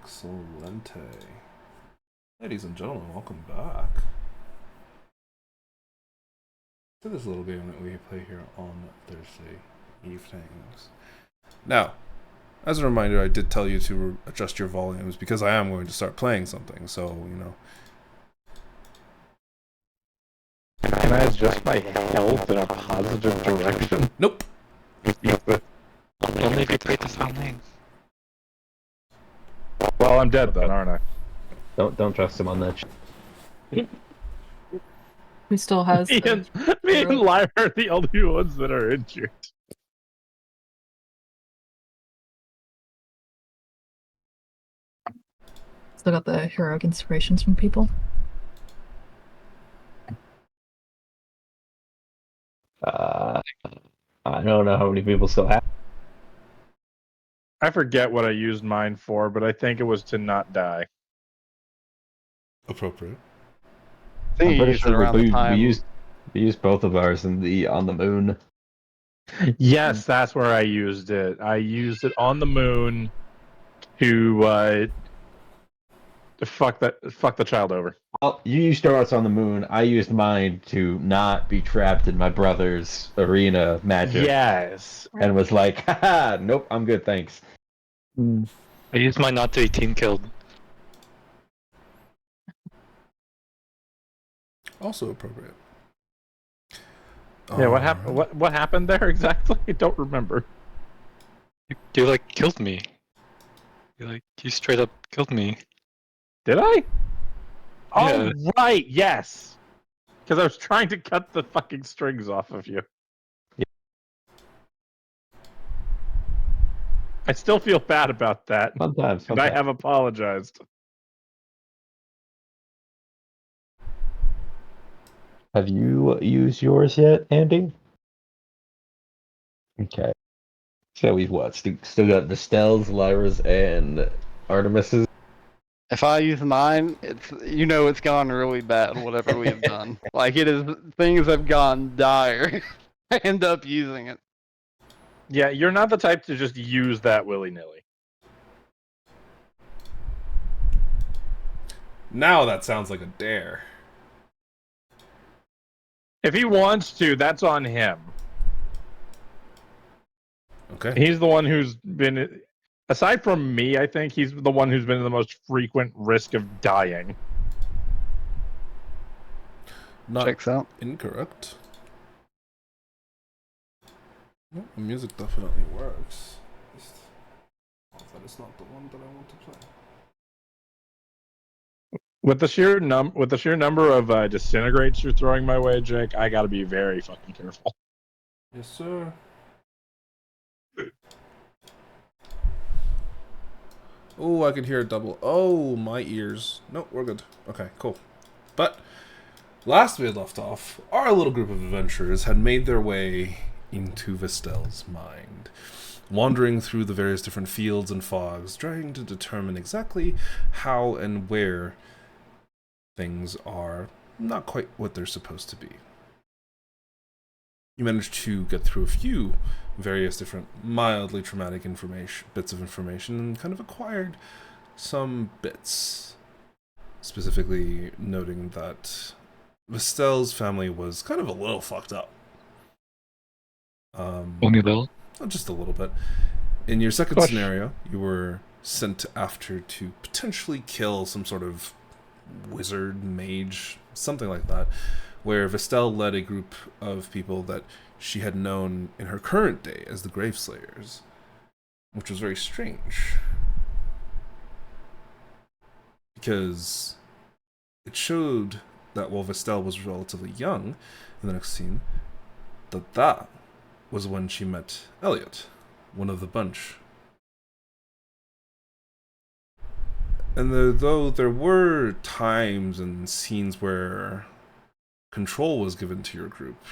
Excelente. Ladies and gentlemen, welcome back to this little game that we play here on Thursday evenings. Now, as a reminder, I did tell you to adjust your volumes because I am going to start playing something, so, you know. Can I adjust my health in a positive direction? Nope. Only if you play the founding. Well, I'm dead then, aren't I? Don't trust him on that. Who still has Me and Lyra are the only ones that are injured. still got the heroic inspirations from people? I don't know how many people still have. I forget what I used mine for, but I think it was to not die. Appropriate. I think you used it around the time. We used both of ours on the moon. Yes, that's where I used it. I used it on the moon to fuck the child over. Well, you used yours on the moon. I used mine to not be trapped in my brother's arena magic. Yes. And was like, haha, nope, I'm good, thanks. I used mine not to be team killed. Also appropriate. Yeah, what happened? What happened there exactly? I don't remember. You like killed me. You straight up killed me. Did I? Yeah. Oh, right, yes. Because I was trying to cut the fucking strings off of you. Yeah. I still feel bad about that. Sometimes. And I have apologized. Have you used yours yet, Andy? Okay. So we've what? Still got the Stells, Lyra's, and Artemis's. If I use mine, it's gone really bad. Whatever we have done, things have gone dire. I end up using it. Yeah, you're not the type to just use that willy-nilly. Now that sounds like a dare. If he wants to, that's on him. Okay. He's the one who's been, aside from me, I think he's the one who's been in the most frequent risk of dying. Not Checks out. incorrect. Well, the music definitely works. That is not the one that I want to play. With the sheer number of disintegrates you're throwing my way, Jake, I gotta be very fucking careful. Yes, sir. Oh, I can hear a double. Oh, my ears. No, we're good. Okay, cool. But last we had left off, our little group of adventurers had made their way into Vestel's mind, wandering through the various different fields and fogs, trying to determine exactly how and where things are not quite what they're supposed to be. You managed to get through a few various different mildly traumatic bits of information and kind of acquired some bits, specifically noting that Vestel's family was kind of a little fucked up. Only a little? Just a little bit. In your second scenario, you were sent after to potentially kill some sort of wizard, mage, something like that, where Vestel led a group of people that she had known in her current day as the Graveslayers, which was very strange, because it showed that while Vestel was relatively young in the next scene, that was when she met Elliot, one of the bunch. And though there were times and scenes where control was given to your group,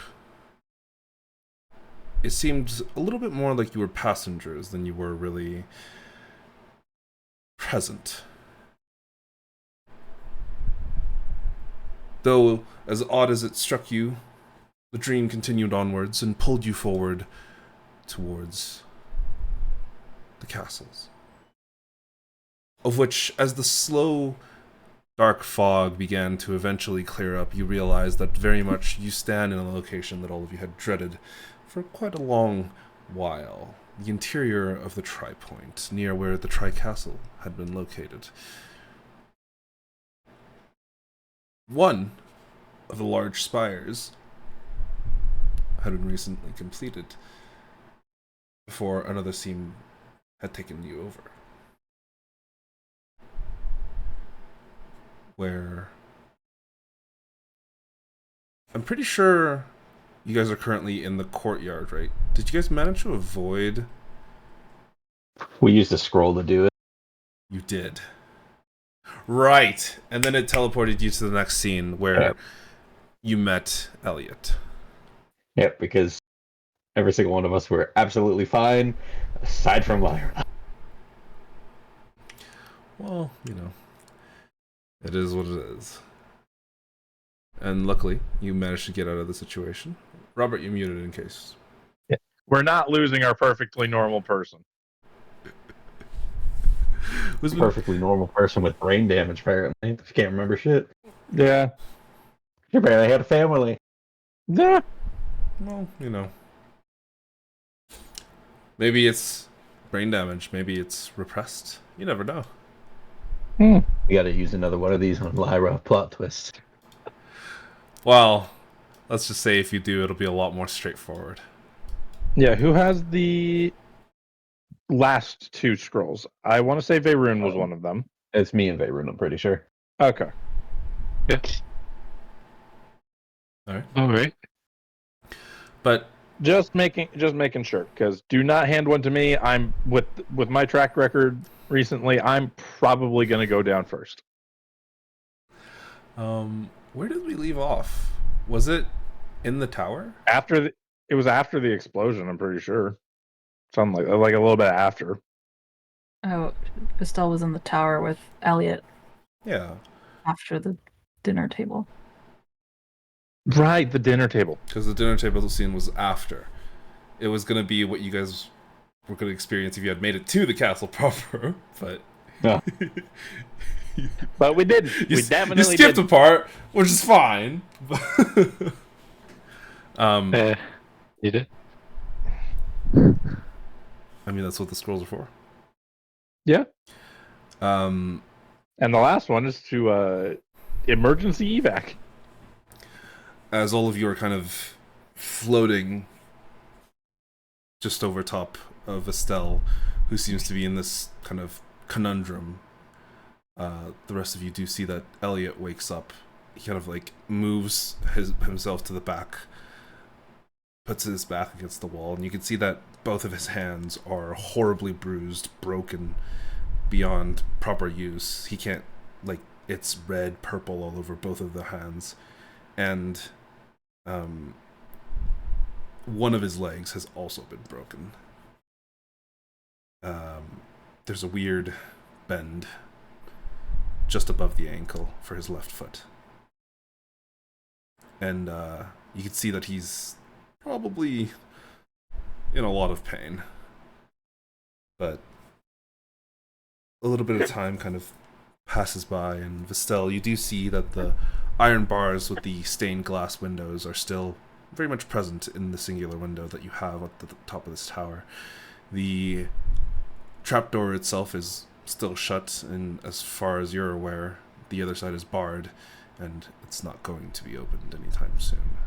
it seemed a little bit more like you were passengers than you were really present. Though, as odd as it struck you, the dream continued onwards and pulled you forward towards the castles. of which, as the slow, dark fog began to eventually clear up, you realize that very much you stand in a location that all of you had dreaded for quite a long while. The interior of the Tri-Point, near where the Tri-Castle had been located. One of the large spires had been recently completed before another seam had taken you over. Where I'm pretty sure you guys are currently in the courtyard, right? Did you guys manage to avoid? We used a scroll to do it. You did. Right. And then it teleported you to the next scene where Yep. you met Elliot. Yep, because every single one of us were absolutely fine, aside from Lyra. Well, it is what it is. And luckily, you managed to get out of the situation. Robert, you muted in case. We're not losing our perfectly normal person. Was Perfectly normal person with brain damage, apparently. She can't remember shit. Yeah. She barely had a family. Yeah. Well, maybe it's brain damage. Maybe it's repressed. You never know. We gotta use another one of these on Lyra. Plot twist. Well, let's just say if you do, it'll be a lot more straightforward. Yeah, who has the last two scrolls? I want to say Veyruin was one of them. It's me and Veyruin, I'm pretty sure. Okay. Yeah. All right. All right. But Just making sure, because do not hand one to me. I'm with my track record recently. I'm probably going to go down first. where did we leave off? Was it in the tower? It was after the explosion. I'm pretty sure. Something like a little bit after. Oh, Estelle was in the tower with Elliot Yeah, after the dinner table. Right, the dinner table. because the dinner table scene was after. It was gonna be what you guys were gonna experience if you had made it to the castle proper, but Yeah. But we didn't. you We definitely skipped didn't. a part, which is fine. You did? I mean that's what the scrolls are for. Yeah. Um, And the last one is to emergency evac. as all of you are kind of floating just over top of Estelle, who seems to be in this kind of conundrum, the rest of you do see that Elliot wakes up. He kind of like moves himself to the back, puts his back against the wall, and you can see that both of his hands are horribly bruised, broken beyond proper use. He can't, like, it's red, purple all over both of the hands. And one of his legs has also been broken. There's a weird bend just above the ankle for his left foot. And you can see that he's probably in a lot of pain. But a little bit of time kind of passes by, and Vestel, you do see that the iron bars with the stained glass windows are still very much present in the singular window that you have at the top of this tower. The trapdoor itself is still shut, and as far as you're aware, the other side is barred, and it's not going to be opened anytime soon.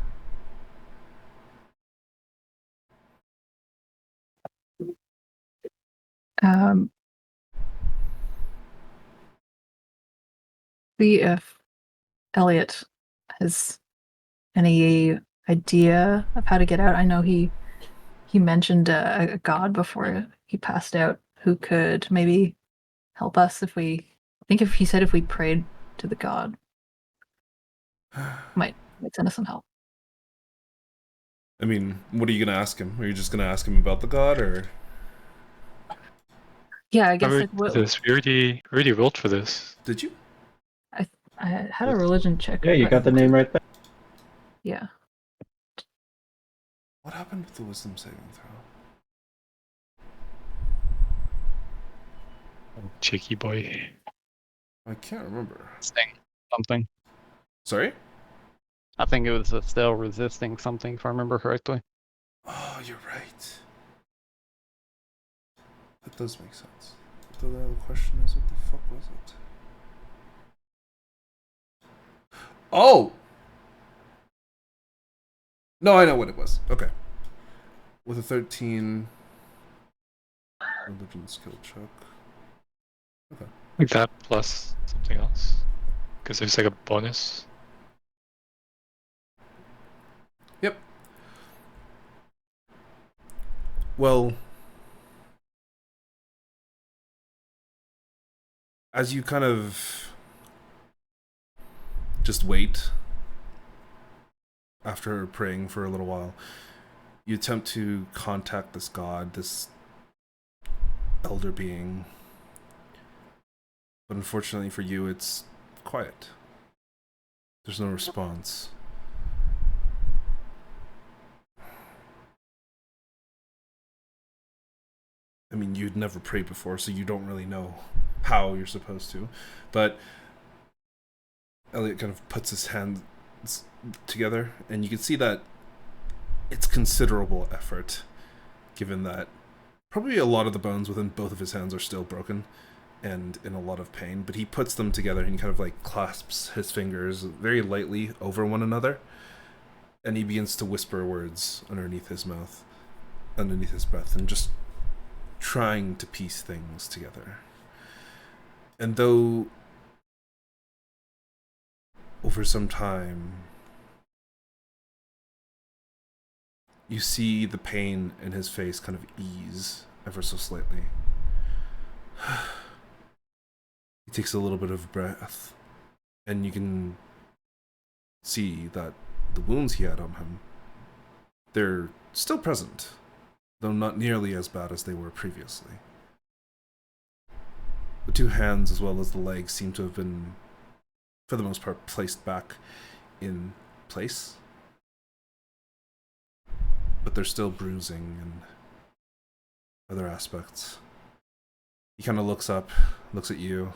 See if Elliot has any idea of how to get out. I know he mentioned a god before he passed out who could maybe help us if we. I think if he said if we prayed to the god, might send us some help. I mean, what are you going to ask him? Are you just going to ask him about the god, or? Yeah, I guess Alright, like what this. We already rolled for this. Did you? I had a religion check. Yeah, you but- got the name right there. Yeah. What happened with the wisdom saving throw? Cheeky boy. I can't remember. Resisting something. Sorry? I think it was Estelle resisting something, if I remember correctly. Oh, you're right. That does make sense. The other question is, what the fuck was it? Oh! No, I know what it was. Okay. With a 13 religion skill check. Okay. Like that plus something else. Because there's like a bonus. Yep. Well, as you kind of just wait after praying for a little while, you attempt to contact this god, this elder being. But unfortunately for you, it's quiet. There's no response. I mean, you'd never prayed before, so you don't really know how you're supposed to. But Elliot kind of puts his hands together, and you can see that it's considerable effort, given that probably a lot of the bones within both of his hands are still broken and in a lot of pain. But he puts them together, and he kind of like clasps his fingers very lightly over one another, and he begins to whisper words underneath his mouth, underneath his breath, and just trying to piece things together. And though over some time you see the pain in his face kind of ease ever so slightly, he takes a little bit of breath, and you can see that the wounds he had on him, they're still present, though not nearly as bad as they were previously. The two hands as well as the legs seem to have been, for the most part, placed back in place. But there's still bruising and other aspects. He kind of looks up, looks at you.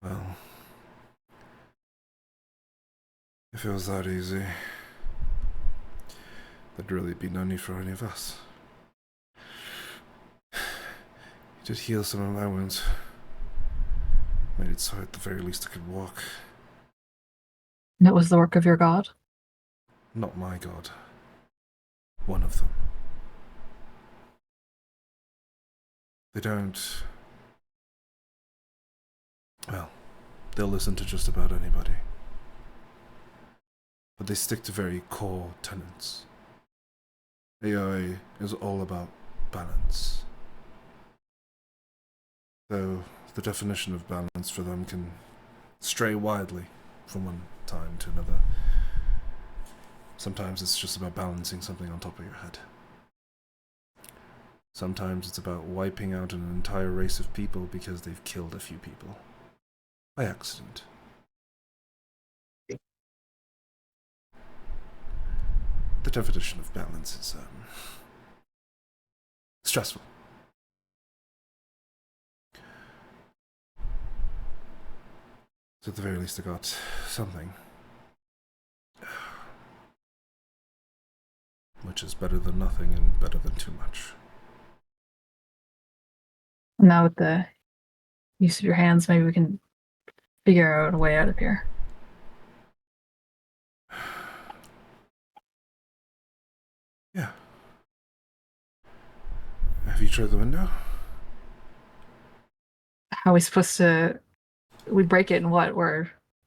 Well, if it was that easy, there'd really be no need for any of us. He did heal some of my wounds. Made it so at the very least I could walk. And it was the work of your god? Not my god. One of them. They don't... Well, they'll listen to just about anybody. But they stick to very core tenets. AI is all about balance. Though the definition of balance for them can stray widely from one time to another. Sometimes it's just about balancing something on top of your head. Sometimes it's about wiping out an entire race of people because they've killed a few people. By accident. The definition of balance is, stressful. So at the very least I got something. Which is better than nothing and better than too much. Now with the use of your hands, maybe we can figure out a way out of here. Yeah. Have you tried the window? How are we supposed to... We break it and what?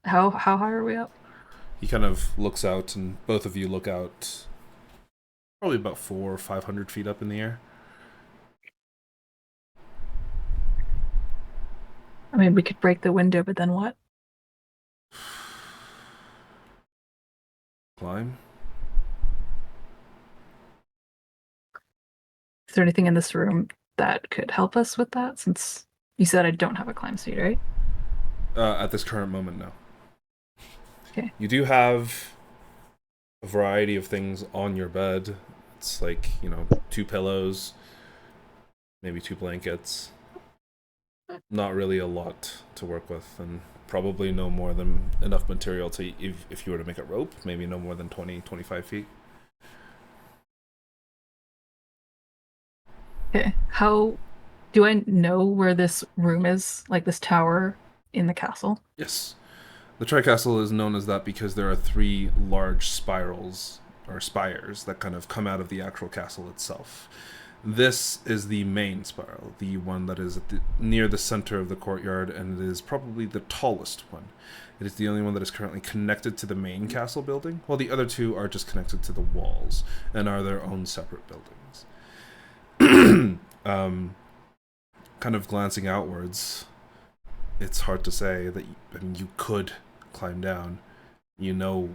How high are we up? He kind of looks out, and both of you look out probably about 400 or 500 feet up in the air. I mean, we could break the window, but then what? Climb? Is there anything in this room that could help us with that? Since you said I don't have a climb speed, right? At this current moment, no. Okay. You do have a variety of things on your bed. it's like, 2 pillows, maybe 2 blankets. Not really a lot to work with, and probably no more than enough material to, if you were to make a rope, maybe no more than 20-25 feet. Okay. How do I know where this room is? Like this tower in the castle? Yes. The Tri-Castle is known as that because there are 3 large spirals, or spires, that kind of come out of the actual castle itself. This is the main spiral, the one that is near the center of the courtyard, and it is probably the tallest one. It is the only one that is currently connected to the main castle building, while the other 2 are just connected to the walls and are their own separate buildings. Kind of glancing outwards, it's hard to say that you could climb down. You know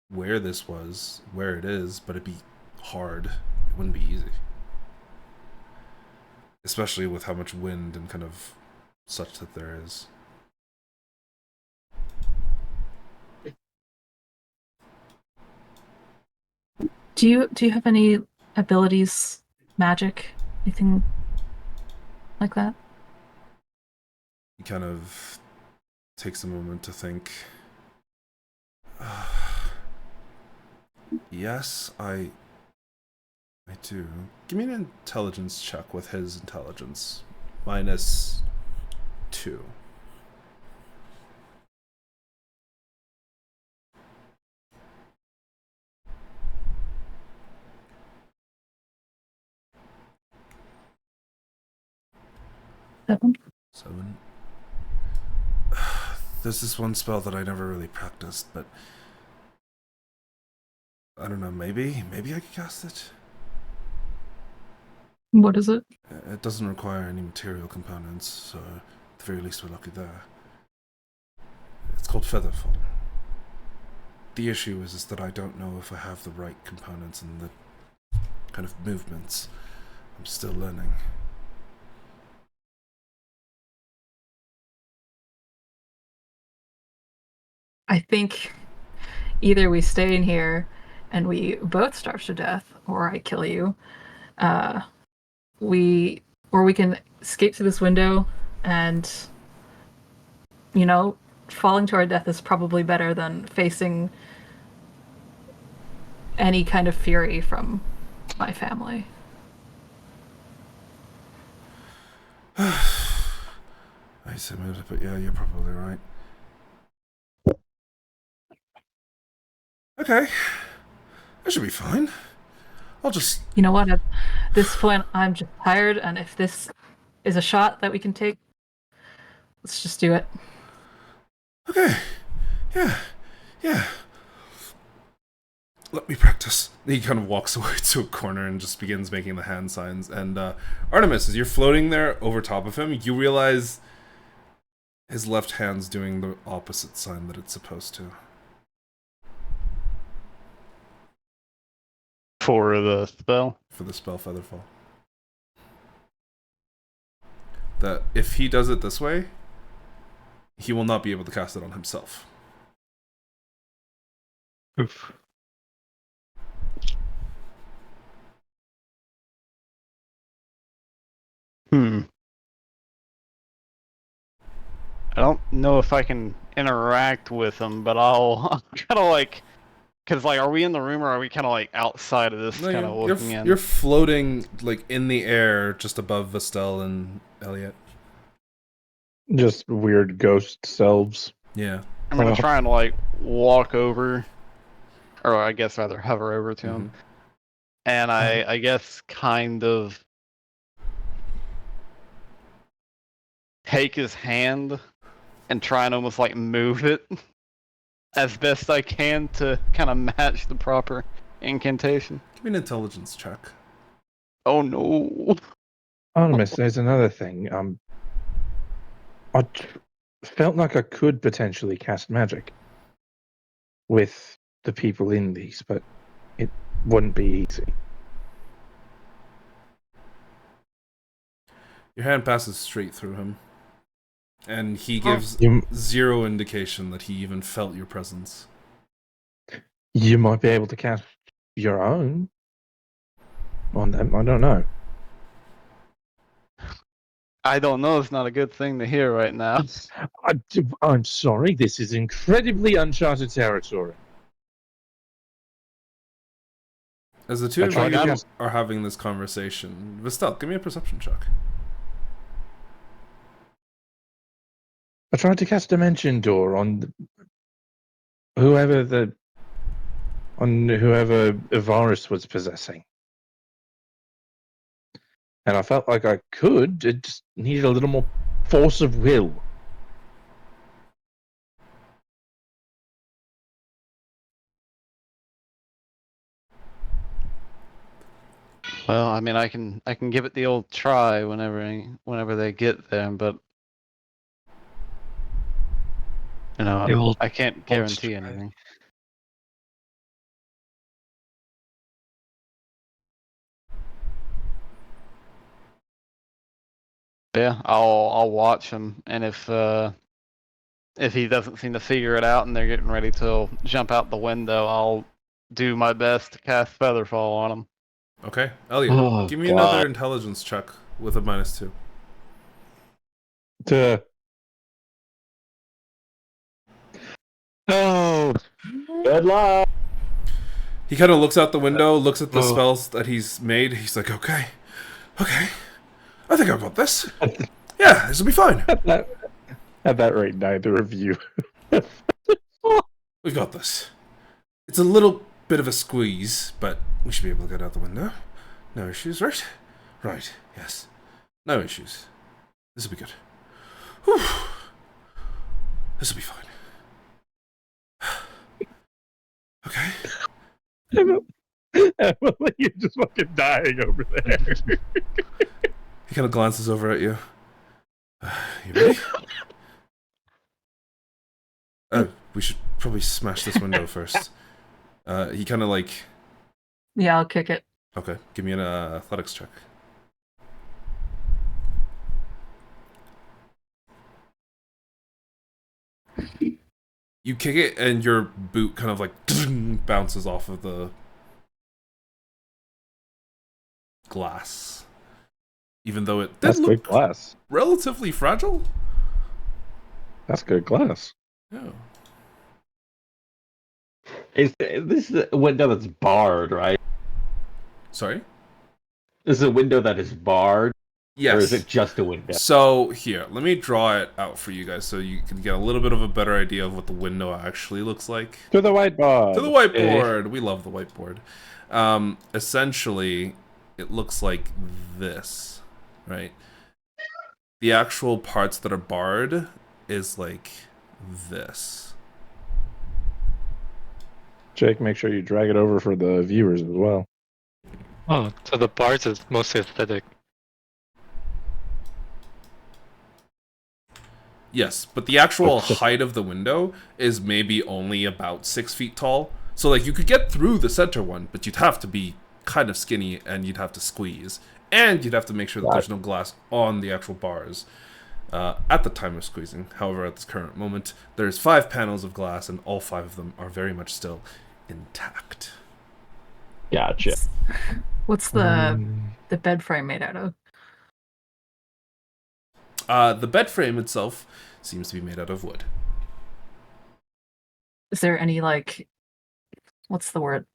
where this was, where it is, but it'd be hard. It wouldn't be easy. Especially with how much wind and kind of such that there is. Do you have any abilities, magic, anything like that? He kind of takes a moment to think. Yes, I do. Give me an intelligence check with his intelligence. -2. Seven? 7. There's this one spell that I never really practiced, but I don't know, maybe I could cast it? What is it? It doesn't require any material components, so at the very least we're lucky there. It's called Featherfall. The issue is that I don't know if I have the right components and the kind of movements. I'm still learning. I think either we stay in here and we both starve to death, or I kill you. We can escape through this window, and falling to our death is probably better than facing any kind of fury from my family. I submit it, but yeah, you're probably right. Okay. I should be fine. I'll just... You know what? At this point, I'm just tired, and if this is a shot that we can take, let's just do it. Okay. Yeah. Let me practice. He kind of walks away to a corner and just begins making the hand signs. And Artemis, as you're floating there over top of him, you realize his left hand's doing the opposite sign that it's supposed to. For the spell? For the spell Featherfall. That if he does it this way, he will not be able to cast it on himself. Oof. I don't know if I can interact with him, but I'll kind of like... Because, like, are we in the room or are we kind of, like, outside of this, No, kind of looking in? you're floating, like, in the air just above Vestel and Elliot. Just weird ghost selves. Yeah. I'm going to try and, like, walk over, or I guess rather hover over to him. And I guess kind of take his hand and try and almost, like, move it as best I can to kind of match the proper incantation. Give me an intelligence check. Oh no. Artemis, there's another thing. I felt like I could potentially cast magic with the people in these, but it wouldn't be easy. Your hand passes straight through him. And he gives zero indication that he even felt your presence. You might be able to cast your own. on them. I don't know. I don't know. It's not a good thing to hear right now. I'm sorry. This is incredibly uncharted territory. As the two I of tried you to cast- are having this conversation, Vestel, give me a perception check. I tried to cast Dimension Door on whoever Evaris was possessing. And I felt like I could. It just needed a little more force of will. Well, I mean, I can give it the old try whenever they get there, but you know, The old I can't guarantee try. anything. But yeah, I'll watch him, and if he doesn't seem to figure it out and they're getting ready to jump out the window, I'll do my best to cast Featherfall on him. Okay, Elliot, Oh, give me God. another intelligence check with a -2. No. Good luck. He kind of looks out the window, looks at the Oh. spells that he's made. He's like, okay, I think I've got this. Yeah, this will be fine. At that rate, neither of you. We've got this. It's a little bit of a squeeze, but we should be able to get out the window. No issues, right? Right, yes. No issues. This will be good. Whew. This will be fine. Okay. Emily, you're just fucking dying over there. He kind of glances over at you. You ready? Oh, we should probably smash this window first. He kind of like... Yeah, I'll kick it. Okay, give me an athletics check. You kick it, and your boot kind of like bounces off of the glass. Even though it did That's good look glass. relatively fragile. That's good glass. Yeah. This is a window that's barred, right? Sorry? This is a window that is barred, Yes. or is it just a window? So, here, let me draw it out for you guys so you can get a little bit of a better idea of what the window actually looks like. To the whiteboard. To the whiteboard! We love the whiteboard. Essentially, it looks like this, right? The actual parts that are barred is like this. Jake, make sure you drag it over for the viewers as well. Oh, so the bars is mostly aesthetic. Yes, but the actual height of the window is maybe only about 6 feet tall. So, like, you could get through the center one, but you'd have to be kind of skinny and you'd have to squeeze. And you'd have to make sure that there's no glass on the actual bars at the time of squeezing. However, at this current moment, there's 5 panels of glass and all 5 of them are very much still intact. Gotcha. What's the bed frame made out of? The bed frame itself seems to be made out of wood. Is there any like, what's the word?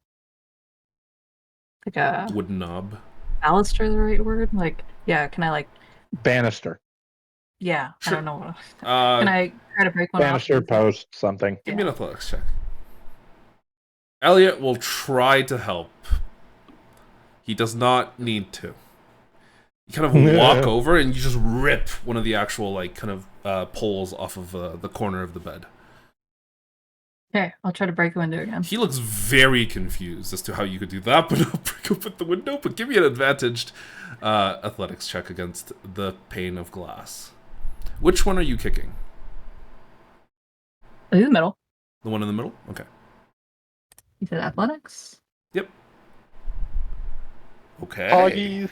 Like a Wooden knob. baluster, the right word? Like, yeah. Can I like? Banister. Yeah, Sure. I don't know. Can I try to break one Banister, off? post, something. Give me an athletics check. Elliot will try to help. He does not need to. You kind of walk over and you just rip one of the actual, like, kind of poles off of the corner of the bed. Okay, I'll try to break the window again. He looks very confused as to how you could do that, but I'll break open the window. But give me an advantaged athletics check against the pane of glass. Which one are you kicking? In the middle. The one in the middle? Okay. You said athletics? Yep. Okay. Hoggies.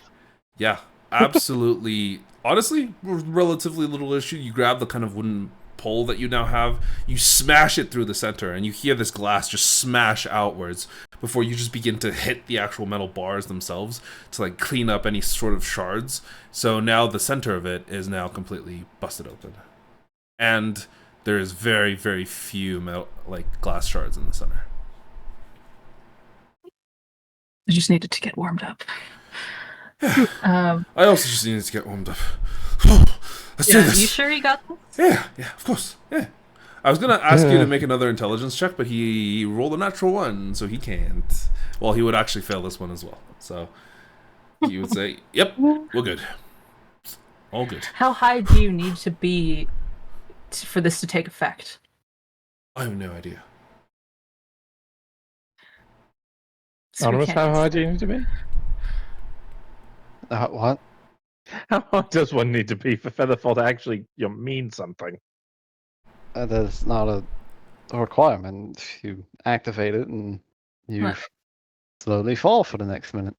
Yeah, absolutely. Honestly, relatively little issue. You grab the kind of wooden pull that you now have, you smash it through the center, and you hear this glass just smash outwards before you just begin to hit the actual metal bars themselves to like clean up any sort of shards. So now the center of it is now completely busted open, and there is very, very few metal, like glass shards in the center. I just needed to get warmed up. I also just needed to get warmed up. Let's do Yeah, this. you sure you got this? Yeah, of course. Yeah. I was gonna ask you to make another intelligence check, but he rolled a natural 1, so he can't. Well, he would actually fail this one as well. So he would say, "Yep, we're good. All good." How high do you need to be for this to take effect? I have no idea. So we Anonymous, can't how just- high do you need to be? What? How high does one need to be for Featherfall to actually mean something? That's not a requirement. If you activate it and you What? slowly fall for the next minute.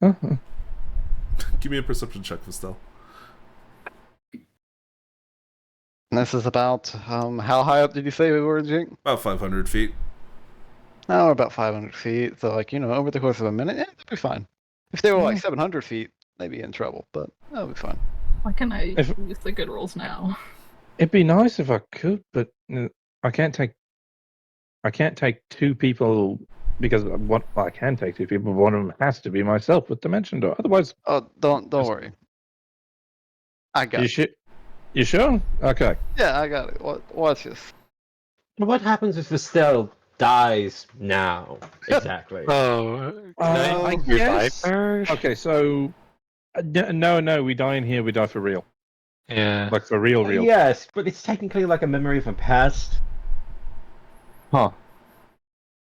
Uh-huh. Give me a perception check, Estelle. And this is about how high up did you say we were, Jink? About 500 feet. Oh, we're about 500 feet. So, like, over the course of a minute, yeah, that'd be fine. If they were like 700 feet, they'd be in trouble, but that'll be fine. Why can I If- use the good rolls now? It'd be nice if I could, but I can't take two people because I can take two people. But one of them has to be myself with Dimension Door. Otherwise, Oh, don't Just- worry. I got you it. You sure? Okay. Yeah, I got it. Watch this. What happens if Estelle dies now? Exactly. Oh, I revive guess- her? Okay. So, no, we die in here. We die for real, Yeah. like for real. Yes, but it's technically like a memory of a past. Huh.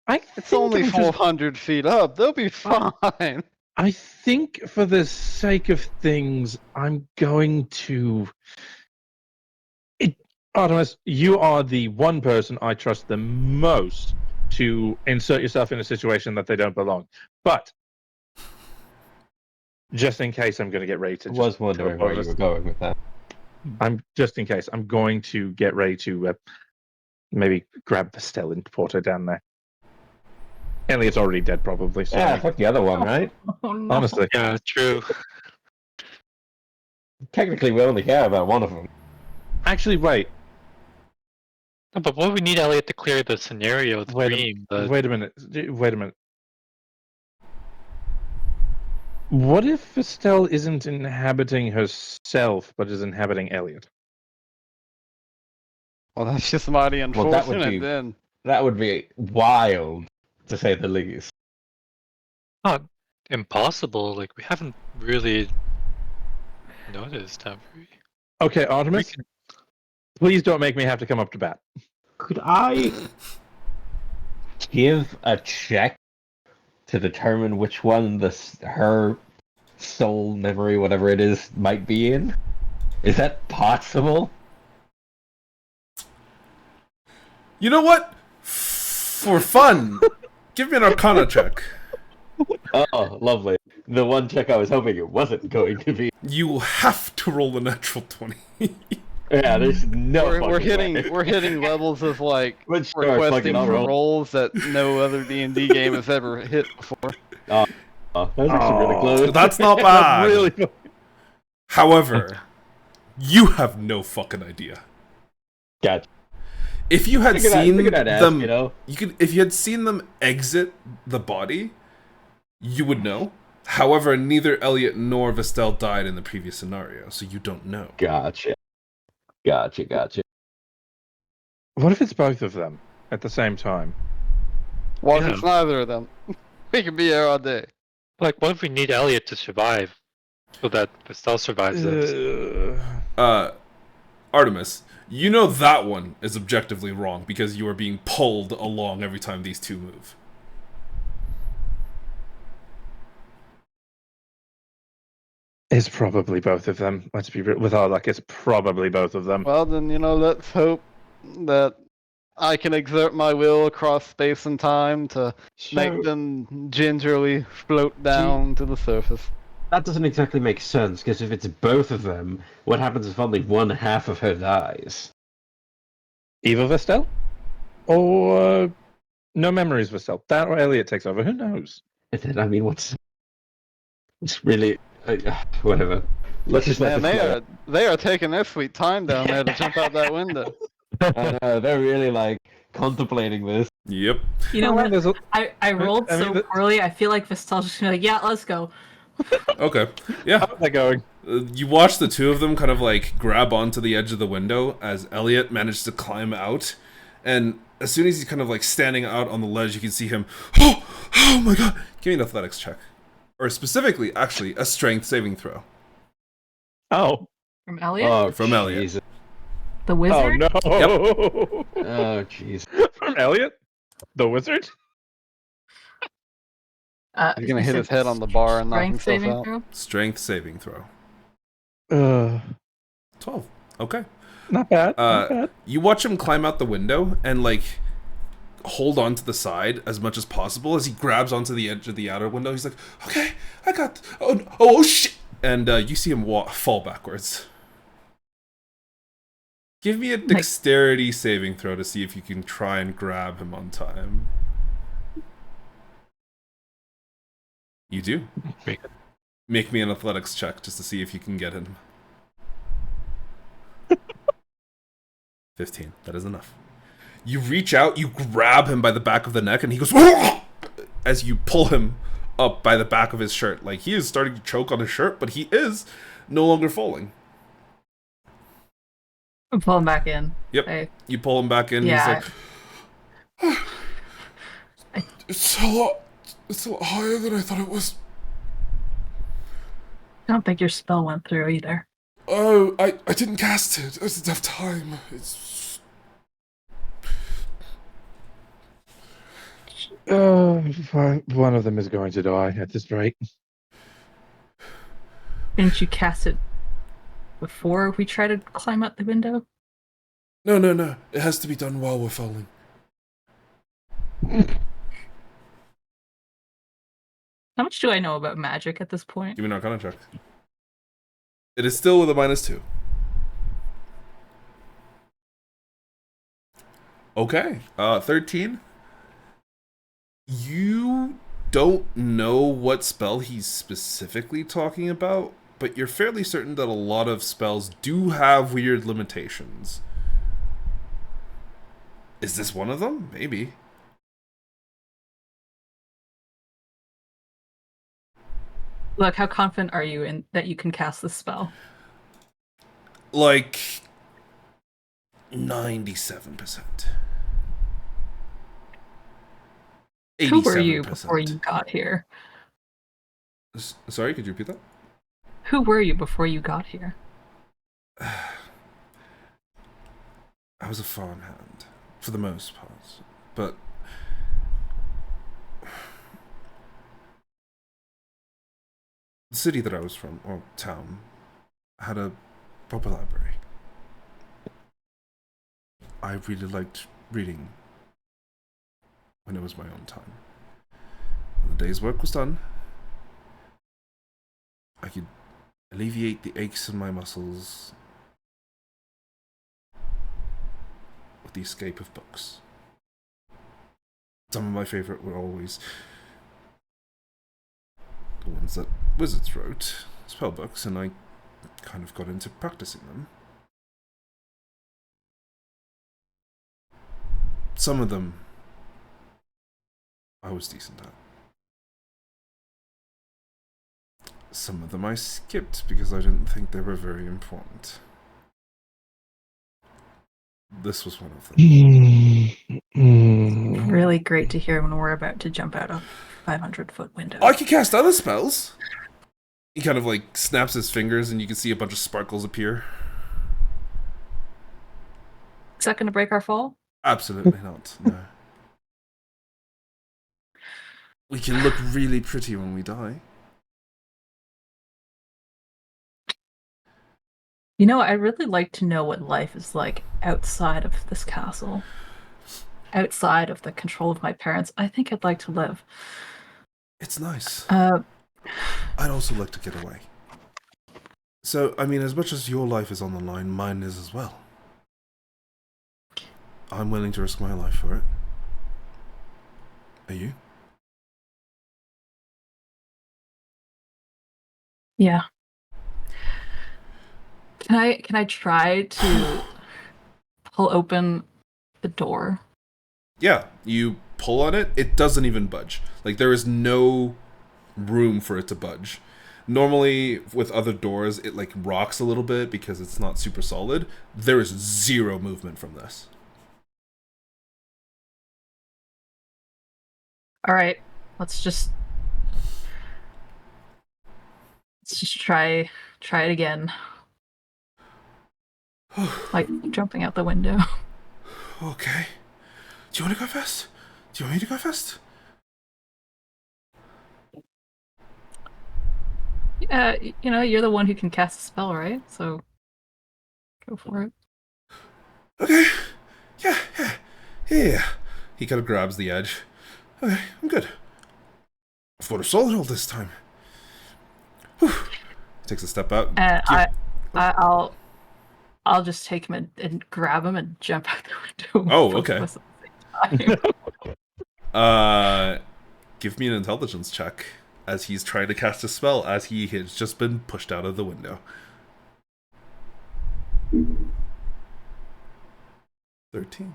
It's only I'm just- 400 feet up. They'll be fine. I think for the sake of things, I'm going to. Artemis, you are the one person I trust the most to insert yourself in a situation that they don't belong. But just in case, I'm going to get ready to. I just was wondering go where you over were going with that. I'm just in case. I'm going to get ready to maybe grab Estelle and port her down there. Elliot's already dead, probably. So Yeah, fuck the other one, right? Oh no. honestly, Yeah, true. Technically, we only care about one of them. actually, wait. No, but what we need Elliot to clear the scenario, the Wait a- dream. The... Wait a minute. Wait a minute. What if Estelle isn't inhabiting herself, but is inhabiting Elliot? Well, that's just mighty Well, that would unfortunate be- then. That would be wild, to say the least. Not impossible. Like, we haven't really noticed, have we? Okay, We Artemis, can... please don't make me have to come up to bat. Could I give a check to determine which one her soul memory, whatever it is, might be in? Is that possible? You know what? For fun, give me an Arcana check. Oh, lovely. The one check I was hoping it wasn't going to be. You have to roll a natural 20. Yeah, there's no. We're fucking hitting way. we're hitting levels of like But sure, fuck it, requesting I'll for roll. rolls that no other D&D game has ever hit before. Oh, that was actually really close. That's not bad. Really? However, you have no fucking idea. Gotcha. If you had Figured seen I'd ask, them, you know. if you had seen them exit the body, you would know. However, neither Elliot nor Vestel died in the previous scenario, so you don't know. Gotcha. What if it's both of them at the same time? What if Yeah. it's neither of them? We could be here all day. Like, what if we need Elliot to survive? So that Estelle survives this? Artemis, you know that one is objectively wrong because you are being pulled along every time these two move. It's probably both of them. Let's be real. With our luck, it's probably both of them. Well, then, let's hope that I can exert my will across space and time to make them gingerly float down to the surface. That doesn't exactly make sense, because if it's both of them, what happens if only one half of her dies? Either Vestel or no memories Vestel. That or Elliot takes over. Who knows? I mean, what's really whatever. Let's just let Man, this they are taking their sweet time down there to jump out that window. I know, they're really like contemplating this. Yep. You know I mean, what? there's I rolled I mean, so the- poorly. I feel like Vestel's just gonna be like, yeah, let's go. Okay. Yeah. How's that going? You watch the two of them kind of like grab onto the edge of the window as Elliot managed to climb out, and as soon as he's kind of like standing out on the ledge, you can see him. Oh my god! Give me an athletics check, or specifically, actually, a strength saving throw. Oh. From Elliot, Oh, From Elliot. Jesus. the wizard. Oh no. Oh, jeez. From Elliot, the wizard. He's gonna you hit said his head on the bar and knock strength himself saving out. throw? Strength saving throw. 12. Okay. Not bad. Uh, Not bad. You watch him climb out the window and like hold on to the side as much as possible as he grabs onto the edge of the outer window. He's like, "Okay, I got. Oh shit!" And you see him fall backwards. Give me a dexterity saving throw to see if you can try and grab him on time. You do. Make me an athletics check just to see if you can get him. 15. That is enough. You reach out, you grab him by the back of the neck, and he goes as you pull him up by the back of his shirt. Like, he is starting to choke on his shirt, but he is no longer falling. I'm pulling back in. Yep. Hey. You pull him back in. Yeah. He's like, it's a lot higher than I thought it was. I don't think your spell went through either. Oh, I didn't cast it. I didn't have time. It's... One of them is going to die at this rate. Didn't you cast it before we try to climb out the window? No. It has to be done while we're falling. How much do I know about magic at this point? Give me an Arcana check. It is still with a -2. Okay. 13. You don't know what spell he's specifically talking about, but you're fairly certain that a lot of spells do have weird limitations. Is this one of them? Maybe. Look, how confident are you in that you can cast this spell? Like 97%. Who were you before you got here? Sorry, could you repeat that? Who were you before you got here? I was a farmhand, for the most part, but the city that I was from, or town, had a proper library. I really liked reading when it was my own time. When the day's work was done, I could alleviate the aches in my muscles with the escape of books. Some of my favorite were always the ones that wizards wrote, spell books, and I kind of got into practicing them. Some of them I was decent at. Some of them I skipped because I didn't think they were very important. This was one of them. Really great to hear when we're about to jump out a 500-foot window. I can cast other spells. He kind of like snaps his fingers and you can see a bunch of sparkles appear. Is that going to break our fall? Absolutely not, no. We can look really pretty when we die. You know, I'd really like to know what life is like outside of this castle. Outside of the control of my parents. I think I'd like to live. It's nice. Uh, I'd also like to get away. So, I mean, as much as your life is on the line, mine is as well. I'm willing to risk my life for it. Are you? Yeah. Can I try to pull open the door? Yeah, you pull on it, it doesn't even budge. Like, there is no room for it to budge. Normally, with other doors, it like rocks a little bit because it's not super solid. There is zero movement from this. All right, let's just try it again. Like jumping out the window. Okay. Do you want to go first? Do you want me to go first? You know, you're the one who can cast a spell, right? So go for it. Okay. Yeah. He kind of grabs the edge. Okay, I'm good. I've got a solid all this time. Whew. Takes a step out. And Give- I'll just take him and grab him and jump out the window. Oh, both of okay. us at the same time. Give me an intelligence check as he's trying to cast a spell as he has just been pushed out of the window. 13.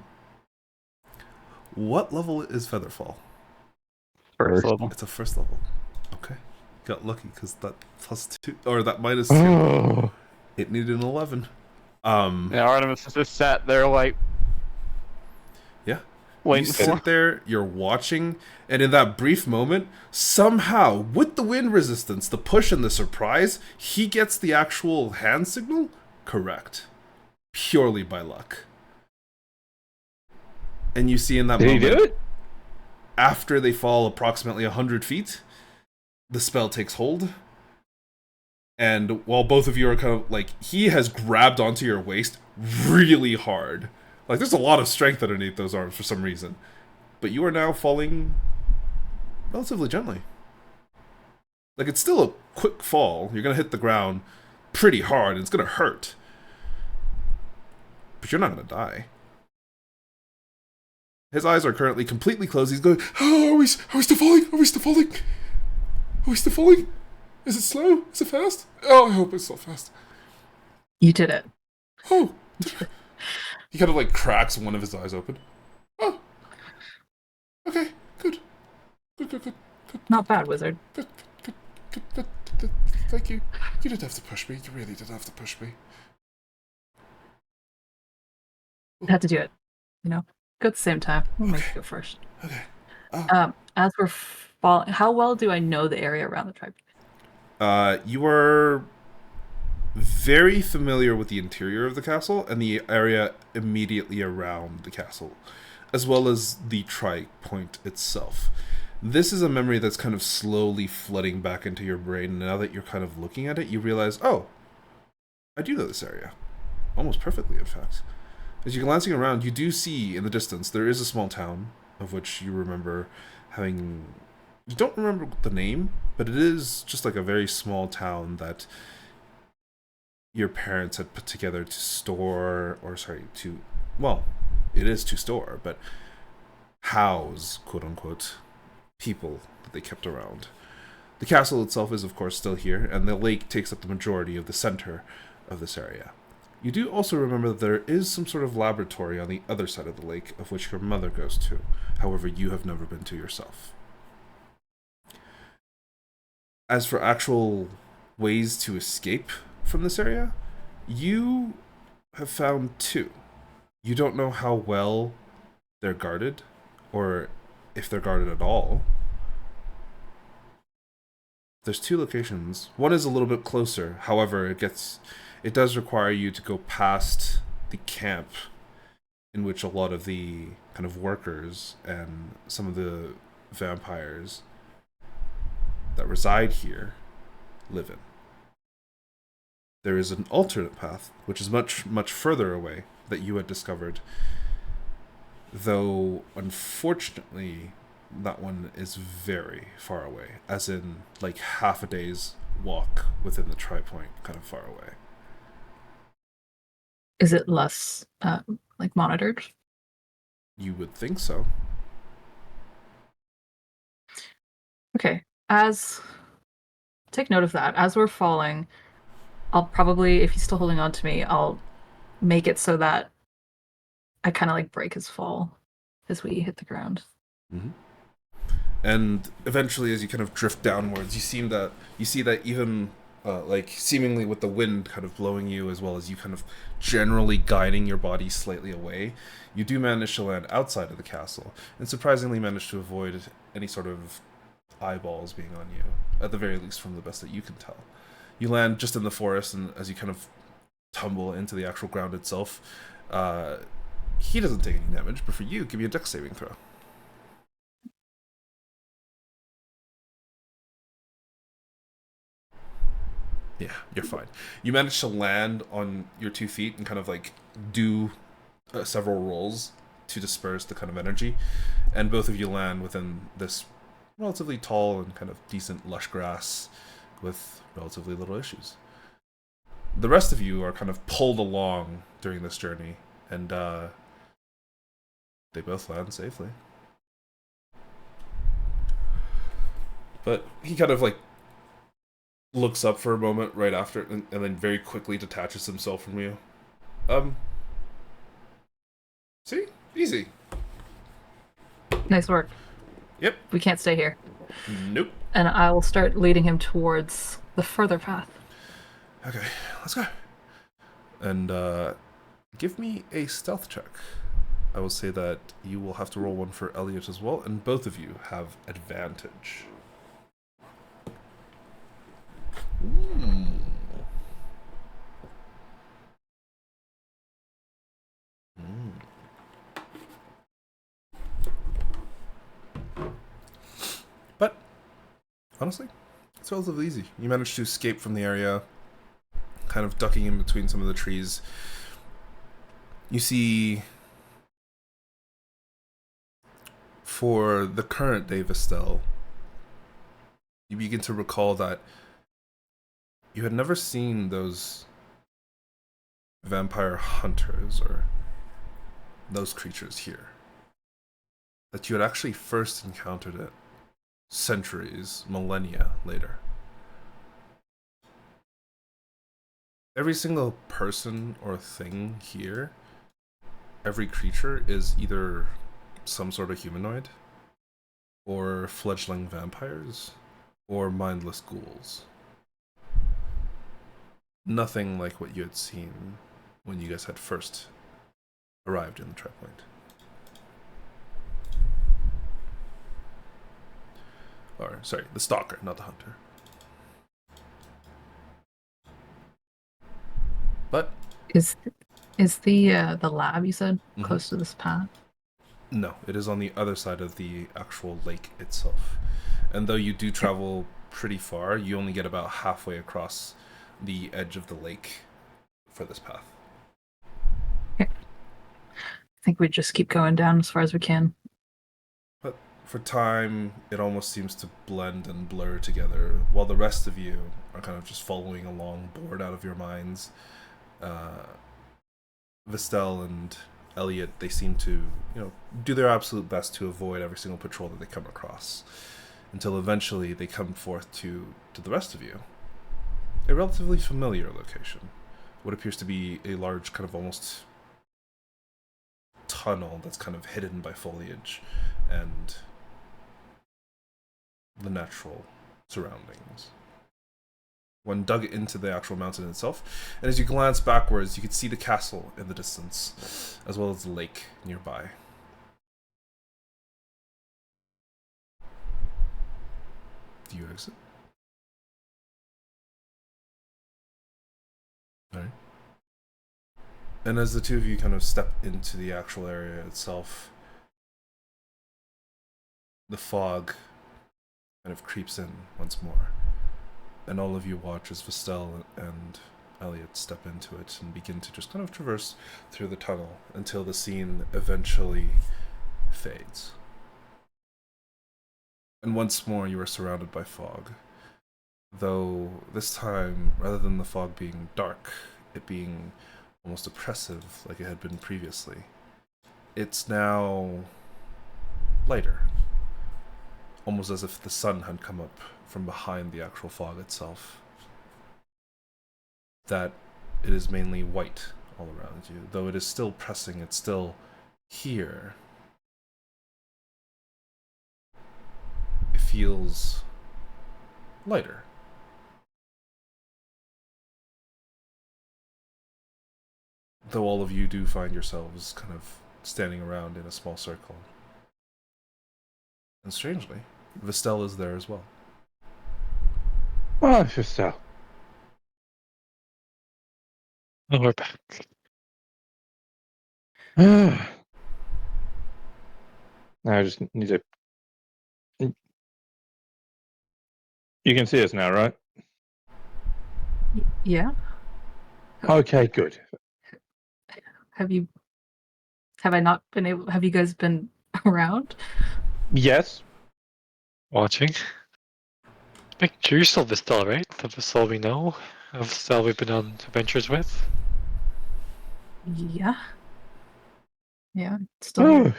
What level is Featherfall? First First. level. It's a first level. Okay. Got lucky because that +2 or that -2. Oh, It needed an 11. Yeah, Artemis just sat there like Yeah. waiting You for. sit there, you're watching, and in that brief moment, somehow, with the wind resistance, the push, and the surprise, he gets the actual hand signal correct. Purely by luck. And you see in that Did he moment, do it? after they fall approximately 100 feet, the spell takes hold. And while both of you are kind of like, he has grabbed onto your waist really hard. Like, there's a lot of strength underneath those arms for some reason. But you are now falling relatively gently. Like, it's still a quick fall. You're going to hit the ground pretty hard, and it's going to hurt. But you're not going to die. His eyes are currently completely closed. He's going, oh, are we still falling? Are we still falling? Are we still falling? Is it slow? Is it fast? Oh, I hope it's not fast. You did it. Oh. He kind of like cracks one of his eyes open. Oh. Okay, good. Good. Not bad, wizard. Good. Thank you. You didn't have to push me. You really didn't have to push me. You had to do it. You know, go at the same time. We'll make Okay. you go first. Okay. As we're falling, how well do I know the area around the tribe? You are very familiar with the interior of the castle and the area immediately around the castle, as well as the tri-point itself. This is a memory that's kind of slowly flooding back into your brain, and now that you're kind of looking at it, you realize, oh, I do know this area. Almost perfectly, in fact. As you're glancing around, you do see in the distance, there is a small town, of which you remember having... You don't remember the name, but it is just like a very small town that your parents had put together to store, well, it is to store, but house, quote unquote, people that they kept around. The castle itself is, of course, still here, and the lake takes up the majority of the center of this area. You do also remember that there is some sort of laboratory on the other side of the lake, of which your mother goes to. However, you have never been to yourself. As for actual ways to escape from this area, you have found 2. You don't know how well they're guarded, or if they're guarded at all. There's 2 locations. One is a little bit closer. However, it does require you to go past the camp in which a lot of the kind of workers and some of the vampires that reside here live in. There is an alternate path, which is much, much further away, that you had discovered. Though, unfortunately, that one is very far away. As in, like, half a day's walk within the tri-point, kind of far away. Is it less like monitored? You would think so. Okay. Take note of that. As we're falling, I'll probably, if he's still holding on to me, I'll make it so that I kind of like break his fall as we hit the ground. Mm-hmm. And eventually, as you kind of drift downwards, you see that even like seemingly with the wind kind of blowing you, as well as you kind of generally guiding your body slightly away, you do manage to land outside of the castle, and surprisingly manage to avoid any sort of eyeballs being on you, at the very least from the best that you can tell. You land just in the forest, and as you kind of tumble into the actual ground itself, he doesn't take any damage, but for you, give me a dex saving throw. Yeah, you're fine. You manage to land on your 2 feet and kind of like do several rolls to disperse the kind of energy, and both of you land within this relatively tall and kind of decent lush grass with relatively little issues. The rest of you are kind of pulled along during this journey, and they both land safely. But he kind of like looks up for a moment right after, and then very quickly detaches himself from you. See? Easy. Nice work. Yep. We can't stay here. Nope. And I will start leading him towards the further path. Okay, let's go. And give me a stealth check. I will say that you will have to roll one for Elliot as well, and both of you have advantage. Ooh. But honestly, it's relatively easy. You managed to escape from the area, kind of ducking in between some of the trees. You see, for the current day Vestel, you begin to recall that you had never seen those vampire hunters or those creatures here. That you had actually first encountered it centuries, millennia later. Every single person or thing here, every creature is either some sort of humanoid, or fledgling vampires, or mindless ghouls. Nothing like what you had seen when you guys had first arrived in the Tri Point. Or, sorry, the stalker, not the hunter. But Is the lab you said Mhm. close to this path? no, it is on the other side of the actual lake itself. And though you do travel pretty far, you only get about halfway across the edge of the lake for this path. I think we just keep going down as far as we can. But for time, it almost seems to blend and blur together, while the rest of you are kind of just following along, bored out of your minds. Vestel and Elliot, they seem to, do their absolute best to avoid every single patrol that they come across, until eventually they come forth to the rest of you. A relatively familiar location. What appears to be a large kind of almost tunnel that's kind of hidden by foliage and the natural surroundings. One dug into the actual mountain itself, and as you glance backwards, you can see the castle in the distance, as well as the lake nearby. Do you exit? Alright. And as the two of you kind of step into the actual area itself, the fog kind of creeps in once more. And all of you watch as Vestel and Elliot step into it and begin to just kind of traverse through the tunnel until the scene eventually fades. And once more you are surrounded by fog. Though this time, rather than the fog being dark, it being almost oppressive like it had been previously, it's now lighter. Almost as if the sun had come up from behind the actual fog itself. That it is mainly white all around you. Though it is still pressing, it's still here. It feels lighter. Though all of you do find yourselves kind of standing around in a small circle. And strangely, Vestel is there as well. Oh, Fistel. Oh, we're back. Now I just need to. You can see us now, right? Yeah. Okay, good. Have I not been able? Have you guys been around? Yes. Watching. Make sure you're still Vistal, right? The Vistal we know. The Vistal we've been on adventures with. Yeah. Yeah. Still.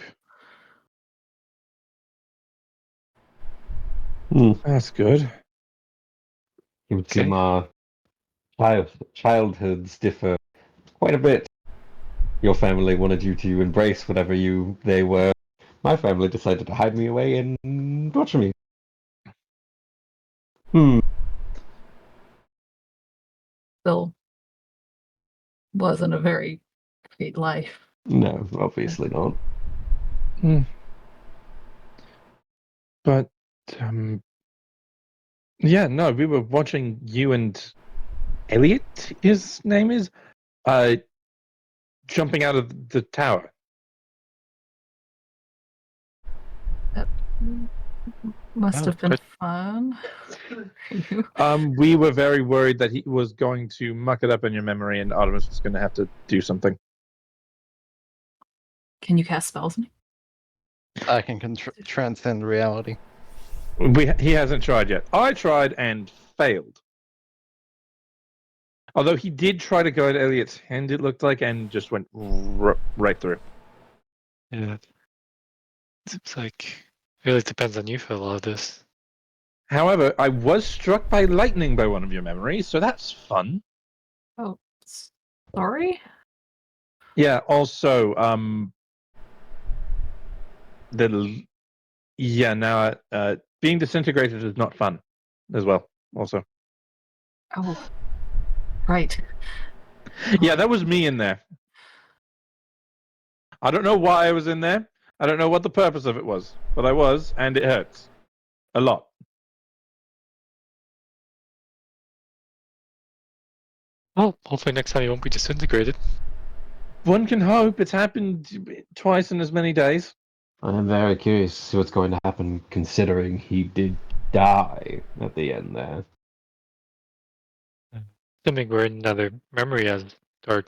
Oh, that's good. It would Okay. seem our childhoods differ quite a bit. Your family wanted you to embrace whatever they were. My family decided to hide me away and torture me. Still wasn't a very great life. No, obviously not. But, yeah, no, we were watching you and Elliot, his name is, jumping out of the tower. Must Oh, have been good. fun. We were very worried that he was going to muck it up in your memory and Artemis was going to have to do something. Can you cast spells on me? I can transcend reality. He hasn't tried yet. I tried and failed. Although he did try to go at Elliot's hand, it looked like, and just went right through. Yeah. Seems like it really depends on you for a lot of this. However, I was struck by lightning by one of your memories, so that's fun. Oh, sorry. Yeah. Also, now being disintegrated is not fun, as well. Also, Oh, right. yeah, that was me in there. I don't know why I was in there. I don't know what the purpose of it was, but I was, and it hurts a lot. Well, hopefully next time you won't be disintegrated. One can hope. It's happened twice in as many days. I'm very curious to see what's going to happen, considering he did die at the end there. Assuming we're in another memory as or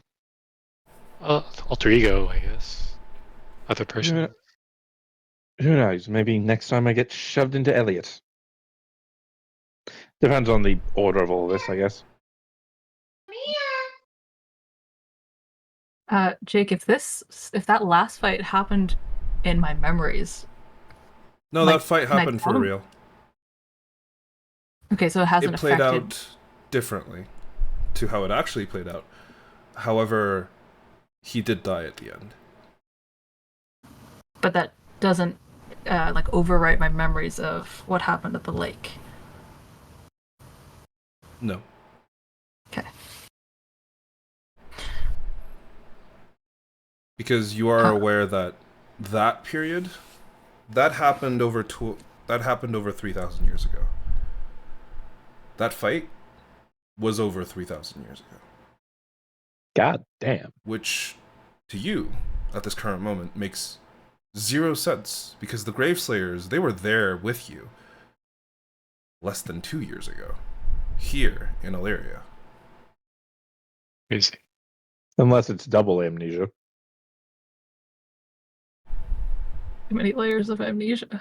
alter ego, I guess. Other person. Who knows? Maybe next time I get shoved into Elliot. Depends on the order of all this, I guess. Jake, if that last fight happened in my memories. No, Like, that fight can I happened tell for him? real. Okay, so it hasn't It played affected. out differently to how it actually played out. However, he did die at the end. But that doesn't like overwrite my memories of what happened at the lake. No. Okay. Because you are aware that that period that happened over 3,000 years ago. That fight was over 3,000 years ago. God damn. Which, to you, at this current moment, makes zero sense, because the Graveslayers, they were there with you less than 2 years ago, here in Illyria. Crazy. Unless it's double amnesia. Too many layers of amnesia.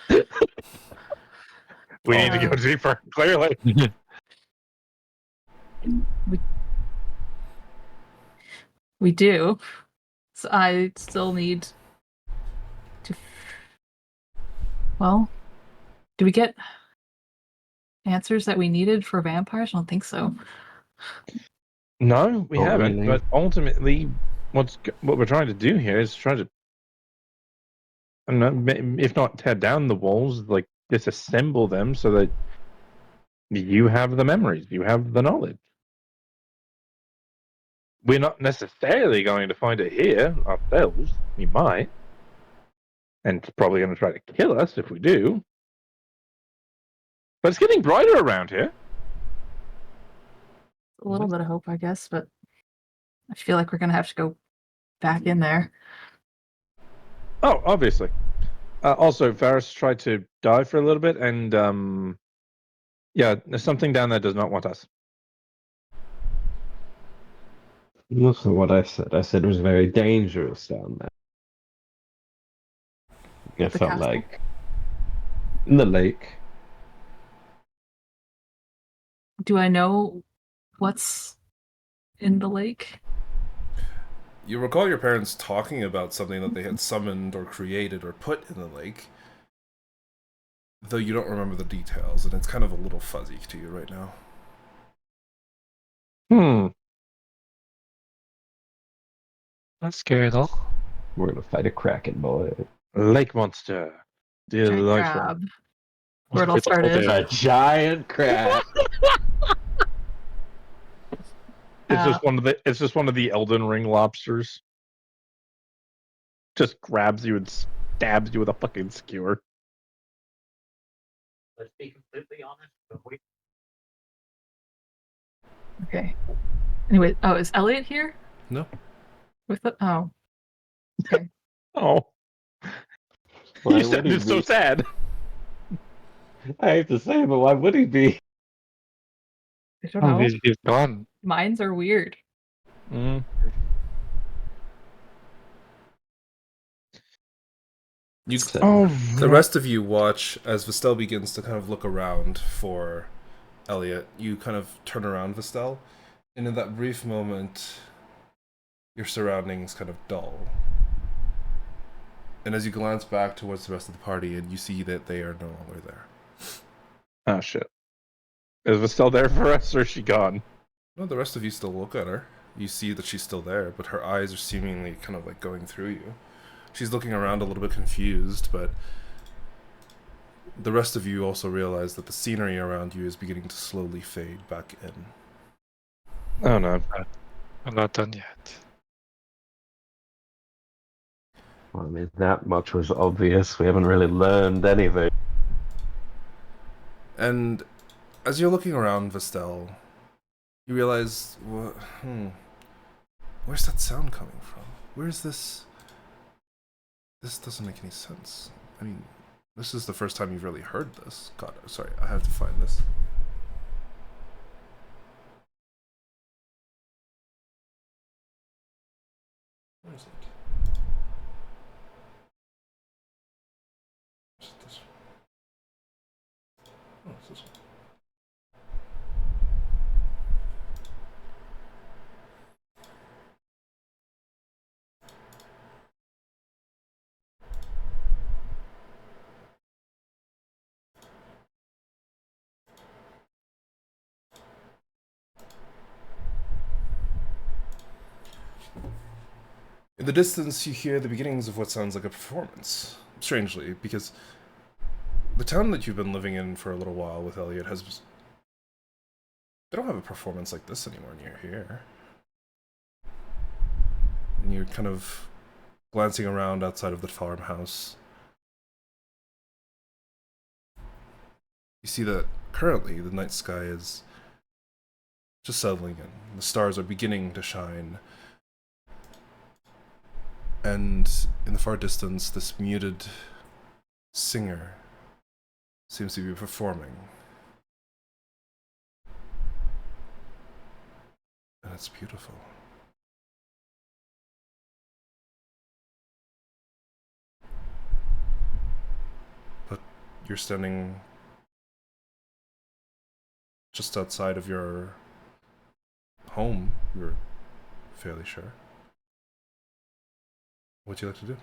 We need to go deeper, clearly. We do. So I still need Well, do we get answers that we needed for vampires? I don't think so. No, we Not haven't. really. But ultimately, what we're trying to do here is try to, I don't know, if not tear down the walls, like disassemble them so that you have the memories, you have the knowledge. We're not necessarily going to find it here ourselves. We might. And it's probably going to try to kill us if we do. But it's getting brighter around here. A little bit of hope, I guess, but I feel like we're gonna have to go back in there. Oh, obviously. Also, Varys tried to dive for a little bit, and yeah, there's something down there does not want us. Listen what I said. I said it was very dangerous down there. It The felt castle? like in the lake. Do I know what's in the lake? You recall your parents talking about something that they had summoned or created or put in the lake, though you don't remember the details, and it's kind of a little fuzzy to you right now. That's scary though. We're gonna fight a kraken, boy. Lake monster. Giant Delightful. crab. Where it all Beautiful started. day. A giant crab. It's just one of the Elden Ring lobsters. Just grabs you and stabs you with a fucking skewer. Let's be completely honest. Okay. Anyway, oh, is Elliot here? No. With it? Oh. Oh, Why you would he sounded so be? sad. I have to say, but why would he be? I don't Oh, know. he's gone. Mines are weird. Mm. You, Oh, the rest of you watch as Vestel begins to kind of look around for Elliot. You kind of turn around Vestel, and in that brief moment, your surroundings kind of dull. And as you glance back towards the rest of the party, and you see that they are no longer there. Oh shit. Is Vestel there for us, or is she gone? No, the rest of you still look at her. You see that she's still there, but her eyes are seemingly kind of like going through you. She's looking around a little bit confused, but the rest of you also realize that the scenery around you is beginning to slowly fade back in. Oh no. I'm not done yet. Well, I mean, that much was obvious. We haven't really learned anything. And as you're looking around, Vestel, you realize, where's that sound coming from? Where's this? This doesn't make any sense. I mean, this is the first time you've really heard this. God, sorry, I have to find this. Where is it? Is it this one? Oh, it's this one. In the distance, you hear the beginnings of what sounds like a performance. Strangely, because the town that you've been living in for a little while with Elliot has... They don't have a performance like this anymore near here. And you're kind of glancing around outside of the farmhouse. You see that currently the night sky is just settling in. The stars are beginning to shine. And in the far distance, this muted singer seems to be performing. And it's beautiful. But you're standing just outside of your home, you're fairly sure. What'd you like to do?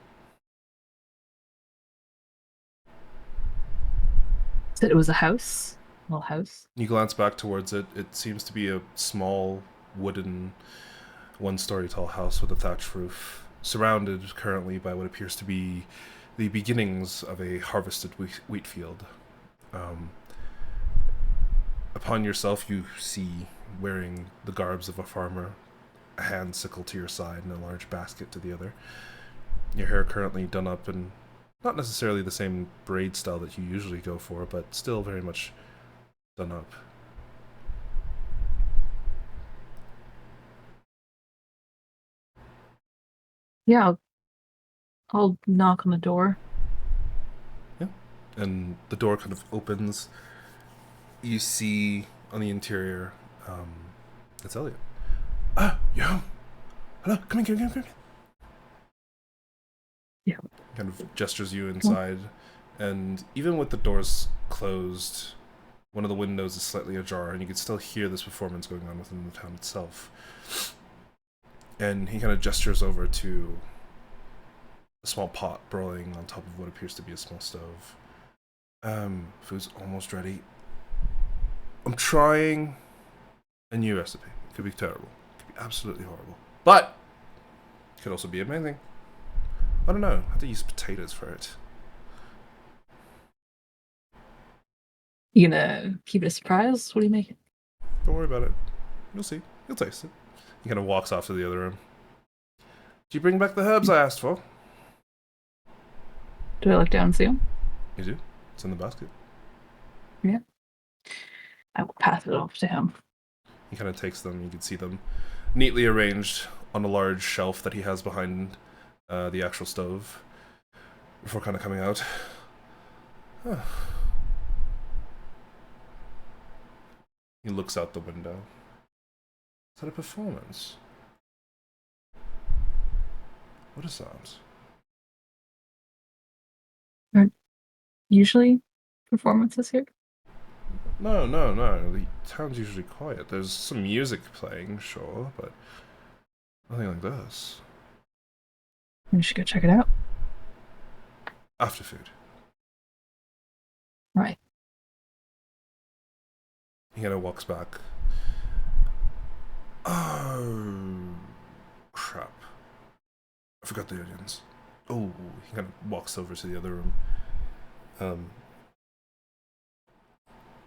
said it was a house. A little house. You glance back towards it. It seems to be a small wooden, one-story tall house with a thatched roof, surrounded currently by what appears to be the beginnings of a harvested wheat field. Upon yourself, you see, wearing the garbs of a farmer, a hand sickle to your side and a large basket to the other. Your hair currently done up in not necessarily the same braid style that you usually go for, but still very much done up. Yeah, I'll knock on the door. And the door kind of opens. You see on the interior, it's Elliot. You're home. Hello, come in. Yeah. Kind of gestures you inside, and even with the doors closed, one of the windows is slightly ajar, and you can still hear this performance going on within the town itself. And he kind of gestures over to a small pot broiling on top of what appears to be a small stove. Food's almost ready. I'm trying a new recipe. It could be terrible. It could be absolutely horrible. But it could also be amazing. I don't know. I have to use potatoes for it. You gonna keep it a surprise? What are you making? Don't worry about it. You'll see. You'll taste it. He kind of walks off to the other room. Did you bring back the herbs I asked for? Do I look down and see him? You do. It's in the basket. Yeah. I will pass it off to him. He kind of takes them. You can see them neatly arranged on a large shelf that he has behind the actual stove before kind of coming out. Huh. He looks out the window. Is that a performance? What is that? Usually performances here? No. The town's usually quiet. There's some music playing, sure, but nothing like this. We should go check it out. After food. Right. He kind of walks back. Oh, crap. I forgot the onions. Oh, he kind of walks over to the other room.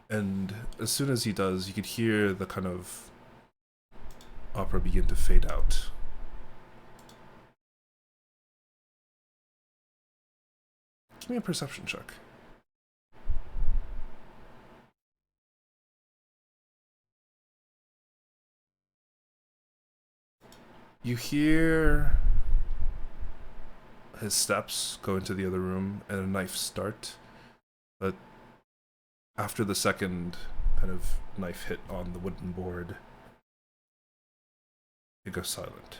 And as soon as he does, you could hear the kind of opera begin to fade out. Give me a perception check. You hear his steps go into the other room and a knife start, but after the second kind of knife hit on the wooden board, it goes silent.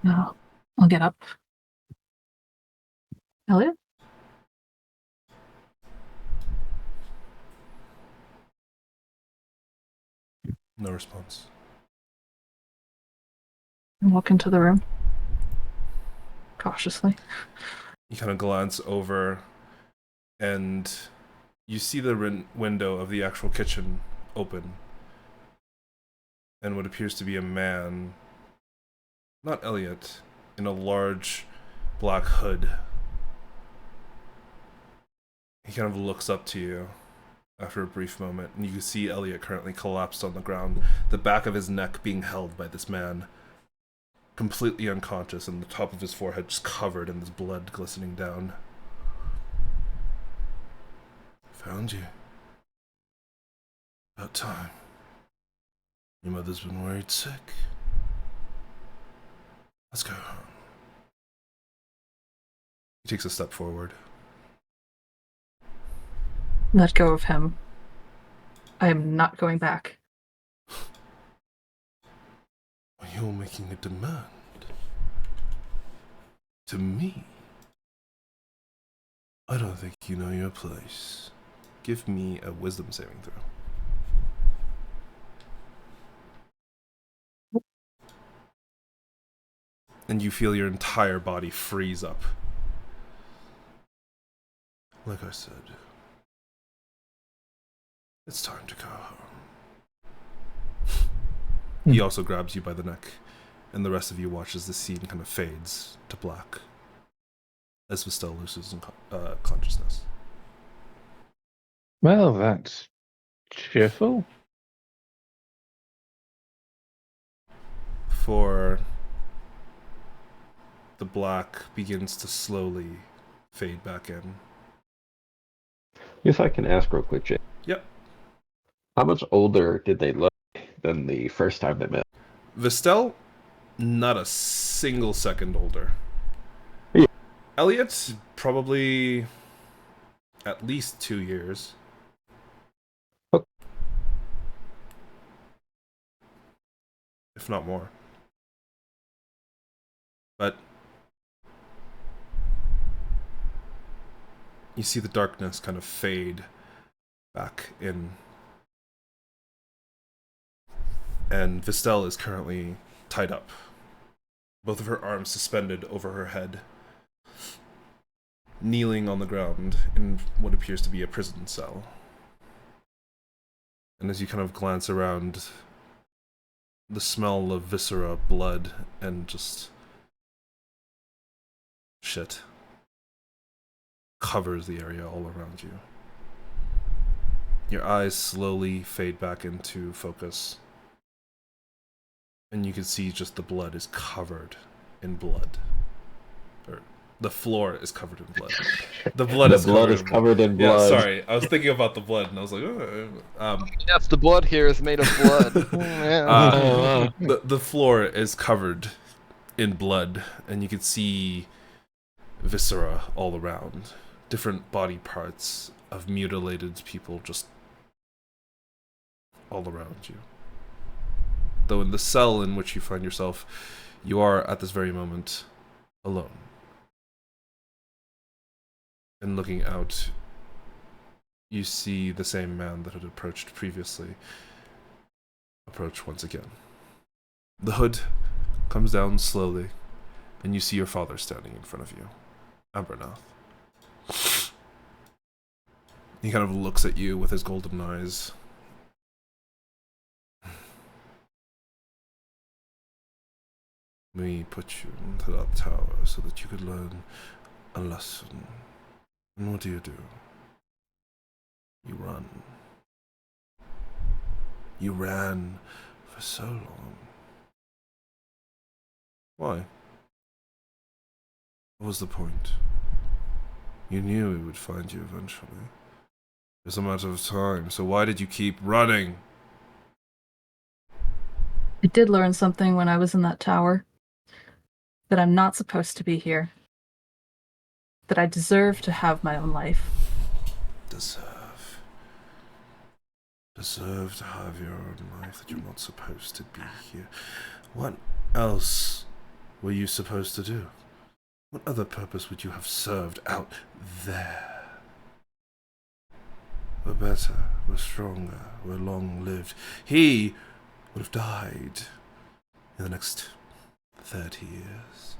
No. I'll get up. Elliot? No response. I walk into the room. Cautiously. You kind of glance over, and you see the window of the actual kitchen open, and what appears to be a man, not Elliot, in a large black hood. He kind of looks up to you after a brief moment, and you can see Elliot currently collapsed on the ground, the back of his neck being held by this man, completely unconscious, and the top of his forehead just covered in this blood glistening down. Found you. About time. Your mother's been worried sick. Let's go home. He takes a step forward. Let go of him. I am not going back. You're making a demand. To me? I don't think you know your place. Give me a wisdom saving throw. And you feel your entire body freeze up Like I said, it's time to go home. He also grabs you by the neck, and the rest of you watch as the scene kind of fades to black as Vestel loses consciousness. Well, that's cheerful. For the black begins to slowly fade back in. If I can ask real quick, Jay. Yep. How much older did they look than the first time they met? Vestel, not a single second older. Yeah. Elliot, probably at least 2 years. Okay. If not more. But you see the darkness kind of fade back in. And Vestel is currently tied up. Both of her arms suspended over her head. Kneeling on the ground in what appears to be a prison cell. And as you kind of glance around, the smell of viscera, blood, and just shit covers the area all around you. Your eyes slowly fade back into focus. And you can see just the blood is covered in blood. Or the floor is covered in blood. The blood is covered in blood. Yeah, sorry. I was thinking about the blood and I was like, oh. Yes, the blood here is made of blood. Yeah. The floor is covered in blood, and you can see viscera all around. Different body parts of mutilated people just all around you. Though in the cell in which you find yourself, you are at this very moment alone. And looking out, you see the same man that had approached previously approach once again. The hood comes down slowly, and you see your father standing in front of you, Ambernath. He kind of looks at you with his golden eyes. We put you into that tower so that you could learn a lesson. And what do? You run. You ran for so long. Why? What was the point? You knew we would find you eventually. It's a matter of time, so why did you keep running? I did learn something when I was in that tower. That I'm not supposed to be here. That I deserve to have my own life. Deserve to have your own life, that you're not supposed to be here. What else were you supposed to do? What other purpose would you have served out there? We're better, we're stronger, we're long-lived. He would have died in the next 30 years.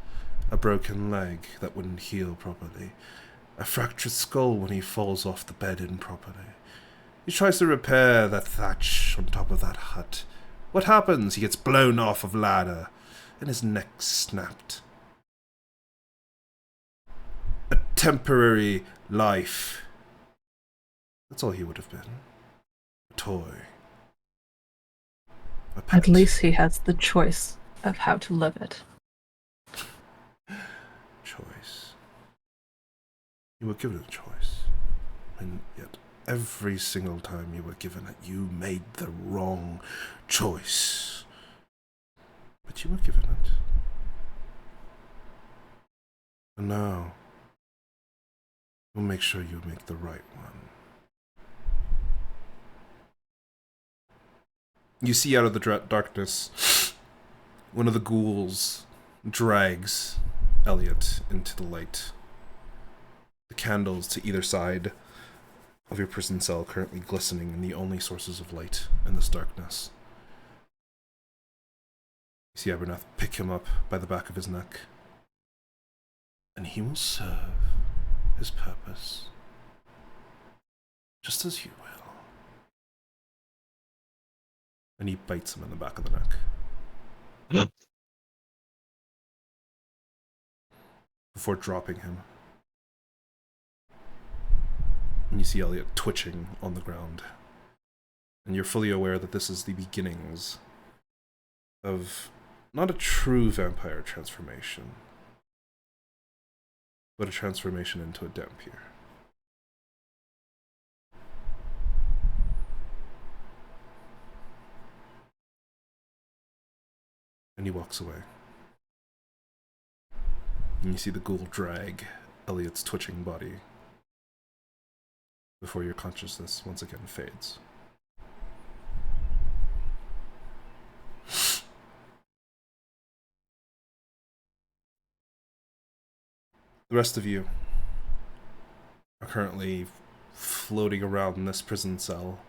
A broken leg that wouldn't heal properly. A fractured skull when he falls off the bed improperly. He tries to repair that thatch on top of that hut. What happens? He gets blown off of ladder, and his neck snapped. A temporary life. That's all he would have been. A toy. A pet. At least he has the choice of how to live it. Choice. You were given a choice. And yet, every single time you were given it, you made the wrong choice. But you were given it. And now, we'll make sure you make the right one. You see out of the darkness, one of the ghouls drags Elliot into the light. The candles to either side of your prison cell currently glistening in the only sources of light in this darkness. You see Abernath pick him up by the back of his neck. And he will serve his purpose Just as you will. And he bites him in the back of the neck. Before dropping him. And you see Elliot twitching on the ground. And you're fully aware that this is the beginnings of not a true vampire transformation, but a transformation into a Dhampir. And he walks away. And you see the ghoul drag Elliot's twitching body before your consciousness once again fades. The rest of you are currently floating around in this prison cell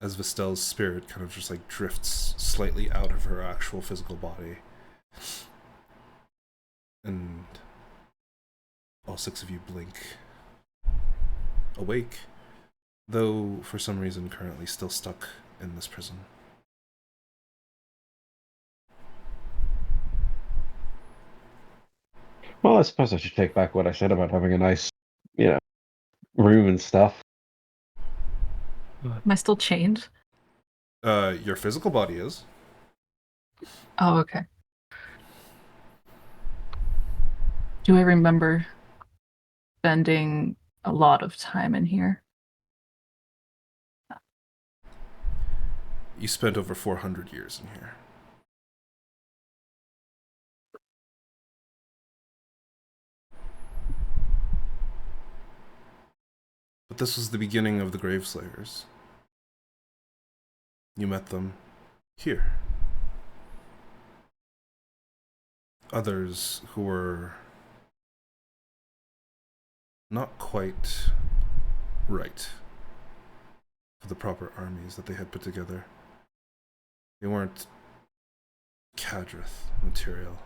as Vestel's spirit kind of just like drifts slightly out of her actual physical body. And all 6 of you blink, awake, though for some reason currently still stuck in this prison. Well, I suppose I should take back what I said about having a nice, room and stuff. Am I still chained? Your physical body is. Oh, okay. Do I remember spending a lot of time in here? You spent over 400 years in here. But this was the beginning of the Graveslayers. You met them here. Others who were not quite right for the proper armies that they had put together. They weren't Kadrith material.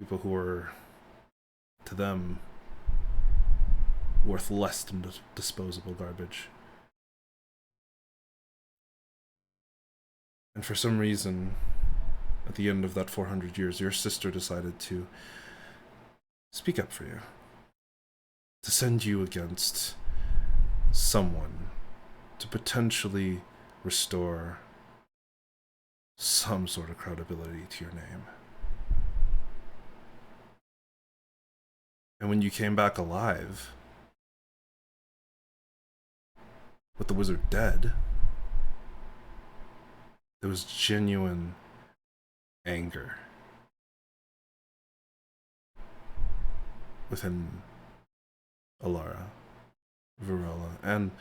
People who were, to them, worth less than disposable garbage. And for some reason, at the end of that 400 years, your sister decided to speak up for you. To send you against someone to potentially restore some sort of credibility to your name. And when you came back alive, with the wizard dead, there was genuine anger within Alara, Varela, and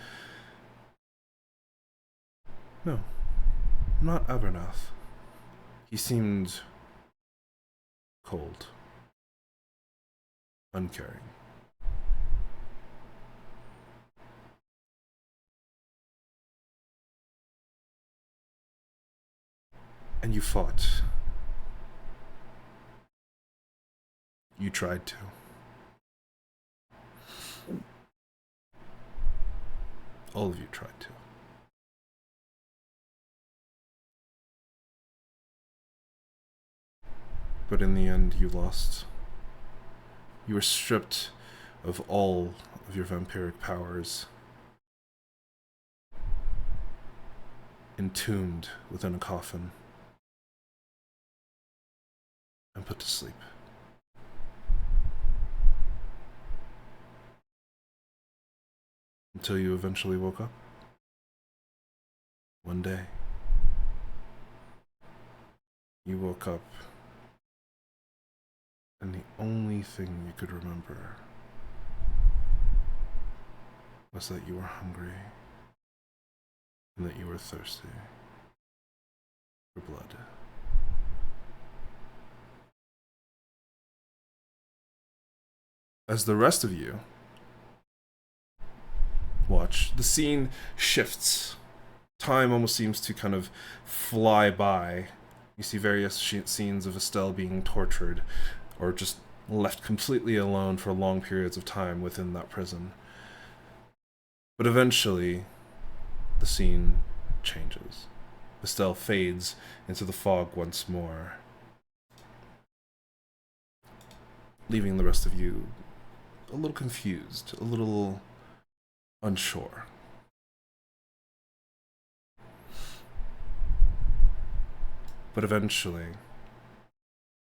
no, not Abernath. He seemed cold, uncaring. And you fought. You tried to. All of you tried to. But in the end, you lost. You were stripped of all of your vampiric powers, entombed within a coffin, and put to sleep. Until you eventually woke up. One day. You woke up, and the only thing you could remember was that you were hungry and that you were thirsty for blood. As the rest of you watch, the scene shifts. Time almost seems to kind of fly by. You see various scenes of Estelle being tortured, or just left completely alone for long periods of time within that prison. But eventually, the scene changes. Vestel fades into the fog once more, leaving the rest of you a little confused, a little unsure. But eventually,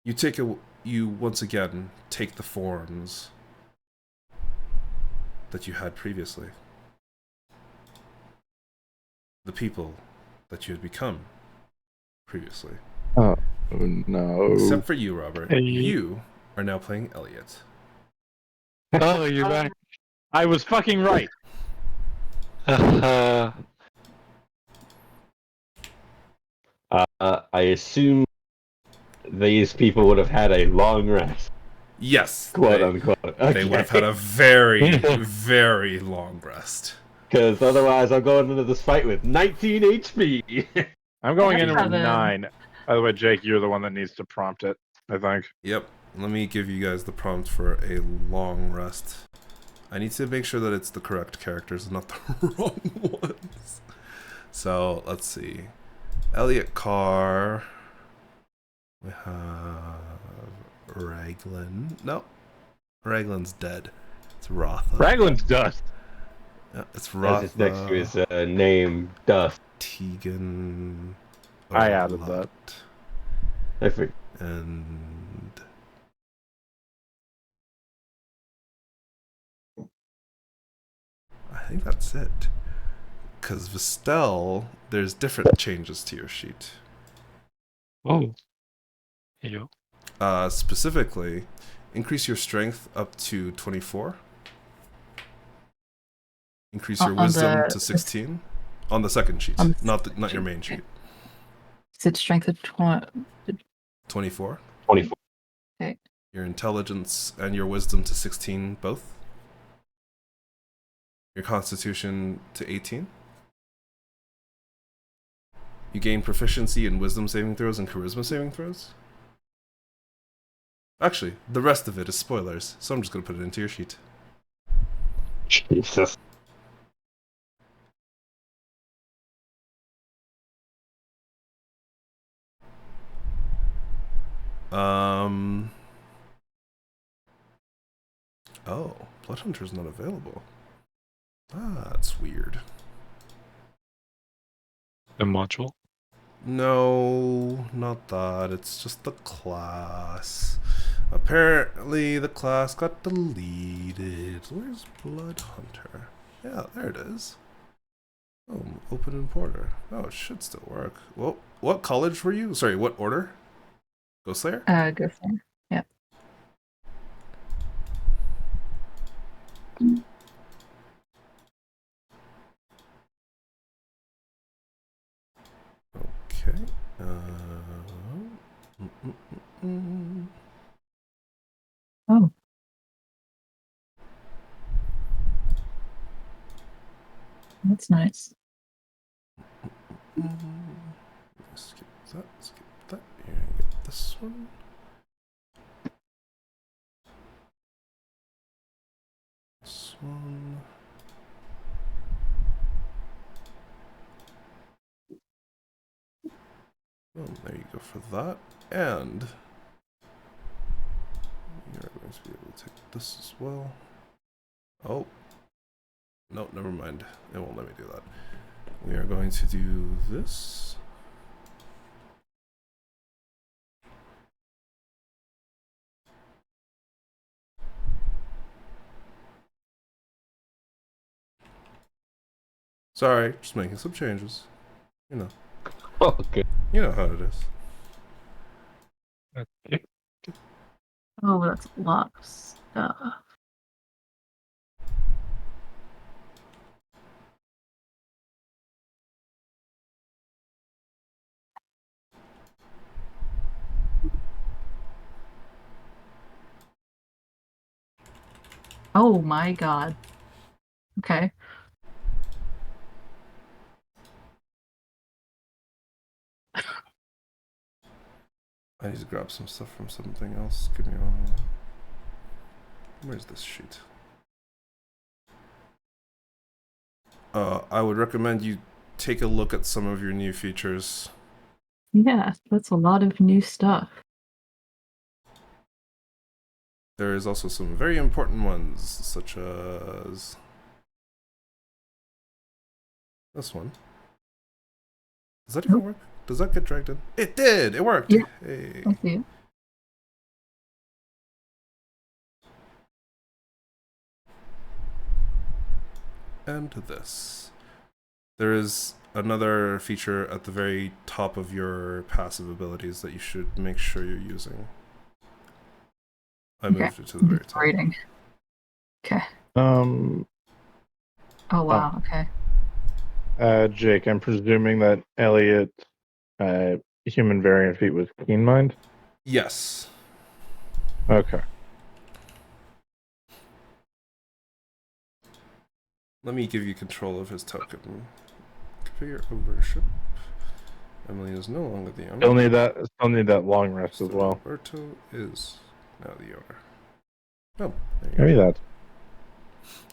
you once again take the forms that you had previously. The people that you had become previously. Oh no. Except for you, Robert. Hey. You are now playing Elliot. Oh, you're back. I was fucking right. Uh, I assume these people would have had a long rest, Yes, quote unquote. they would have had a very, very long rest. Because otherwise, I'm going into this fight with 19 HP. I'm going in with Seven. 9. By the way, Jake, you're the one that needs to prompt it, I think. Yep. Let me give you guys the prompt for a long rest. I need to make sure that it's the correct characters and not the wrong ones. So, let's see. Elliot Carr. We have Raglan. No. Raglan's dead. It's Rotha. Raglan's dust. Yeah, it's As Rotha. it's next to his name, Dust. Tegan. I added that. Orlott, I forget. And I think that's it. Because Vestel, there's different changes to your sheet. oh. Here you go. Specifically, increase your strength up to 24. Increase your On wisdom the- to 16. On the second sheet, On not your main sheet. Is it strength of 24. 24. Your intelligence and your wisdom to 16 both. Your constitution to 18. You gain proficiency in wisdom saving throws and charisma saving throws. Actually, the rest of it is spoilers, so I'm just going to put it into your sheet. Jesus. Oh, Bloodhunter's not available. Ah, that's weird. The module. No, not that. It's just the class. Apparently, the class got deleted. Where's Bloodhunter? Yeah, there it is. Oh, open importer. Oh, it should still work. Well, what college were you? Sorry, what order? Ghostslayer? go for it. Yeah. Okay. Oh. That's nice. Skip that, skip that. Here, get this one. This one. Boom, there you go for that. And you're going to be able to take this as well. Oh. No, never mind. It won't let me do that. We are going to do this. Sorry, just making some changes. You know. Okay. You know how it is. Okay. Oh, that's a lot of stuff. Oh my god. Okay. I need to grab some stuff from something else. Give me one. Where's this sheet? I would recommend you take a look at some of your new features. Yeah, that's a lot of new stuff. There is also some very important ones, such as this one. Does that even work? Does that get dragged in? It did! It worked! Yeah. Hey. I see it. And this. There is another feature at the very top of your passive abilities that you should make sure you're using. I moved it to the very top. Reading. Okay. Um, Oh wow. Okay. Jake, I'm presuming that Elliot, human variant feat was Keen Mind. Yes. Okay. Let me give you control of his token. Configure ownership. Emily is no longer the owner. Still need that long rest as well. Roberto is now the owner. Oh, there you Maybe go. that.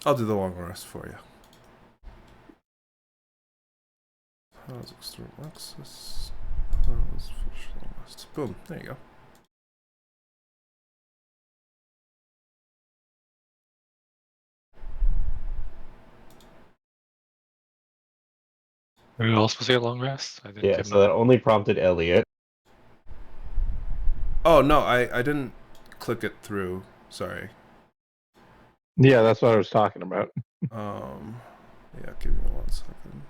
I'll do the long rest for you. How's external access? How's finish long rest? Boom, there you go. Are we all supposed to get long rest? I didn't Yeah, get so that only prompted Elliot. Oh no, I didn't click it through. Sorry. Yeah, that's what I was talking about. Yeah, give me 1 second.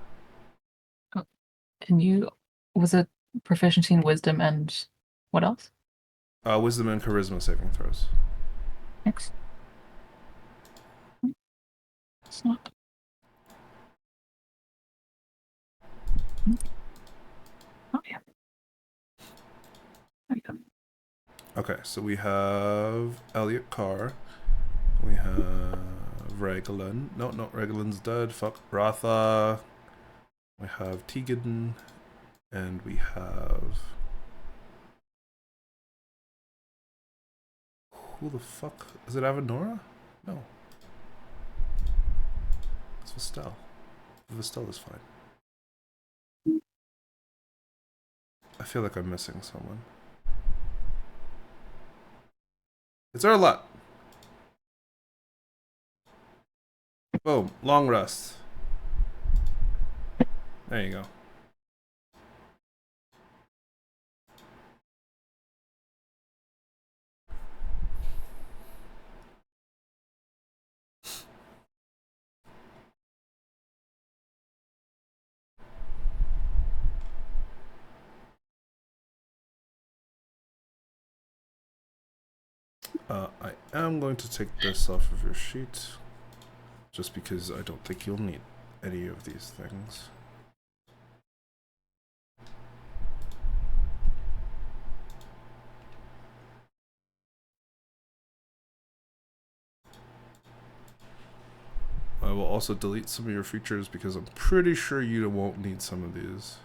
And you was it proficiency in wisdom and what else? Wisdom and charisma saving throws. Next. It's not. Oh yeah. There you go. Okay, so we have Elliot Carr. We have Reglan. No, Reglan's dead. Fuck. Ratha. We have Tegan. And we have... Who the fuck? Is it Avenora? No. It's Vestel. Vestel is fine. I feel like I'm missing someone. It's Erlat. Boom. Long rest. There you go. I am going to take this off of your sheet, just because I don't think you'll need any of these things. I will also delete some of your features because I'm pretty sure you won't need some of these.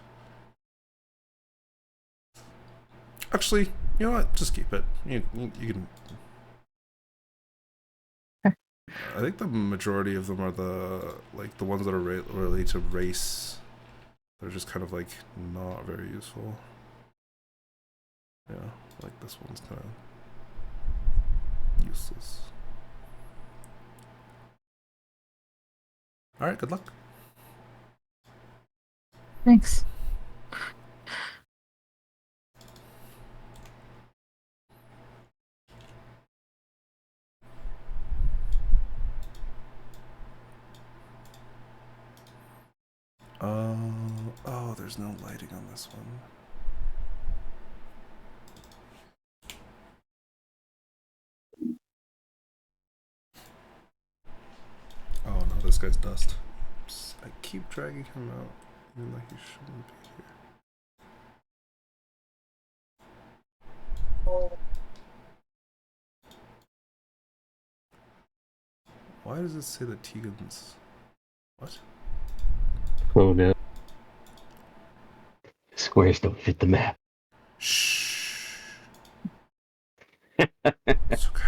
Actually, you know what? Just keep it. You can... I think the majority of them are the ones that are related to race. They're just kind of like not very useful. Yeah, like this one's kind of useless. All right, good luck. Thanks. Oh, there's no lighting on this one. Oh no, this guy's dust. I keep dragging him out, even though he shouldn't be here. Why does it say that Tegan's... What? Oh no. Squares don't fit the map. Shh. It's okay.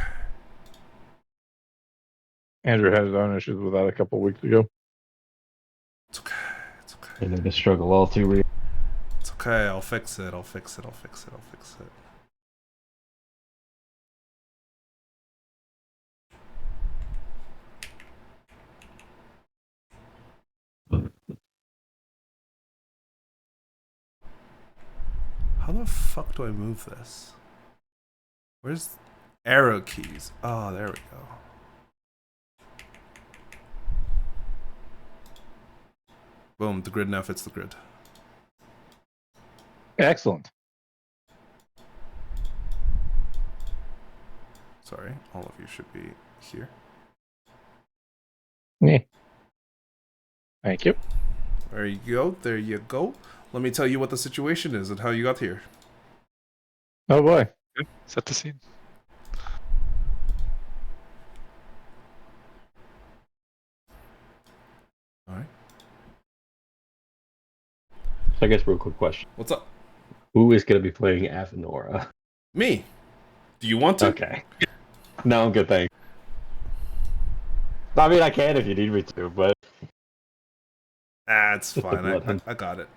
Andrew had his own issues with that a couple weeks ago. It's okay. It's okay. I know the struggle all too real. It's okay. I'll fix it. I'll fix it. I'll fix it. I'll fix it. How the fuck do I move this? Where's arrow keys? Oh, there we go. Boom, the grid now fits the grid. Excellent. Sorry, all of you should be here. Yeah. Thank you. There you go, there you go. Let me tell you what the situation is and how you got here. Oh boy. Okay, set the scene. Alright. So I guess real quick question. What's up? Who is going to be playing Avenora? Me. Do you want to? Okay. No, I'm good, thanks. I mean, I can if you need me to, but... Ah, it's Just a fine. blood hunt. I got it.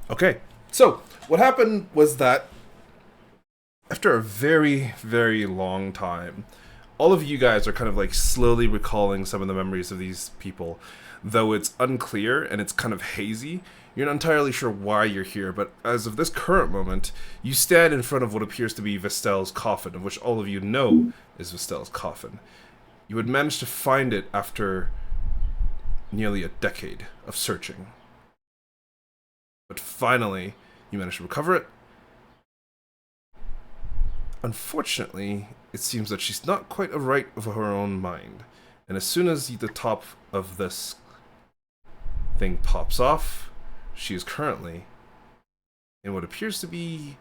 Okay. So, what happened was that after a very, very long time, all of you guys are kind of like slowly recalling some of the memories of these people. Though it's unclear and it's kind of hazy, you're not entirely sure why you're here, but as of this current moment, you stand in front of what appears to be Vestel's coffin, of which all of you know is Vestel's coffin. You had managed to find it after nearly a decade of searching. But finally, you managed to recover it. Unfortunately, it seems that she's not quite right of her own mind. And as soon as the top of this thing pops off, she is currently in what appears to be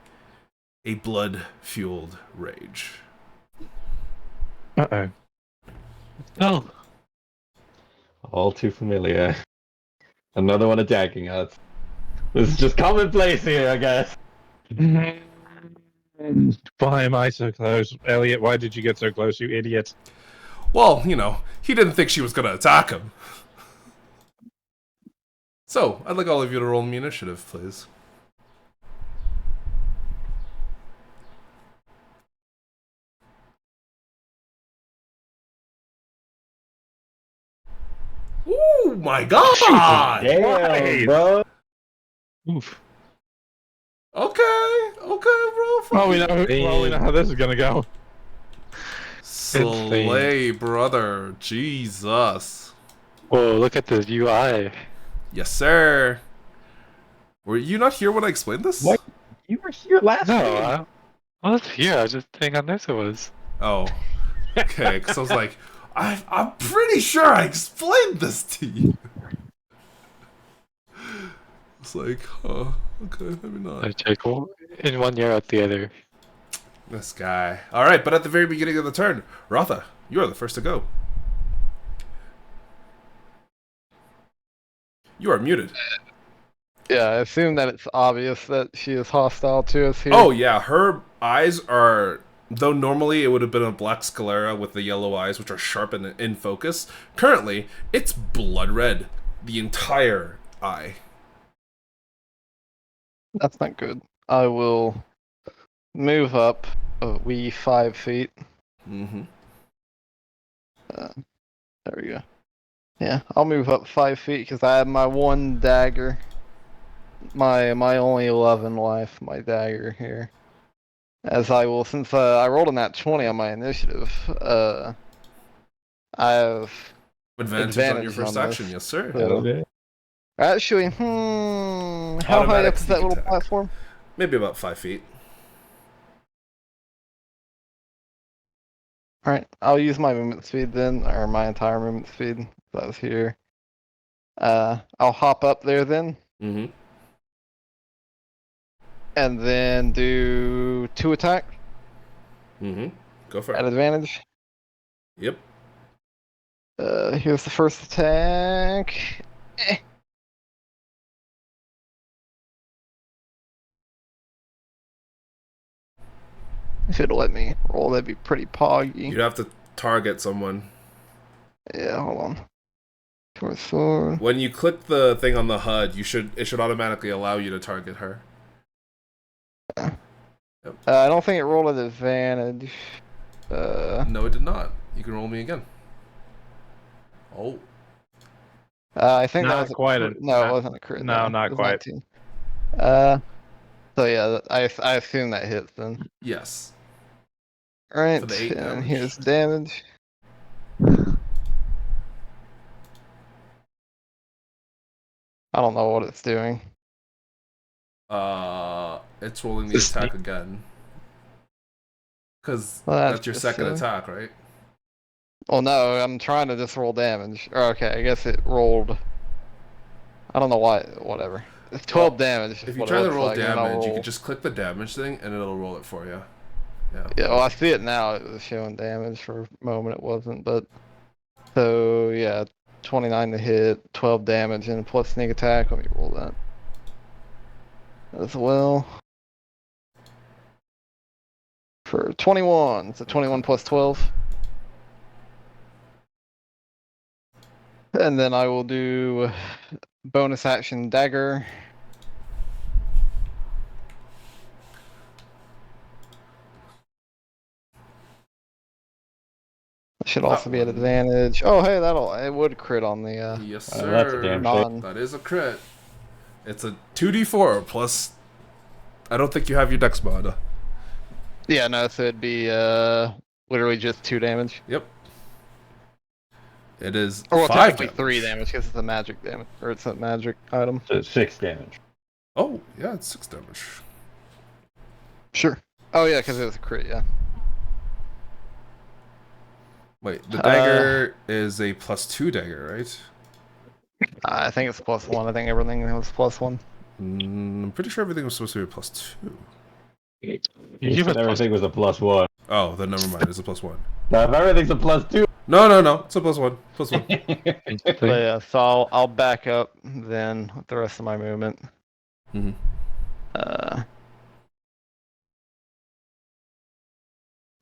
a blood-fueled rage. Uh-oh. No. All too familiar. Another one attacking us. This is just commonplace here, I guess. Why am I so close? Elliot, why did you get so close, you idiot? Well, you know, he didn't think she was going to attack him. So, I'd like all of you to roll me initiative, please. Ooh, my God! Damn, bro. Oof. Okay, bro. Well, we know how this is gonna go. Slay, brother. Jesus. Whoa, look at the UI. Yes, sir. Were you not here when I explained this? What? You were here last No, time. I was here. I just think I noticed it was. Oh. Okay, because I was like, I'm pretty sure I explained this to you. It's like, huh, okay, maybe not. I check in one year at the other. This guy. Alright, but at the very beginning of the turn, Rotha, you are the first to go. You are muted. Yeah, I assume that it's obvious that she is hostile to us here. Oh yeah, her eyes are, though normally it would have been a black sclera with the yellow eyes, which are sharp and in focus, currently it's blood red. The entire eye. That's not good. I will move up a wee 5 feet. Mm-hmm. There we go. Yeah, I'll move up 5 feet because I have my one dagger. My only 11 life, my dagger here. As I will, since I rolled a nat 20 on my initiative, I have Advantage on your Advantage first on action, this. yes sir. So- actually, how high Automatic up is that sneak little attack. platform? Maybe about 5 feet. Alright, I'll use my movement speed then, or my entire movement speed. That was here. I'll hop up there then, Mm-hmm. and then do 2 attack Mm-hmm. Go for at it. advantage. Yep. Here's the first attack. If it'll let me roll, that'd be pretty poggy. You'd have to target someone. Yeah, hold on. Short sword. When you click the thing on the HUD, it should automatically allow you to target her. I don't think it rolled at advantage. No, it did not. You can roll me again. Oh. I think that Not was quite crit. a- No, it not- wasn't a crit. no, though. not It was quite. 19. So yeah, I assume that hits then. Yes. Alright, For the 8 and damage. here's damage. I don't know what it's doing. It's rolling the Just attack again. Because Well, that's your just second silly. attack, right? Oh no, I'm trying to just roll damage. Okay, I guess it rolled. I don't know why. Whatever. It's 12 damage. If is you what it try to looks roll like, and I'll damage, you roll- can just click the damage thing and it'll roll it for you. Yeah. Yeah, well, I see it now. It was showing damage for a moment. It wasn't, but so yeah, 29 to hit, 12 damage, and plus sneak attack. Let me roll that as well. For 21, so 21 plus 12. And then I will do bonus action dagger. Should That also be at one. advantage. Oh, hey, it would crit on the Yes, Oh, sir. that's a damn shame. non. That is a crit. It's a 2d4 plus. I don't think you have your dex mod. Yeah, no, so it'd be literally just 2 damage. Yep. It is Or well, 5 technically damage. 3 damage because it's a magic damage, or it's a magic item. So 6 damage. Oh, yeah, it's 6 damage. Sure. Oh yeah, because it was a crit. Yeah. Wait, the dagger is a +2 dagger, right? I think it's +1. I think everything was +1. I'm pretty sure everything was supposed to be a +2. You You give said it everything was a +1. Oh, then never mind. It's a +1. Now, if everything's a +2. No. It's a +1. +1. But yeah, so I'll back up then with the rest of my movement. Mhm.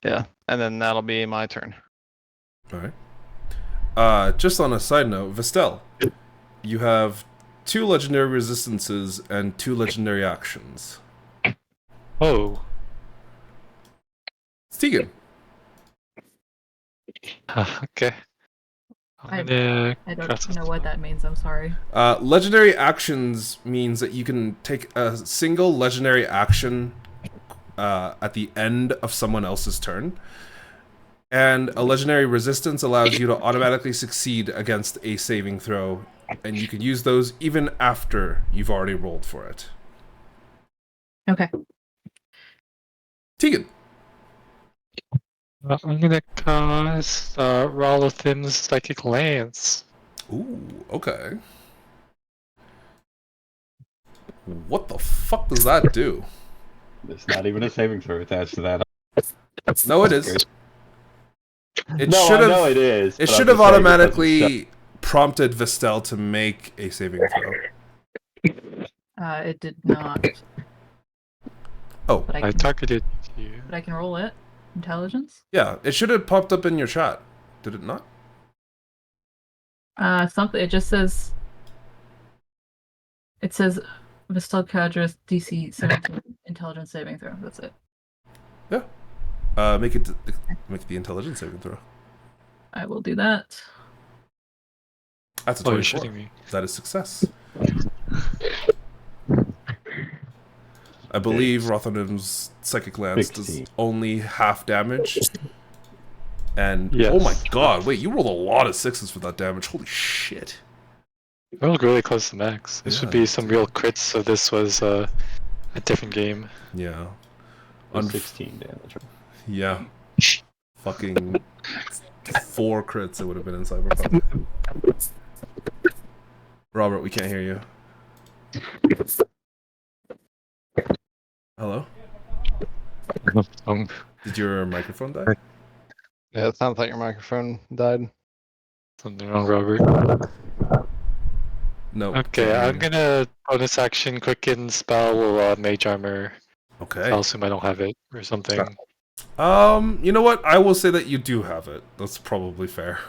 Yeah, and then that'll be my turn. All right. Just on a side note, Vestel, you have 2 legendary resistances and 2 legendary actions. Oh. Tegan. Okay. I- I'm gonna I cast don't know what that means. I'm sorry. Legendary actions means that you can take a single legendary action at the end of someone else's turn. And a legendary resistance allows you to automatically succeed against a saving throw. And you can use those even after you've already rolled for it. Okay. Tegan. I'm gonna cast Rolothin's Psychic Lance. Ooh, okay. What the fuck does that do? There's not even a saving throw attached to that. No, it is. It No, should I know have. it is. It but I'm should have just saying it doesn't automatically prompted Vestel to make a saving throw. It did not. Oh, But I I can, targeted you. but I can roll it. Intelligence. yeah, it should have popped up in your chat. Did it not? Something. It just says. It says Vestal Kadra's DC 17 intelligence saving throw. That's it. Make it the intelligence saving throw. I will do that. That's a Oh, you're 24. shooting me. That is success. I believe Rothanim's Psychic Lance does 16. only half damage. And Yes. oh my god, wait, you rolled a lot of 6s for that damage. Holy shit. We're all really close to max. This would Yeah. be some real crits, so this was a different game. Yeah. Was 16 damage. Yeah. Fucking 4 crits it would have been in Cyberpunk. Robert, we can't hear you. Hello? Did your microphone die? Yeah, it sounds like your microphone died. Something wrong, Robert. No. Okay, I'm gonna bonus action quicken spell Mage Armor. Okay. I'll assume I don't have it or something. You know what? I will say that you do have it. That's probably fair.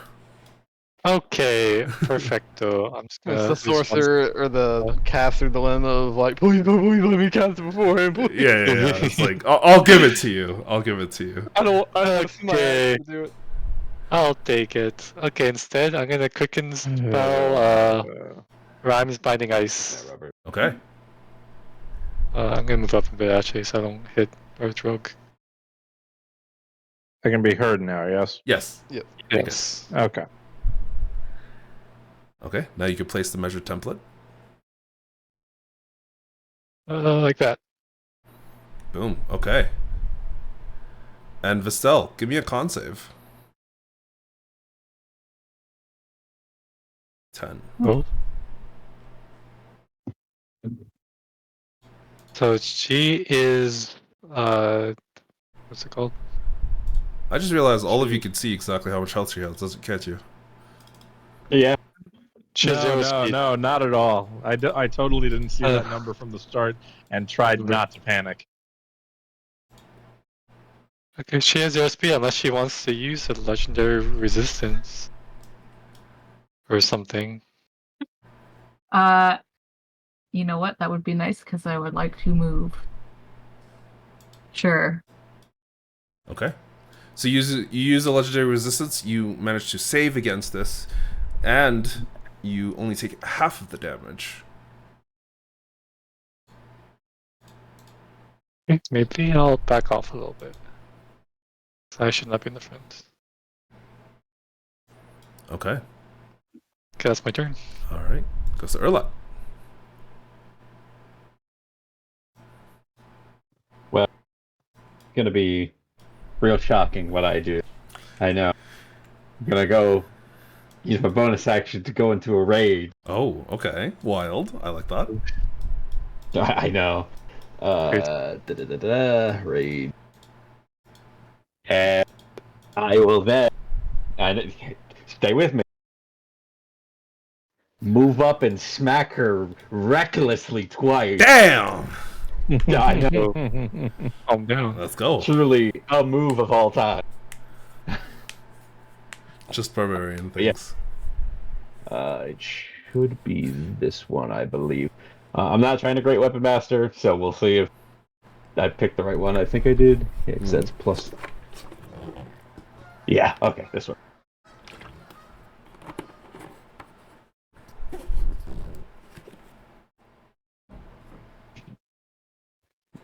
Okay, perfecto. I'm just It's gonna the use one sorcerer or the caster dilemma of like, please let me cast it beforehand. Please. Yeah. It's like I'll give it to you. I'll give it to you. I don't want to see my Okay. action to do it. I'll take it. Okay, instead I'm gonna quicken spell Rhymes Binding Ice. Yeah, Robert. Okay. I'm gonna move up a bit actually so I don't hit Earth Rogue. They can be heard now, yes? Yes. Yes. Okay. Okay. Now you can place the measure template. Like that. Boom. Okay. And Vistel, give me a con save. 10. Oh. So she is what's it called? I just realized all of you can see exactly how much health she has. Doesn't catch you. Yeah. She has zero speed. No, not at all. I totally didn't see that number from the start and tried not to panic. Okay, she has zero speed unless she wants to use a legendary resistance or something. You know what? That would be nice because I would like to move. Sure. Okay. So you use a legendary resistance, you manage to save against this, and you only take half of the damage. Okay, maybe I'll back off a little bit. So I should not be in the front. Okay. Okay, that's my turn. Alright. Goes to Urla. Gonna be real shocking what I do. I know. I'm gonna go use my bonus action to go into a raid. Oh, okay. Wild. I like that. I know. Raid. And I will then. Stay with me. Move up and smack her recklessly twice. Damn! I know. Calm down. Let's go. Truly a move of all time. Just barbarian Yeah. things. It should be this one, I believe. I'm not trying to Great Weapon Master, so we'll see if I picked the right one. I think I did. Yeah, 'cause that's plus. Yeah, okay, this one.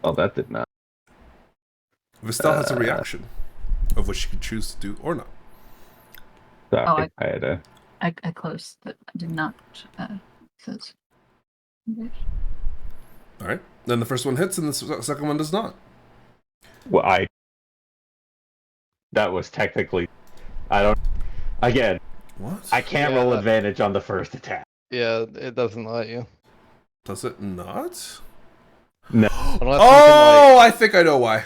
Oh, that did not. Vistel has a reaction, of which she can choose to do or not. Sorry, I had a. I closed, but I did not. Says. Alright. Then the first one hits and the second one does not. Well, that was technically. I don't. Again, What? I can't Yeah, roll that- advantage on the first attack. Yeah, it doesn't let you. Does it not? No. Unless you can, like, Oh, I think I know why.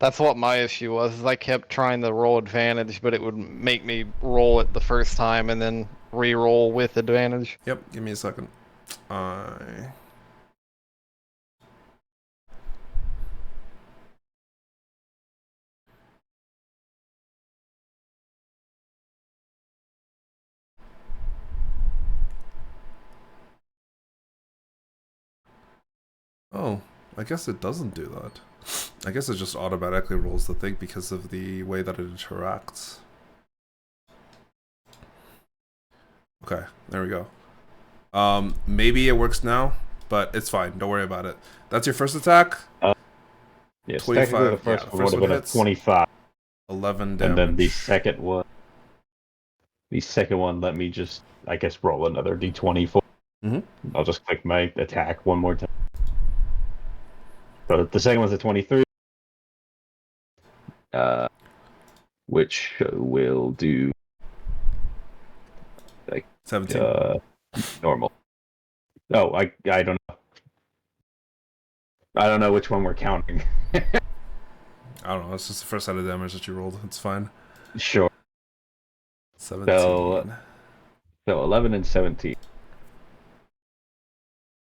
that's what my issue was. Is I kept trying to roll advantage, but it would make me roll it the first time and then re-roll with advantage. Yep, give me a second. I... Oh, I guess it doesn't do that. I guess it just automatically rolls the thing because of the way that it interacts. Okay, there we go. Maybe it works now, but it's fine. Don't worry about it. That's your first attack. Yes, 25, technically the first yeah, one first would have one been hits. a 25. 11 damage. And then the second one. The second one let me just, I guess, roll another d20 for. Mhm. I'll just click my attack one more time. So the second one's a 23. Which will do 17. Normal. Oh, I don't know. I don't know which one we're counting. I don't know. It's just the first set of damage that you rolled. It's fine. Sure. 17. So 11 and 17.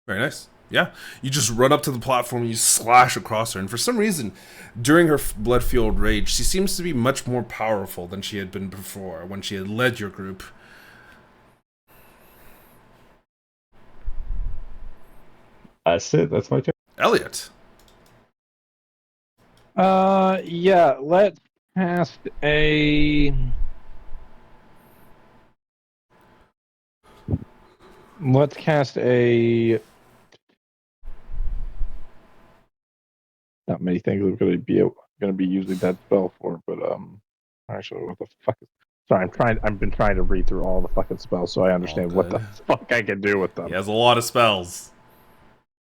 Very nice. Yeah, you just run up to the platform and you slash across her. And for some reason, during her blood-fueled rage, she seems to be much more powerful than she had been before when she had led your group. That's it. That's my turn. Elliot. Yeah, let's cast a. Let's cast a. Not many things I'm going to be using that spell for, but actually, what the fuck? Sorry, I've been trying to read through all the fucking spells so I understand what the good. fuck I can do with them. He has a lot of spells.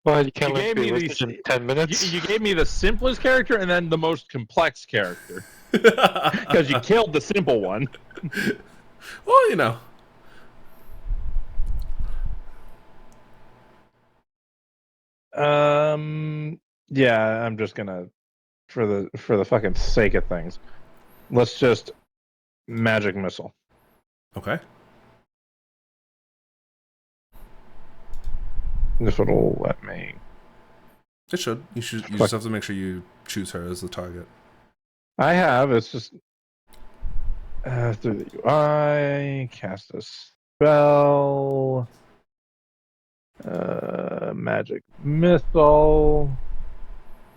Well, you can't You learn gave me realistic these- in 10 minutes. You gave me the simplest character and then the most complex character because you killed the simple one. Well, you know. Yeah, I'm just gonna, for the fucking sake of things, let's just magic missile. Okay. This one will let me. It should. You just have to make sure you choose her as the target. I have. It's just through the UI, cast a spell, magic missile.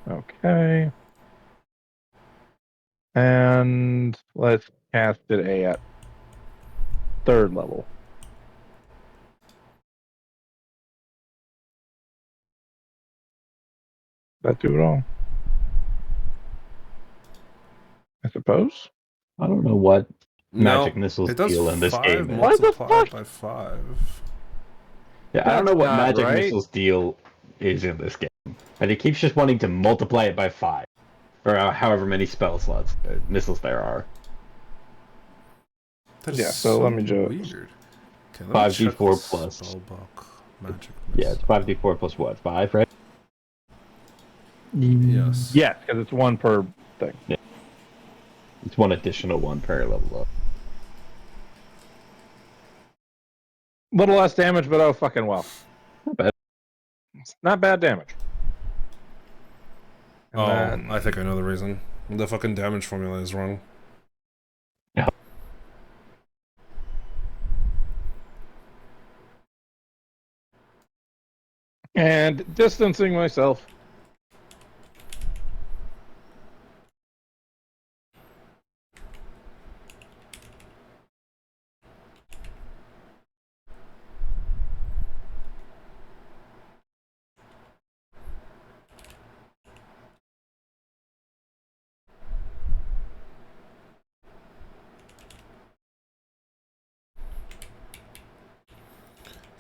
Okay, and let's cast it at 3rd level. That do it all, I suppose. I don't know what magic No, missiles it does deal in this 5 game. What the multiplied fuck? by 5. Yeah, I don't know That's what not magic right. missiles deal is in this game. And it keeps just wanting to multiply it by 5. Or however many spell slots, missiles there are. That is Yeah, so let me just- weird. Okay, let me 5d4 check the plus. spellbook. Magic Yeah, it's missile. 5d4 plus what? 5, right? Yes. Yes, because it's one per thing. It's one additional one per level up. Little less damage, but oh fucking well. Not bad. It's not bad damage. And Oh, then- I think I know the reason. The fucking damage formula is wrong. Yeah. And distancing myself.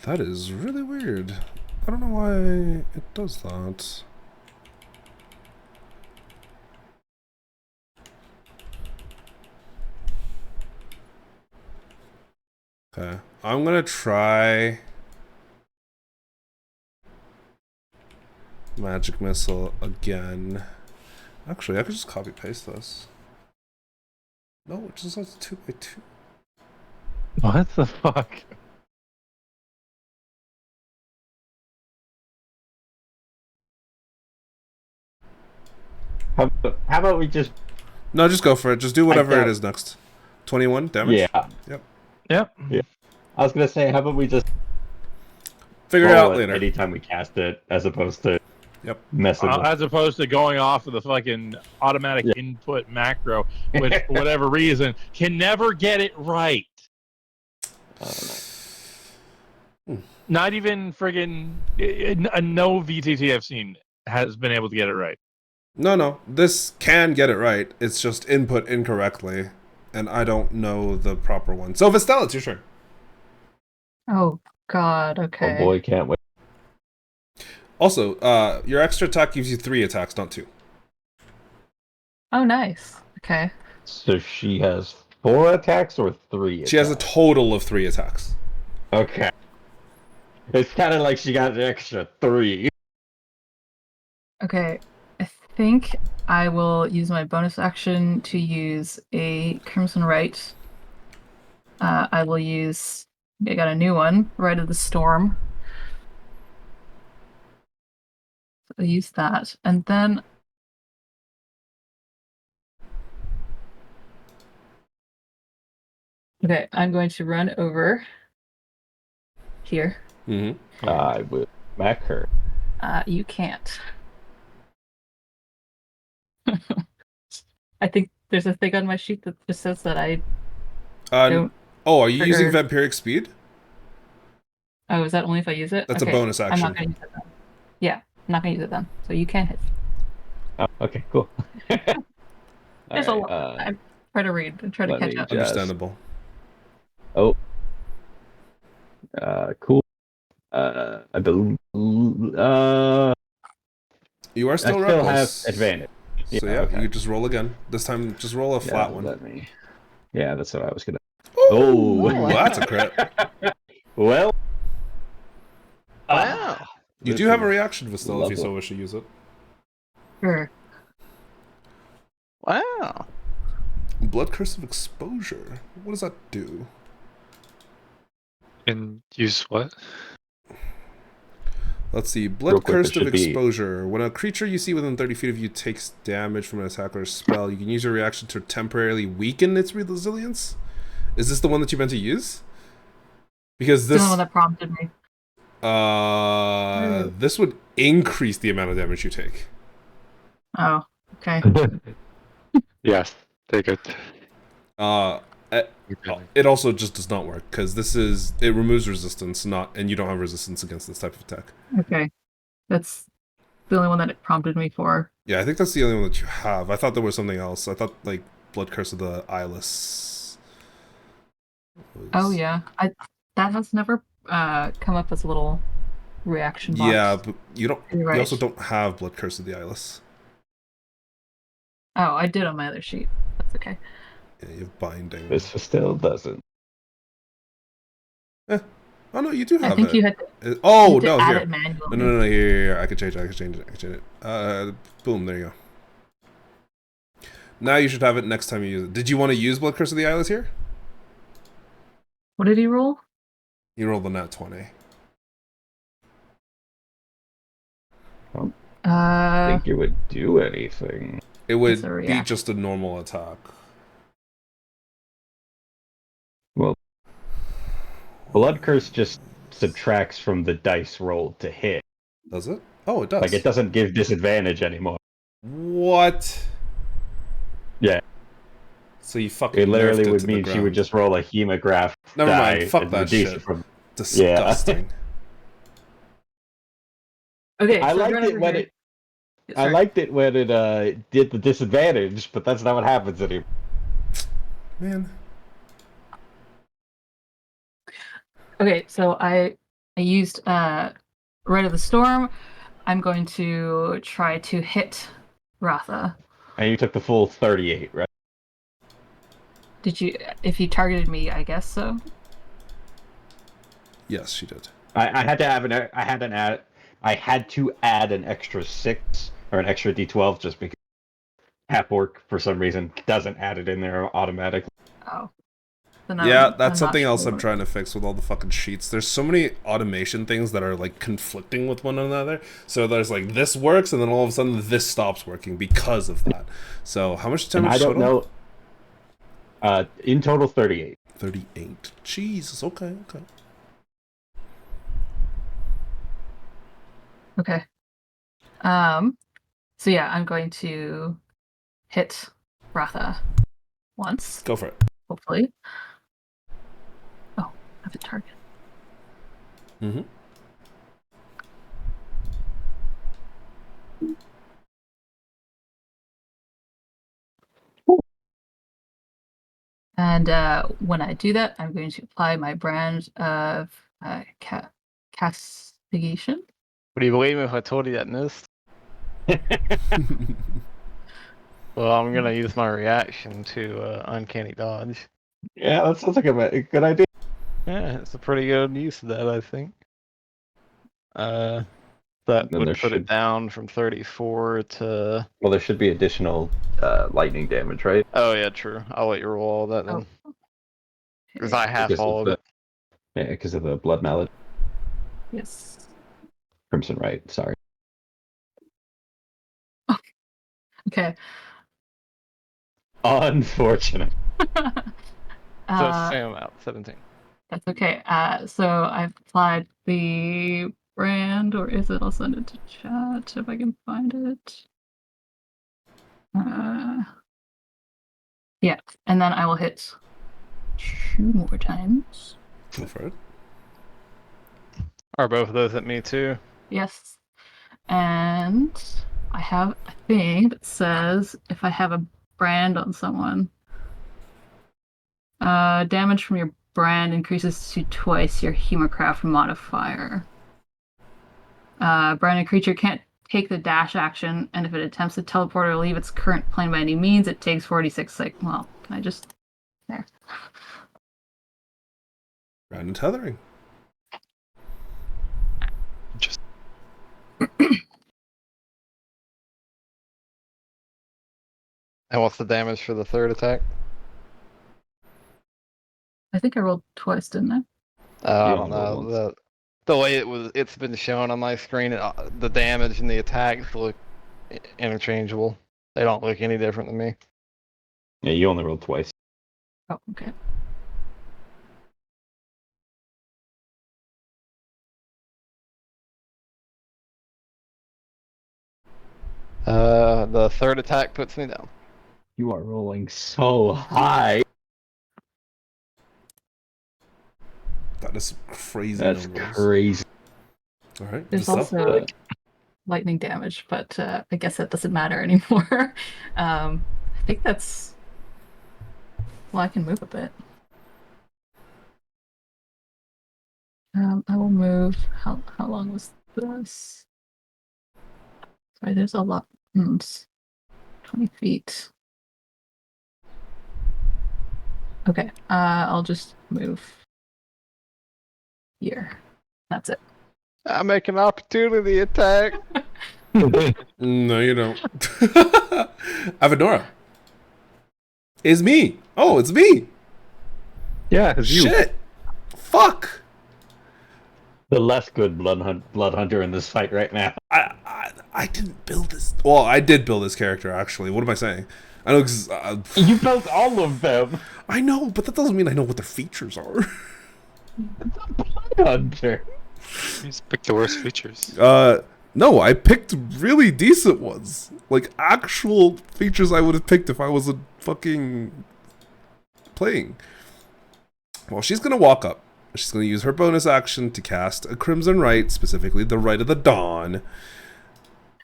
That is really weird. I don't know why it does that. Okay, I'm gonna try magic missile again. Actually, I could just copy paste this. No, it just has 2x2. What the fuck? How about we just... No, just go for it. Just do whatever doubt- it is next. 21 damage? Yeah. Yep. Yep. I was gonna say, how about we just Figure it roll out it later. anytime we cast it, as opposed to Yep. messing with... As opposed to going off of the fucking automatic Yeah. input macro, which for whatever reason can never get it right. Not even friggin' no VTT I've seen has been able to get it right. No. This can get it right. It's just input incorrectly. And I don't know the proper one. So, Vestella, it's your turn. Oh God. Okay. Oh boy, can't wait. Also, your extra attack gives you 3 attacks, not 2. Oh, nice. Okay. So she has 4 attacks or 3 She has a attacks? total of 3 attacks. Okay. It's kind of like she got an extra 3. Okay. I think I will use my bonus action to use a Crimson Right. I will use. I got a new one, Rite of the Storm. I'll use that, and then okay, I'm going to run over here. Mm-hmm. I will smack her. You can't. I think there's a thing on my sheet that just says that I don't. Oh, are you using trigger- vampiric speed? Oh, is that only if I use it? That's a Okay, bonus I'm action. not going to use it then. Yeah, I'm not going to use it then. So you can hit. Oh, okay, cool. There's a Alright, lot. I'm trying to read and try to let catch me up. just- Understandable. Oh. Cool. I believe. You are I still still reckless. have advantage. So yeah, okay. you could just roll again. This time, just roll a flat one. Let me. Yeah, that's what I was gonna. Ooh, Oh, that's a crit. Well. Wow. You this do have a is reaction, Vistel, if you so lovely. wish to use it. Sure. Wow. Blood Curse of Exposure. What does that do? And use what? Let's see. Real Blood quick, Cursed there of should be- Exposure. When a creature you see within 30 feet of you takes damage from an attack or a spell, you can use your reaction to temporarily weaken its resilience. Is this the one that you meant to use? Because This this the one that prompted me. this would increase the amount of damage you take. Oh, okay. Yes, take it. It also just does not work because it removes resistance, and you don't have resistance against this type of attack. Okay. That's the only one that it prompted me for. Yeah, I think that's the only one that you have. I thought there was something else. I thought like Blood Curse of the Eyeless. Oh yeah. That has never come up as a little reaction box. Yeah, but you don't. You're You right. also don't have Blood Curse of the Eyeless. Oh, I did on my other sheet. That's okay. Yeah, you have Binding. This still doesn't. Oh no, you do have I think it. you had to, Oh you had to no, add here. it manually. No, here. I can change it. Boom, there you go. Now you should have it next time you use it. Did you want to use Blood Curse of the Eyeless here? What did he roll? You rolled the nat 20. I think it would do anything. It would It's a be reaction. just a normal attack. Well, Blood Curse just subtracts from the dice rolled to hit. Does it? Oh, it does. Like, it doesn't give disadvantage anymore. What? Yeah. So you fucking It literally nerfed it would to the mean she ground. would just roll a hemograph Never die mind. Fuck and that reduce shit. it from... Disgusting. Okay, I so liked run it over when here. it... I Sorry. liked it when it did the disadvantage, but that's not what happens anymore. Man. Okay, so I used Rite of the Storm. I'm going to try to hit Ratha. And you took the full 38, right? Did you? If you targeted me, I guess so. Yes, she did. I had to have I had to add an extra 6 or an extra D12 just because Half Orc for some reason doesn't add it in there automatically. Oh. Then Yeah, I'm that's not something else sure I'm trying to fix with all the fucking sheets. There's so many automation things that are like conflicting with one another. So there's like this works, and then all of a sudden this stops working because of that. So how much And damage I don't total? know. In total, 38. 38. Jesus. Okay. Okay. So yeah, I'm going to hit Ratha once, Go for it. hopefully. Oh, I have a target. Mm-hmm. And when I do that, I'm going to apply my brand of castigation. Would you believe me if I told you that missed? Well, I'm gonna use my reaction to Uncanny Dodge. Yeah, that sounds like a good idea. Yeah, it's a pretty good use of that, I think. That Then would there put should- it down from 34 to... Well, there should be additional lightning damage, right? Oh yeah, true. I'll let you roll all that then. Because I have Because all of it. Yeah, because of the blood malady. Yes. Crimson Right, sorry. Okay. Unfortunate. So same amount, 17. That's okay. So I've applied the brand, or is it? I'll send it to chat if I can find it. Yeah, and then I will hit 2 more times. Go for it. Are both of those at me too? Yes. And I have a thing that says if I have a brand on someone, damage from your brand increases to twice your Hemocraft modifier. Branded creature can't take the dash action, and if it attempts to teleport or leave its current plane by any means, it takes 46 well, can I just... There. Random tethering. Just And what's the damage for the third attack? I think I rolled twice, didn't I? I You don't only rolled know. The way it's been shown on my screen, the damage and the attacks look interchangeable. They don't look any different to me. Yeah, you only rolled twice. Oh, okay. The third attack puts me down. You are rolling so high. That is crazy. That's numbers. crazy. All right. There's good stuff. also lightning damage, but I guess that doesn't matter anymore. I think that's... Well, I can move a bit. I will move... How long was this? Sorry, there's a lot. 20 feet. Okay, I'll just move here. That's it. I make an opportunity attack. No, you don't. Avadora. It's me. Oh, it's me. Yeah, it's you. Shit. Fuck. The less good blood hunter in this fight right now. I didn't build this. Well, I did build this character, actually. What am I saying? I know. You built all of them. I know, but that doesn't mean I know what their features are. Blood hunter. just pick the worst features. No, I picked really decent ones. Like, actual features I would have picked if I was a fucking playing. Well, she's gonna walk up. She's gonna use her bonus action to cast a Crimson Rite, specifically the Rite of the Dawn.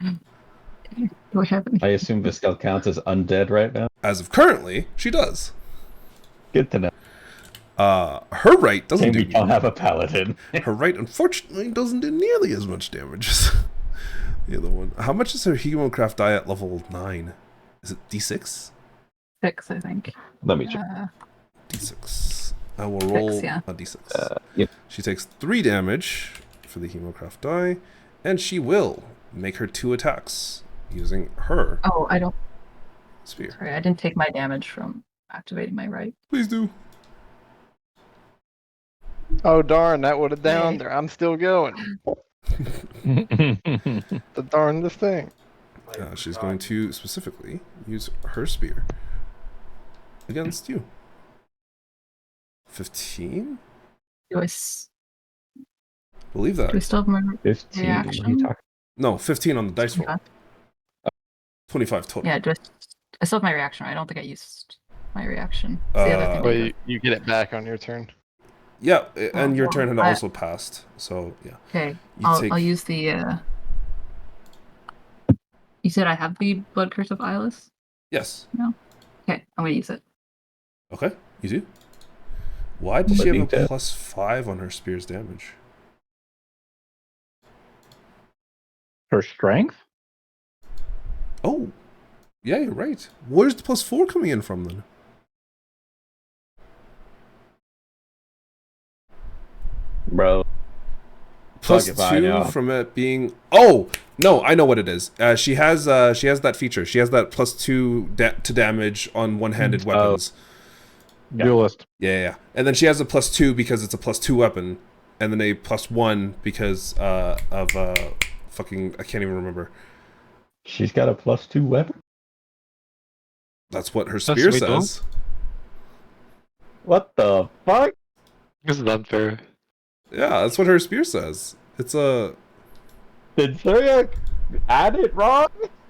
Do I have any? I assume Viscal counts as undead right now. As of currently, she does. Good to know. Her Rite doesn't Maybe do... don't have a paladin. Her Rite, unfortunately, doesn't do nearly as much damage as the other one. How much is her Hemocraft die at level 9? Is it D6? 6, I think. Let me check. D6. I will roll yeah. a D6. Yep. She takes 3 damage for the Hemocraft die, and she will make her 2 attacks using her Oh, I don't... spear. Sorry, I didn't take my damage from activating my right. Please do. Oh darn, that would have downed her. I'm still going. The darndest thing. She's going to specifically use her spear against you. 15? Do I Believe that. still have my 15. reaction? What are you talking? No, 15 on the dice roll. 25? 25 total. Yeah, I still have my reaction. I don't think I used my reaction. It's the other thing. Well, you get it back on your turn. Yeah, and your well, turn had I- also passed, so yeah. Okay, You I'll use the... You said I have the Blood Curse of Eyeless? Yes. Okay, I'm gonna use it. Okay, you do. Why does Well, she I have think a that- +5 on her spear's damage? Her strength? Oh, yeah, you're right. Where's the +4 coming in from then? Bro. Plus Fuck if I know. 2 from it being... Oh! No, I know what it is. She has that feature. She has that +2 to damage on one-handed weapons. Yeah. Duelist. Yeah. And then she has a +2 because it's a +2 weapon. And then a +1 because of fucking... I can't even remember. She's got a +2 weapon? That's what her That's spear sweet, though. says. What the fuck? This is unfair. Yeah, that's what her spear says. It's a... Did Surya add it wrong?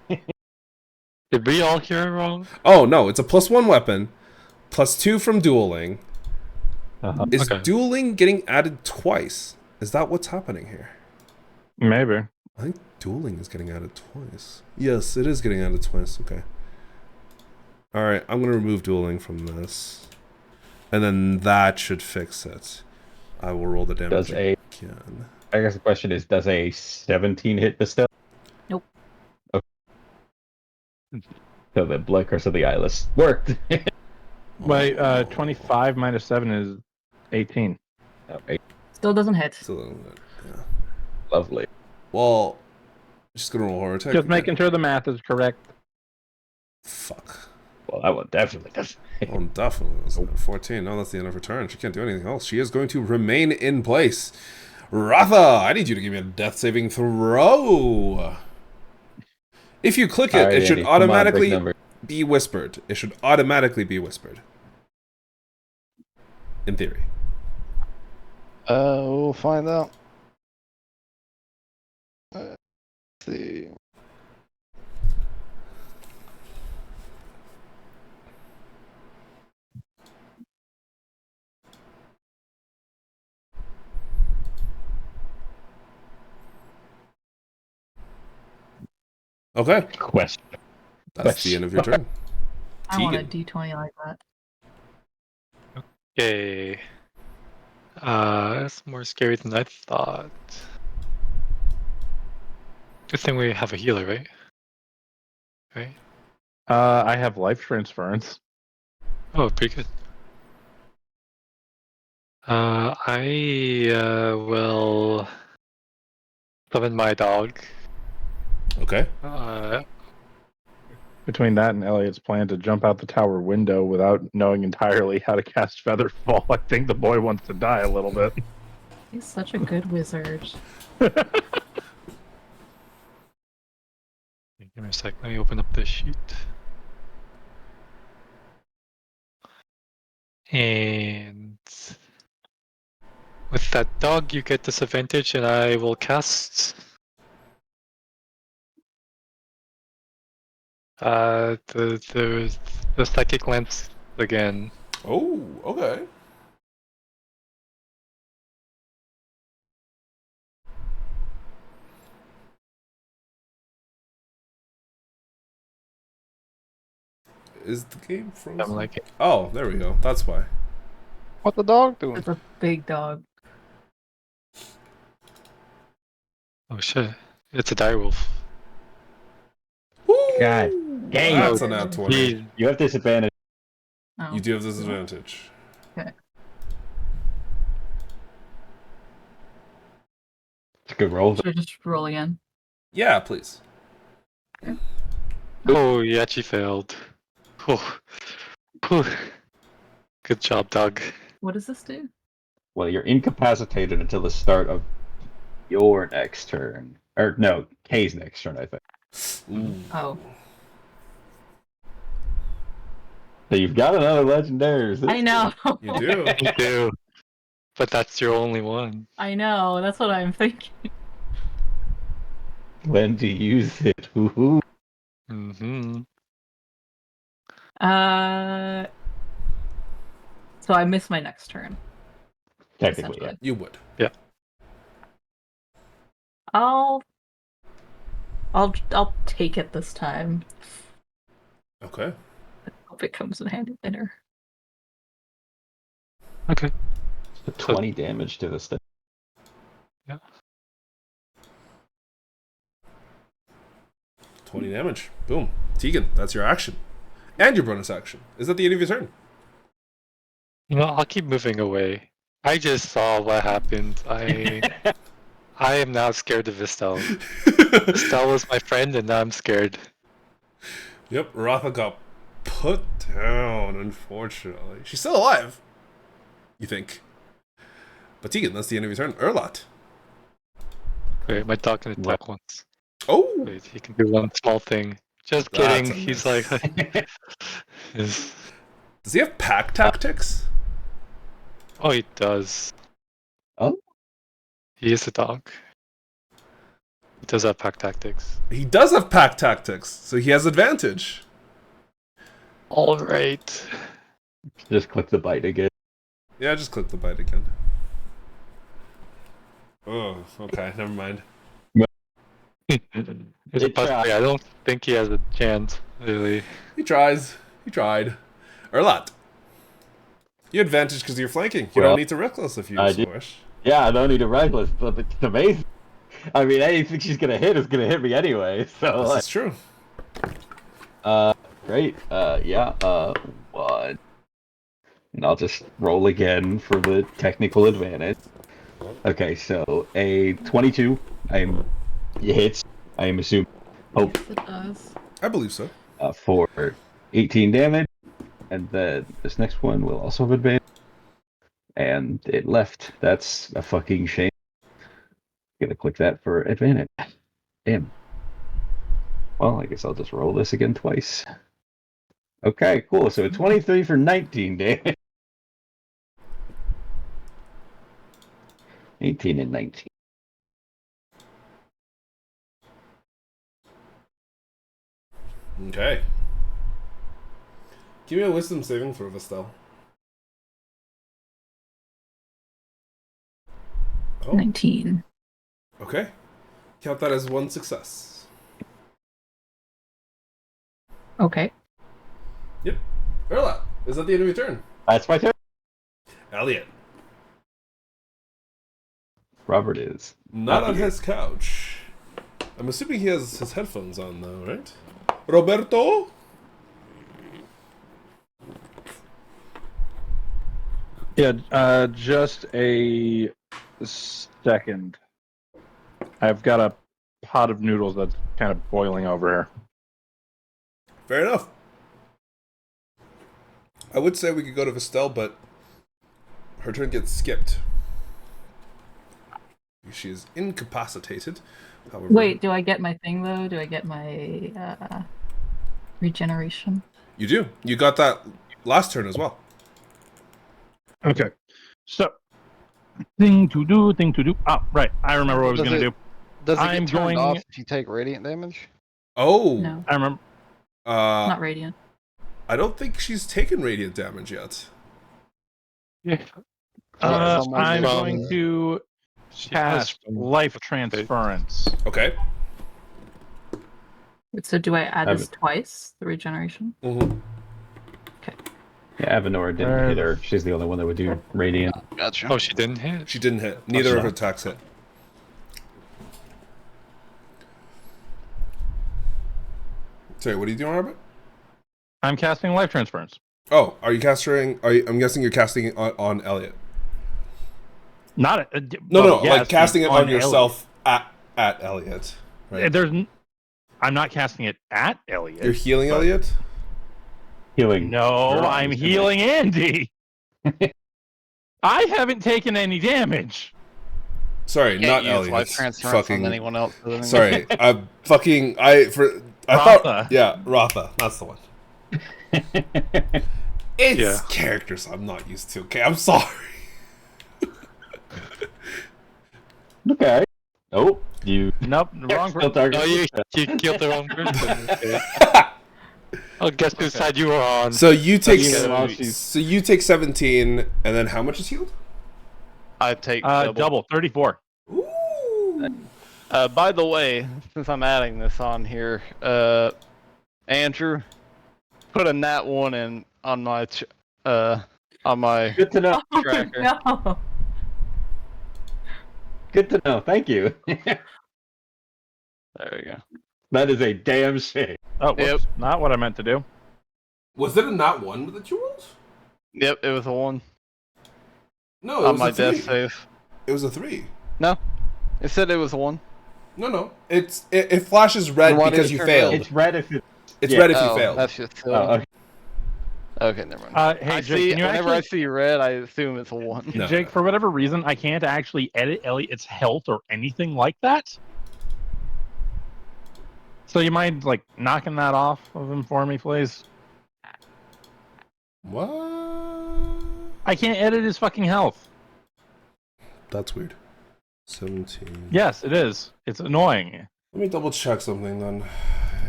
Did we all hear it wrong? Oh, no, it's a +1 weapon, +2 from dueling. Is Okay. dueling getting added twice? Is that what's happening here? Maybe. I think dueling is getting added twice. Yes, it is getting added twice. Okay. Alright, I'm going to remove dueling from this. And then that should fix it. I will roll the damage again. I guess the question is, does a 17 hit Bestow? Nope. Okay. So the Blood Curse of the Eyeless worked. My 25 minus 7 is 18. Okay, Still doesn't hit. So, yeah. lovely. Well, just going to roll horror attack. Just making sure the math is correct. Fuck. Well, that one definitely does. Oh, definitely. It was 14. No, that's the end of her turn. She can't do anything else. She is going to remain in place. Ratha, I need you to give me a death saving throw. If you click it, All right, it should Andy, come on, big automatically number. be whispered. It should automatically be whispered. In theory. We'll find out. Let's see. Okay. Question. That's the end of your turn. I want a Tegan. D20 like that. Okay. That's more scary than I thought. Good thing we have a healer, right? Right? I have life transference. Oh, pretty good. I will summon my dog. Okay. Between that and Elliot's plan to jump out the tower window without knowing entirely how to cast Featherfall, I think the boy wants to die a little bit. He's such a good wizard. Give me a sec. Let me open up this sheet. And with that dog, you get disadvantage, and I will cast the psychic lens again. Oh, okay. Is the game frozen? I'm like, Oh, there we go. That's why. What the dog doing? It's a big dog. oh shit, it's a direwolf. God dang. That's a nat 20. He, You have disadvantage. Oh. You do have disadvantage. It's a good roll. Should I just roll again? Yeah, please. oh, he actually failed. Oh. Whew. Good job, dog. What does this do? Well, you're incapacitated until the start of your next turn. Or, no, Kay's next turn, I think. Ooh. Oh. So you've got another legendary. I know. You do. You do. But that's your only one. I know. That's what I'm thinking. When to use it? Woohoo. Mm-hmm. So I miss my next turn. Technically, yeah. essentially. You would. I'll take it this time. Okay. I hope it comes in handy later. Okay. So 20 damage to this thing. Yeah. 20 damage. Boom. Tegan, that's your action. And your bonus action. Is that the end of your turn? No, I'll keep moving away. I just saw what happened. I am now scared of Vistel. Vistel was my friend, and now I'm scared. Yep, Ratha got put down, unfortunately. She's still alive. You think. But Tegan, that's the end of your turn. Erlot. Wait, my dog can attack once. Oh! Wait, he can do one small thing. Just That's kidding. a He's miss. like, is- Does he have pack tactics? oh, he does. Oh. He is a dog. He does have pack tactics. He does have pack tactics, so he has advantage. All right. Just click the bite again. Yeah, just click the bite again. Oh, okay, never mind. There's a It possibility. tried. I don't think he has a chance, really. He tries. He tried. Erlat. You advantage because you're flanking. You Well, don't need to reckless if you I so did. wish. Yeah, I don't need a reckless, but it's amazing. I mean, anything she's gonna hit is gonna hit me anyway. So, This like, is true. great. One. And I'll just roll again for the technical advantage. Okay, so a 22. It hits. I am assuming. Oh, Yes, it does. I believe so. for 18 damage, and then this next one will also have advantage. And it left. That's a fucking shame. Gonna click that for advantage. Damn. Well, I guess I'll just roll this again twice. Okay, cool. So a 23 for 19 damage. 18 and 19. Okay. Give me a wisdom saving throw, Vestel. Oh, 19. okay. Count that as one success. Okay. Erlat, is that the end of your turn? That's my turn. Elliot. Robert is. Not on here. his couch. I'm assuming he has his headphones on, though, right? Roberto? Yeah, just a second. I've got a pot of noodles that's kind of boiling over here. Fair enough. I would say we could go to Vestel, but her turn gets skipped. She is incapacitated. However, Wait, do I get my thing though? Do I get my regeneration? You do. You got that last turn as well. Okay. So, thing to do. Oh, right. I remember what I was Does going to it- do. Does it I'm get turned going- off if you take radiant damage? Oh. No, I remember. not radiant. I don't think she's taken radiant damage yet. Someone I'm from- going to She has cast from- life transference. Okay. Wait, so do I add Have this it. twice? The regeneration? Mm-hmm. Yeah, Avenora didn't hit her. She's the only one that would do radiant. Gotcha. Oh, she didn't hit? She didn't hit. Neither of her attacks hit. Sorry, what are you doing, Robert? I'm casting life transference. Oh, are you casting? I'm guessing you're casting it on Elliot. Not No, yes, like casting it on Elliot. yourself at Elliot. Right? I'm not casting it at Elliot. You're healing but- Elliot. Healing. No, Sure, I'm just gonna- healing Andy. I haven't taken any damage. Sorry, Can't not use Elliot. life transference Fucking. on anyone else. other than you. Sorry, I Ratha. thought. Yeah, Ratha. That's the one. It's Yeah. characters I'm not used to. Okay, I'm sorry. Okay. Oh, you. Nope, wrong. Still target. No, you killed the wrong person. Okay. Oh, guess whose side you were on. So you take you know, while she's- 17, and then how much is healed? I take Double 34. Ooh. By the way, since I'm adding this on here, Andrew, put a nat 1 in on my Good to know. tracker. No. Good to know. Thank you. There we go. That is a damn shame. Oh, whoops. Yep. Not what I meant to do. Was it a not one with the two rolls? Yep, it was a 1 No, it on was my a 3. death save. It was a 3. It said it was a 1. No. It flashes red Then why did because it you turn failed. red? It's red if it. It's yeah. red if you Oh, failed. that's just Oh, okay. okay, never mind. Hey, I Jake, see. can you Whenever actually, I see red, I assume it's a 1. No. Jake, for whatever reason, I can't actually edit Elliot's health or anything like that. So you mind like knocking that off of him for me, please? What? I can't edit his fucking health. That's weird. 17. Yes, it is. It's annoying. Let me double check something then.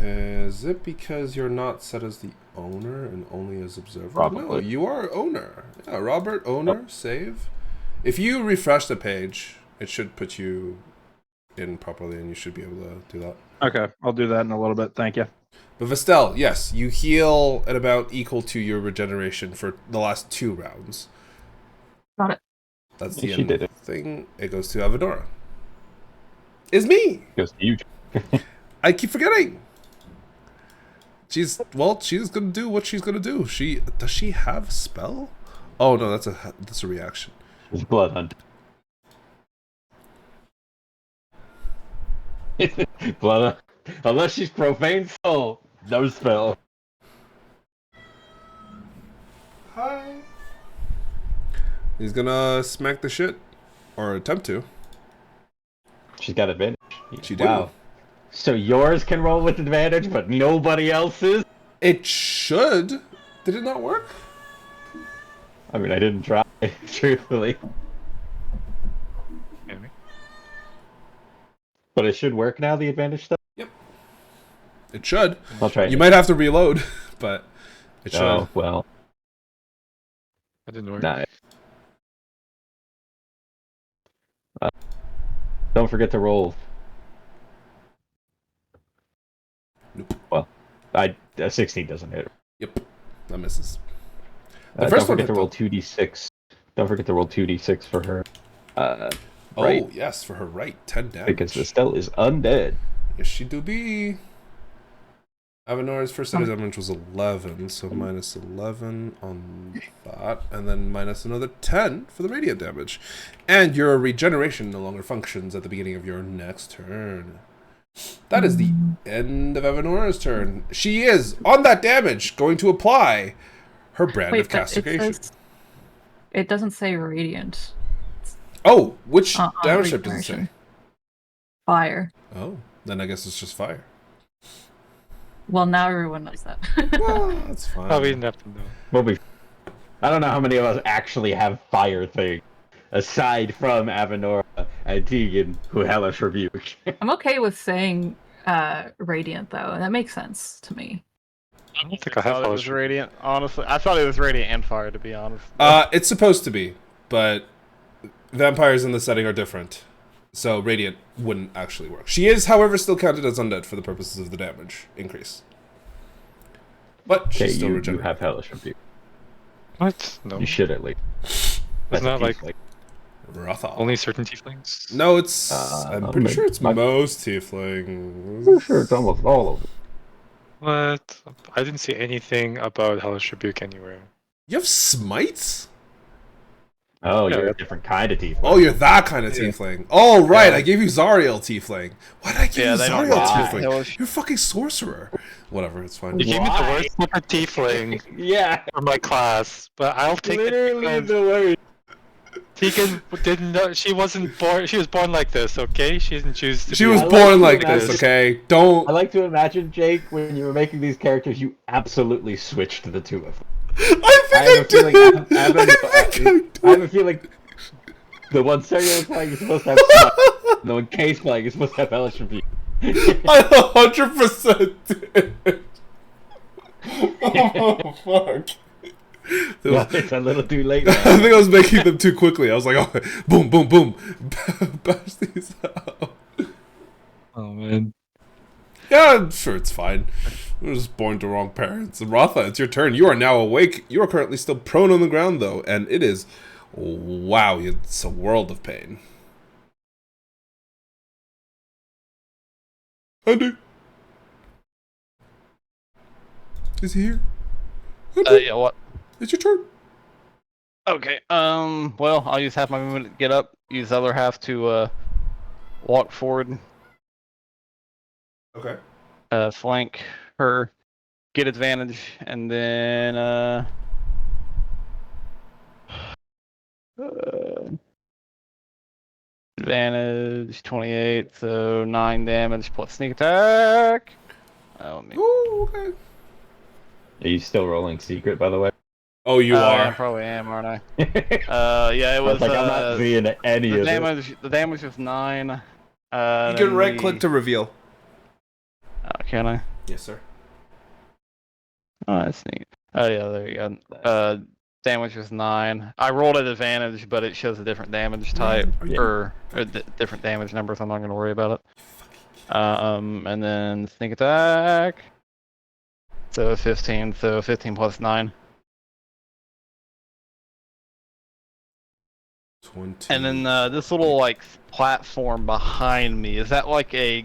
Is it because you're not set as the owner and only as observer? No, Probably. you are owner. Yeah, Robert, owner, save. If you refresh the page, it should put you in properly and you should be able to do that. Okay, I'll do that in a little bit. Thank you. But Vestel, yes, you heal at about equal to your regeneration for the last 2 rounds. Got it. That's the Yeah, end she of did the it. thing. It goes to Avadora. It's me! Goes to you. I keep forgetting. She's gonna do what she's gonna do. Does she have a spell? Oh no, that's a reaction. It's blood hunt. Blood hunt. Unless she's profane soul, no spell. Hi. He's gonna smack the shit, or attempt to. She's got advantage. She do. Wow. So yours can roll with advantage, but nobody else's? It should. Did it not work? I mean, I didn't try, truthfully. Maybe. But it should work now, the advantage stuff? It should. I'll try it. You might have to reload, but it should. Oh, well. That didn't work. Nah. Don't forget to roll. Nope. Well, a 16 doesn't hit. Yep. That misses. The Don't first one forget to hit, roll though. 2d6. Don't forget to roll 2d6 for her. Oh Right. yes, for her right, 10 damage. Because Estelle is undead. Yes, she do be. Avanora's first set of damage was 11, so minus 11 on that, and then minus another 10 for the radiant damage. And your regeneration no longer functions at the beginning of your next turn. That is the end of Avanora's turn. She is, on that damage, going to apply her brand of Wait, but castigation. it doesn't say radiant. Oh, which On damage type does it say? regeneration. Fire. Oh, then I guess it's just fire. Well, now everyone knows that. Well, that's fine. Probably didn't have to know. We'll be. I don't know how many of us actually have fire things, aside from Avanora and Tegan, who hellish rebuke. I'm okay with saying radiant though. That makes sense to me. I don't think I I have thought it was fellowship. radiant. Honestly, I thought it was radiant and fire. To be honest. It's supposed to be, but vampires in the setting are different. So radiant wouldn't actually work. She is, however, still counted as undead for the purposes of the damage increase. But Okay, she's still you regenerating. have hellish rebuke. What? No. You should at least. Isn't that like Rothal. only certain tieflings? No, it's. I'm pretty sure it's my- most tieflings. I'm sure it's almost all of them. What? I didn't see anything about hellish rebuke anywhere. You have smites? Oh, Yeah, you're a that's- different kind of tiefling. Oh, you're that kind of tiefling. Oh, right. I gave you Zariel tiefling. Why did I give you they don't Zariel lie. tiefling? Hellish- You're a fucking sorcerer. Whatever, it's fine. You gave me the Why? worst super tiefling Yeah, for my class, but I'll take literally it because the word. Tegan didn't know she wasn't born. She was born like this, okay? She didn't choose to. She be was I like born to like imagine- this, okay? Don't. I like to imagine, Jake, when you were making these characters, you absolutely switched the two of them. I think I have a feeling did. I have a feeling the one Sergio is playing is supposed to have Smite, the one Case playing is supposed to have Hellish Rebuke. I 100% did. Oh, fuck. There was- Well, it's a little too late I now. think I was making them too quickly. I was like, oh, boom, boom, boom. Bash these out. Oh man. Yeah, I'm sure it's fine. We were just born to wrong parents. And Ratha, it's your turn. You are now awake. You are currently still prone on the ground, though, and it is, wow, it's a world of pain. Andy. Is he here? Andy, Yeah. What? it's your turn. Okay. Well, I'll use half my movement to get up. Use the other half to walk forward. Okay. Flank her, get advantage, and then advantage 28, so 9 damage plus sneak attack. Oh, me. Ooh, okay. Are you still rolling secret, by the way? Oh, you Yeah, I are. probably am, aren't I? I Yeah, it was was. like, I'm not seeing any The of this. damage. The damage was 9. You Then can right click to reveal. Can I? Yes, sir. Oh, that's neat. Oh yeah, there you go. Damage was 9. I rolled at advantage, but it shows a different damage type Are you- or different damage numbers. I'm not gonna worry about it. And then sneak attack. So 15. So 15 plus 9. 20. And then this little like platform behind me, is that like a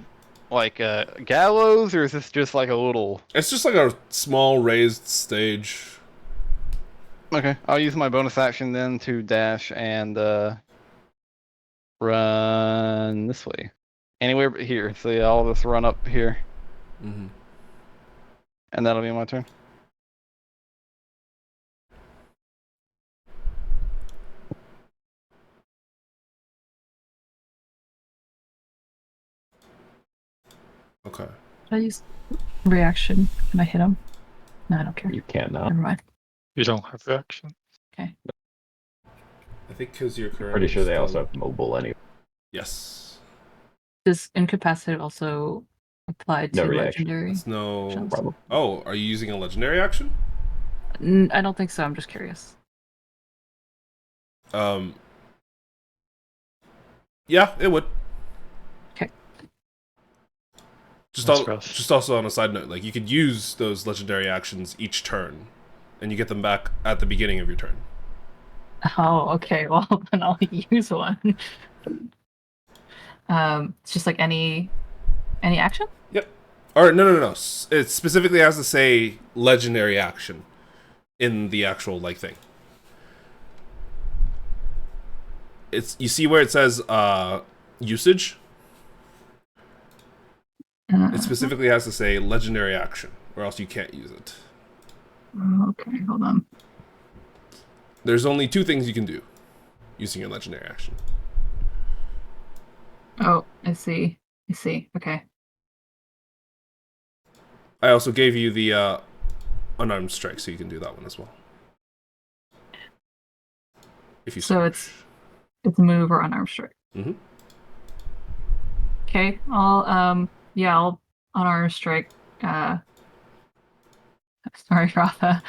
gallows, or is this just like a little? It's just like a small raised stage. Okay, I'll use my bonus action then to dash and run this way. Anywhere but here. So yeah, I'll just run up here, Mm-hmm. and that'll be my turn. Okay. Should I use reaction? Can I hit him? No, I don't care. You can't now. Never mind. You don't have reaction. I think because you're currently Pretty sure they still- also have mobile anyway. Yes. Does incapacitate also apply to No reaction. legendary? It's no. Chance. Probably. Oh, are you using a legendary action? I don't think so. I'm just curious. Yeah, it would. Okay. That's rough. Just also on a side note, like you could use those legendary actions each turn, and you get them back at the beginning of your turn. Oh, okay. Well, then I'll use one. It's just like any action. Or no. It specifically has to say legendary action in the actual like thing. It's you see where it says usage. It specifically has to say legendary action, or else you can't use it. Okay, hold on. There's only 2 things you can do using your legendary action. Oh, I see. Okay. I also gave you the unarmed strike, so you can do that one as well. If you So wish. it's move or unarmed strike. Mhm. Okay, I'll unarmed strike. Sorry, Ratha.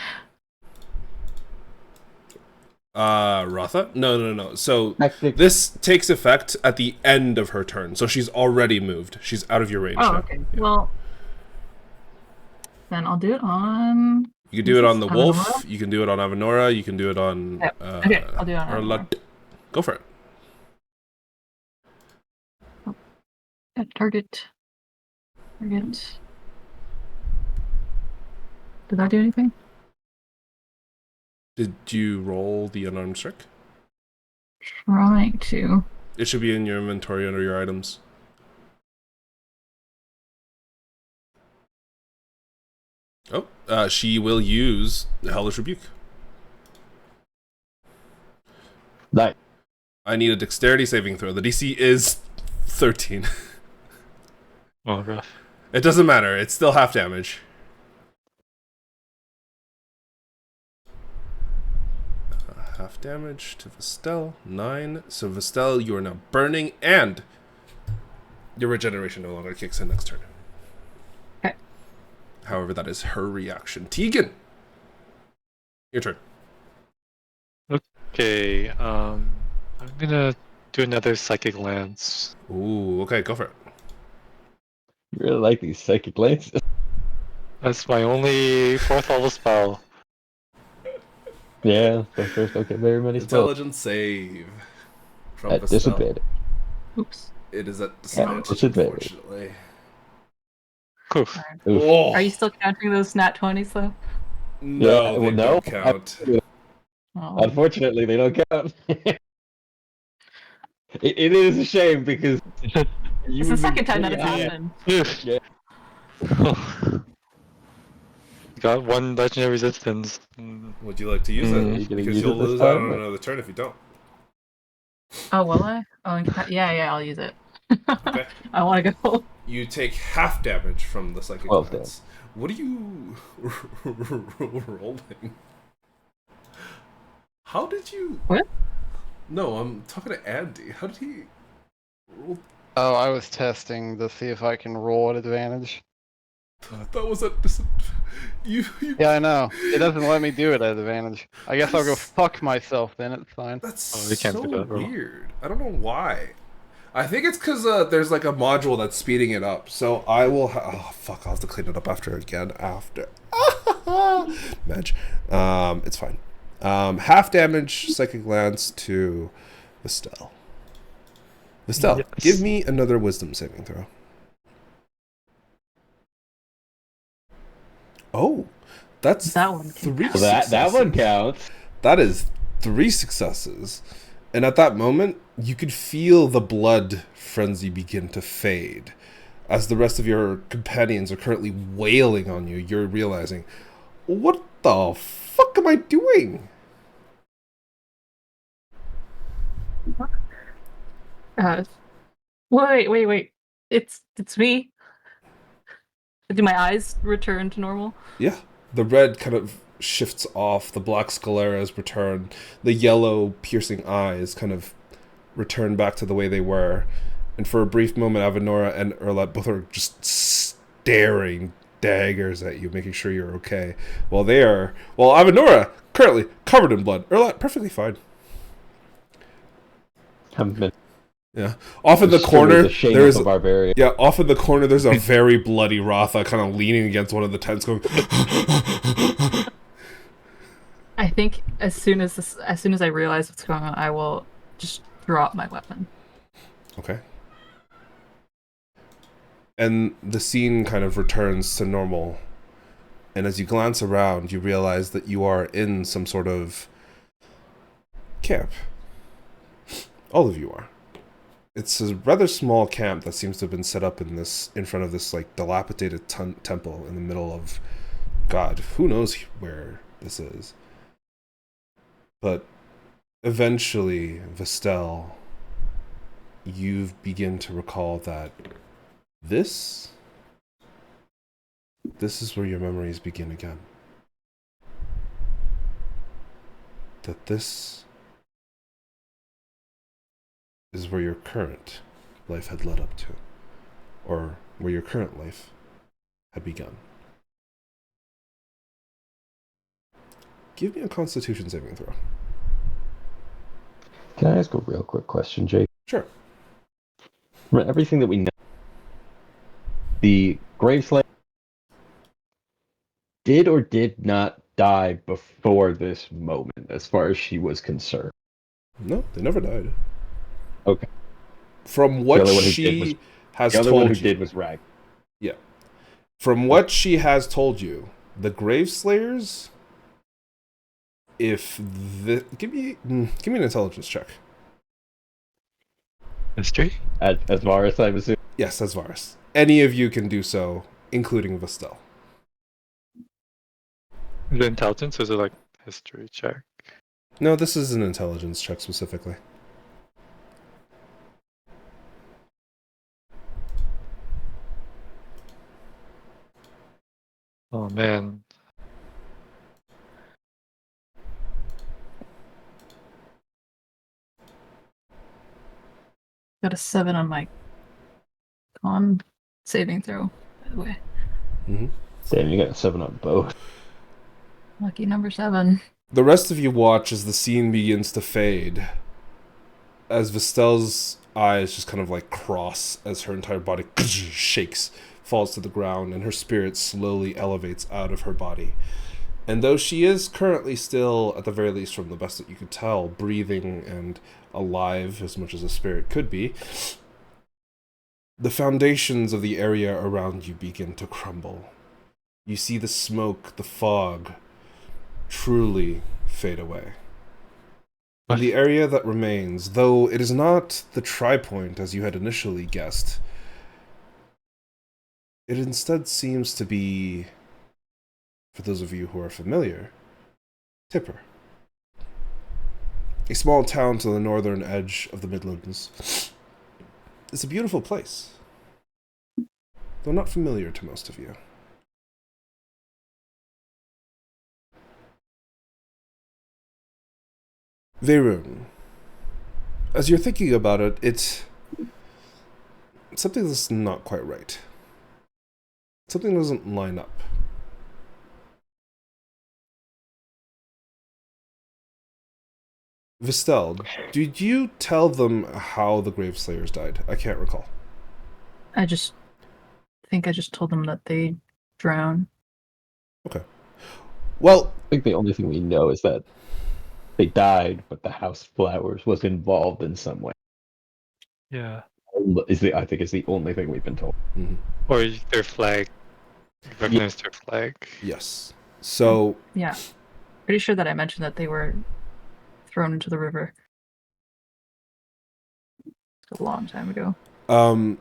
Rotha? No. So this takes effect at the end of her turn, so she's already moved. She's out of your range Oh, now. okay. Well, then I'll do it on. You can do it on the wolf. Avenora? You can do it on Avenora. You can do it on. Yep. Okay, I'll do it on Avenora. Go for it. Target. Did that do anything? Did you roll the unarmed strike? Trying to. It should be in your inventory under your items. Oh, she will use the Hellish Rebuke. Nice. I need a dexterity saving throw. The DC is 13. Oh, rough. It doesn't matter. It's still half damage. Half damage to Vestel. 9. So Vestel, you are now burning, and your regeneration no longer kicks in next turn. Okay. However, that is her reaction. Tegan! Your turn. Okay, I'm gonna do another psychic lance. Ooh, okay, go for it. You really like these psychic lances. That's my only 4th level spell. Yeah, so first don't get very many spells. Intelligence save. From At Vestel. disadvantage. Oops. It is at disadvantage, disadvantage. unfortunately. Oof. Oof. Oh, Are you still counting those nat 20s though? no, Yeah, they well, no. don't count. Oh. Unfortunately, they don't count. it is a shame because It's the second time that it's Yeah. happened. Oof. Yeah. Got 1 legendary resistance. Would you like to use You it? gonna Because use you'll it this lose out time, on or- another turn if you don't. Oh, will I? Oh, yeah, I'll use it. Okay. I want to go. You take half damage from the psychic 12 glance. What are you rolling? How did you? What? No, I'm talking to Andy. How did he roll? Oh, I was testing to see if I can roll at advantage. That was a you. Yeah, I know. It doesn't let me do it at advantage. I guess I'll go fuck myself then. It's fine. That's Oh, we can't so do that, bro. weird. I don't know why. I think it's because there's like a module that's speeding it up. So I will. Oh fuck! I'll have to clean it up after. Madge. It's fine. Half damage, psychic glance to Vestel. Vestel, Yes. give me another wisdom saving throw. Oh, that's That one can three. count. That successes. one counts. That is 3 successes. And at that moment, you could feel the blood frenzy begin to fade. As the rest of your companions are currently wailing on you, you're realizing, what the fuck am I doing? Wait. It's me. Do my eyes return to normal? Yeah. The red kind of shifts off, the black scleras return, the yellow piercing eyes kind of return back to the way they were. And for a brief moment, Avenora and Erlat both are just staring daggers at you, making sure you're okay. While Avenora, currently covered in blood. Erlat, perfectly fine. Haven't been Yeah. Off in the destroyed corner, the shame there's of a barbarian. yeah. Off in the corner, there's a very bloody Ratha kind of leaning against one of the tents, going. I think as soon as I realize what's going on, I will just drop my weapon. Okay. And the scene kind of returns to normal. And as you glance around, you realize that you are in some sort of camp. All of you are. It's a rather small camp that seems to have been set up in front of this like dilapidated temple in the middle of God, who knows where this is. But eventually, Vestel, you begin to recall that this is where your memories begin again. That this is where your current life had led up to, or where your current life had begun. Give me a Constitution saving throw. Can I ask a real quick question, Jake? Sure. From everything that we know, the Graveslayer did or did not die before this moment, as far as she was concerned. No, they never died. Okay. From what The other one who she did was- has The other one told who you, did was Rag. from what she has told you, the Graveslayers. Give me an intelligence check. History? As Varus, I was. Yes, that's Varus. Any of you can do so, including Vestel. Is it intelligence or is it like history check? No, this is an intelligence check specifically. Oh man. Got a 7 on my con saving throw, by the way. Mm-hmm. Damn, you got a 7 on both. Lucky number 7. The rest of you watch as the scene begins to fade. As Vestel's eyes just kind of like cross as her entire body shakes, falls to the ground, and her spirit slowly elevates out of her body. And though she is currently still, at the very least from the best that you could tell, breathing and alive as much as a spirit could be, the foundations of the area around you begin to crumble. You see the smoke, the fog, truly fade away. And the area that remains, though it is not the Tri-Point as you had initially guessed, it instead seems to be, for those of you who are familiar, Tipper. A small town to the northern edge of the Midlands. is a beautiful place, though not familiar to most of you. Veyrun, as you're thinking about it, it's something that's not quite right. Something doesn't line up. Vistel, did you tell them how the Graveslayers died? I can't recall. I think I just told them that they drown. Well, I think the only thing we know is that they died, but the House Flowers was involved in some way. Yeah. I think is the only thing we've been told. Or their flag. Recognize their flag. yes. So, Yeah. Pretty sure that I mentioned that they were thrown into the river. A long time ago. Veyrun...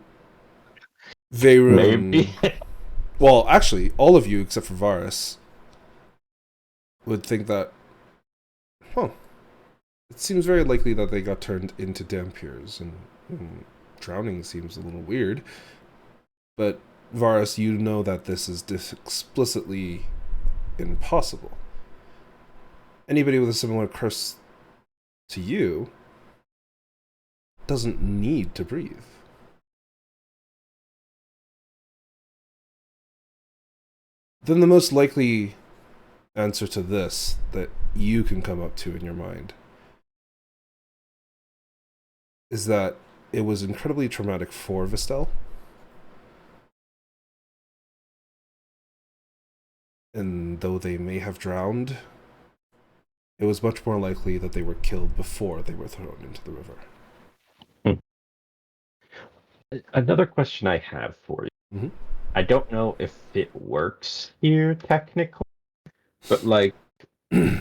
Maybe. Well, actually, all of you except for Varus would think that, it seems very likely that they got turned into Dhampirs, and drowning seems a little weird. But Varus, you know that this is explicitly impossible. Anybody with a similar curse to you doesn't need to breathe. Then the most likely answer to this that you can come up to in your mind is that it was incredibly traumatic for Vistel. And though they may have drowned, it was much more likely that they were killed before they were thrown into the river. Another question I have for you. Mhm. I don't know if it works here technically, but like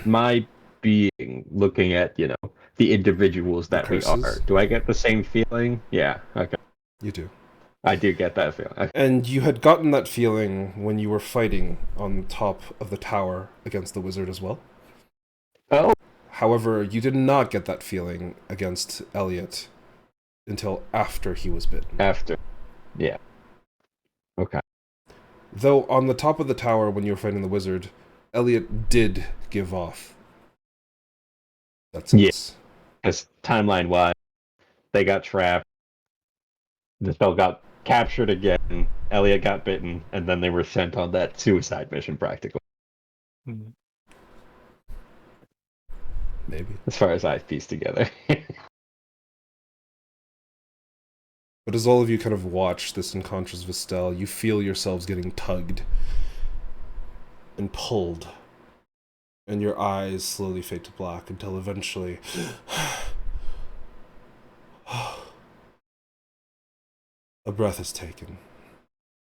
my being looking at, the individuals that we curses? are, do I get the same feeling? Yeah, okay. You do. I do get that feeling. Okay. And you had gotten that feeling when you were fighting on top of the tower against the wizard as well. Oh, However, you did not get that feeling against Elliot until after he was bitten. after. Yeah. Okay. Though on the top of the tower when you were fighting the wizard, Elliot did give off that sense. Because timeline-wise, they got trapped. The spell got captured again. Elliot got bitten, and then they were sent on that suicide mission, practically. Mm. Maybe. As far as I pieced together. But as all of you kind of watch this unconscious Vistel, you feel yourselves getting tugged and pulled. And your eyes slowly fade to black until eventually a breath is taken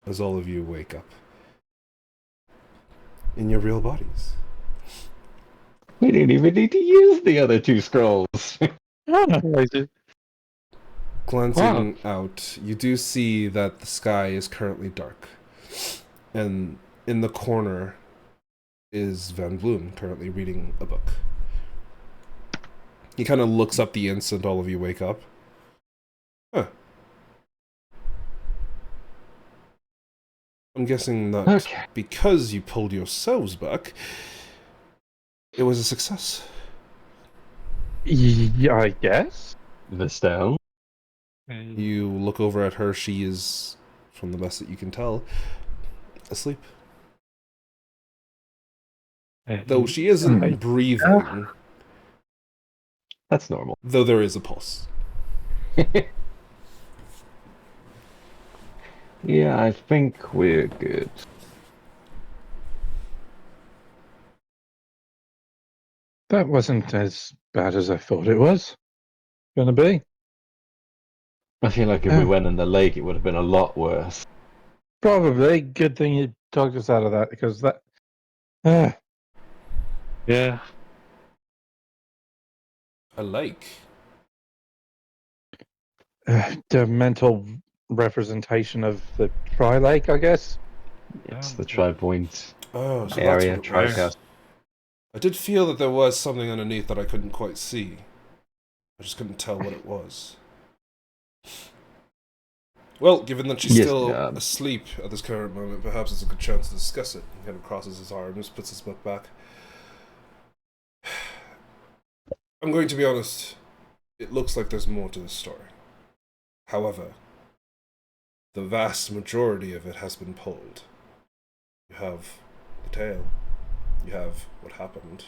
as all of you wake up in your real bodies. We didn't even need to use the other two scrolls. Glancing out, you do see that the sky is currently dark. And in the corner is Van Bloom, currently reading a book. He kind of looks up the instant all of you wake up. Huh. I'm guessing that Okay. because you pulled yourselves back, it was a success. Yeah, I guess. The stone. You look over at her, she is, from the best that you can tell, asleep. Though she isn't breathing, That's normal. though there is a pulse. Yeah, I think we're good. That wasn't as bad as I thought it was gonna be. I feel like if we went in the lake, it would have been a lot worse. Probably. Good thing you talked us out of that because that. Uh, Yeah. A lake. the mental representation of the Tri Lake, I guess. It's Yeah. the Tri-Point Oh, so area, that's what it was. Tricast. I did feel that there was something underneath that I couldn't quite see. I just couldn't tell what it was. Well, given that she's Yes, still um, asleep at this current moment, perhaps it's a good chance to discuss it. He kind of crosses his arms, puts his book back. I'm going to be honest. It looks like there's more to this story. However, the vast majority of it has been pulled. You have the tale. You have what happened.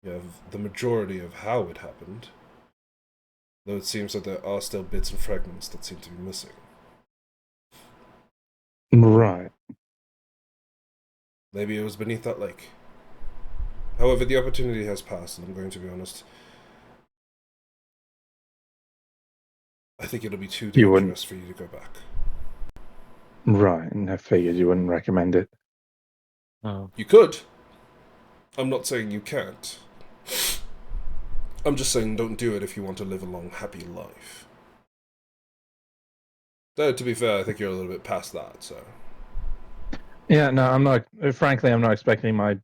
You have the majority of how it happened. Though it seems that there are still bits and fragments that seem to be missing. Right. Maybe it was beneath that lake. However, the opportunity has passed, and I'm going to be honest. I think it'll be too You wouldn't- dangerous for you to go back. Right, and I figured you wouldn't recommend it. Oh. You could. I'm not saying you can't. I'm just saying don't do it if you want to live a long, happy life. Though, to be fair, I think you're a little bit past that, so. Yeah, no, I'm not. Frankly, I'm not expecting my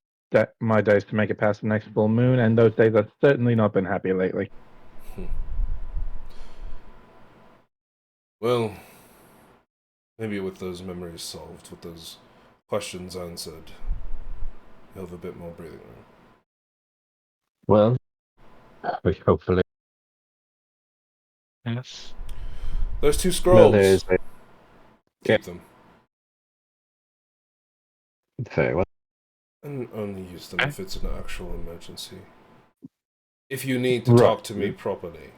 days to make it past the next full moon, and those days have certainly not been happy lately. Well, maybe with those memories solved, with those questions answered, you'll have a bit more breathing room. Well, we hopefully. Yes. Those two No, scrolls, there's a keep them. fair one. And only use them Okay. if it's an actual emergency. If you need to Right. talk to me properly,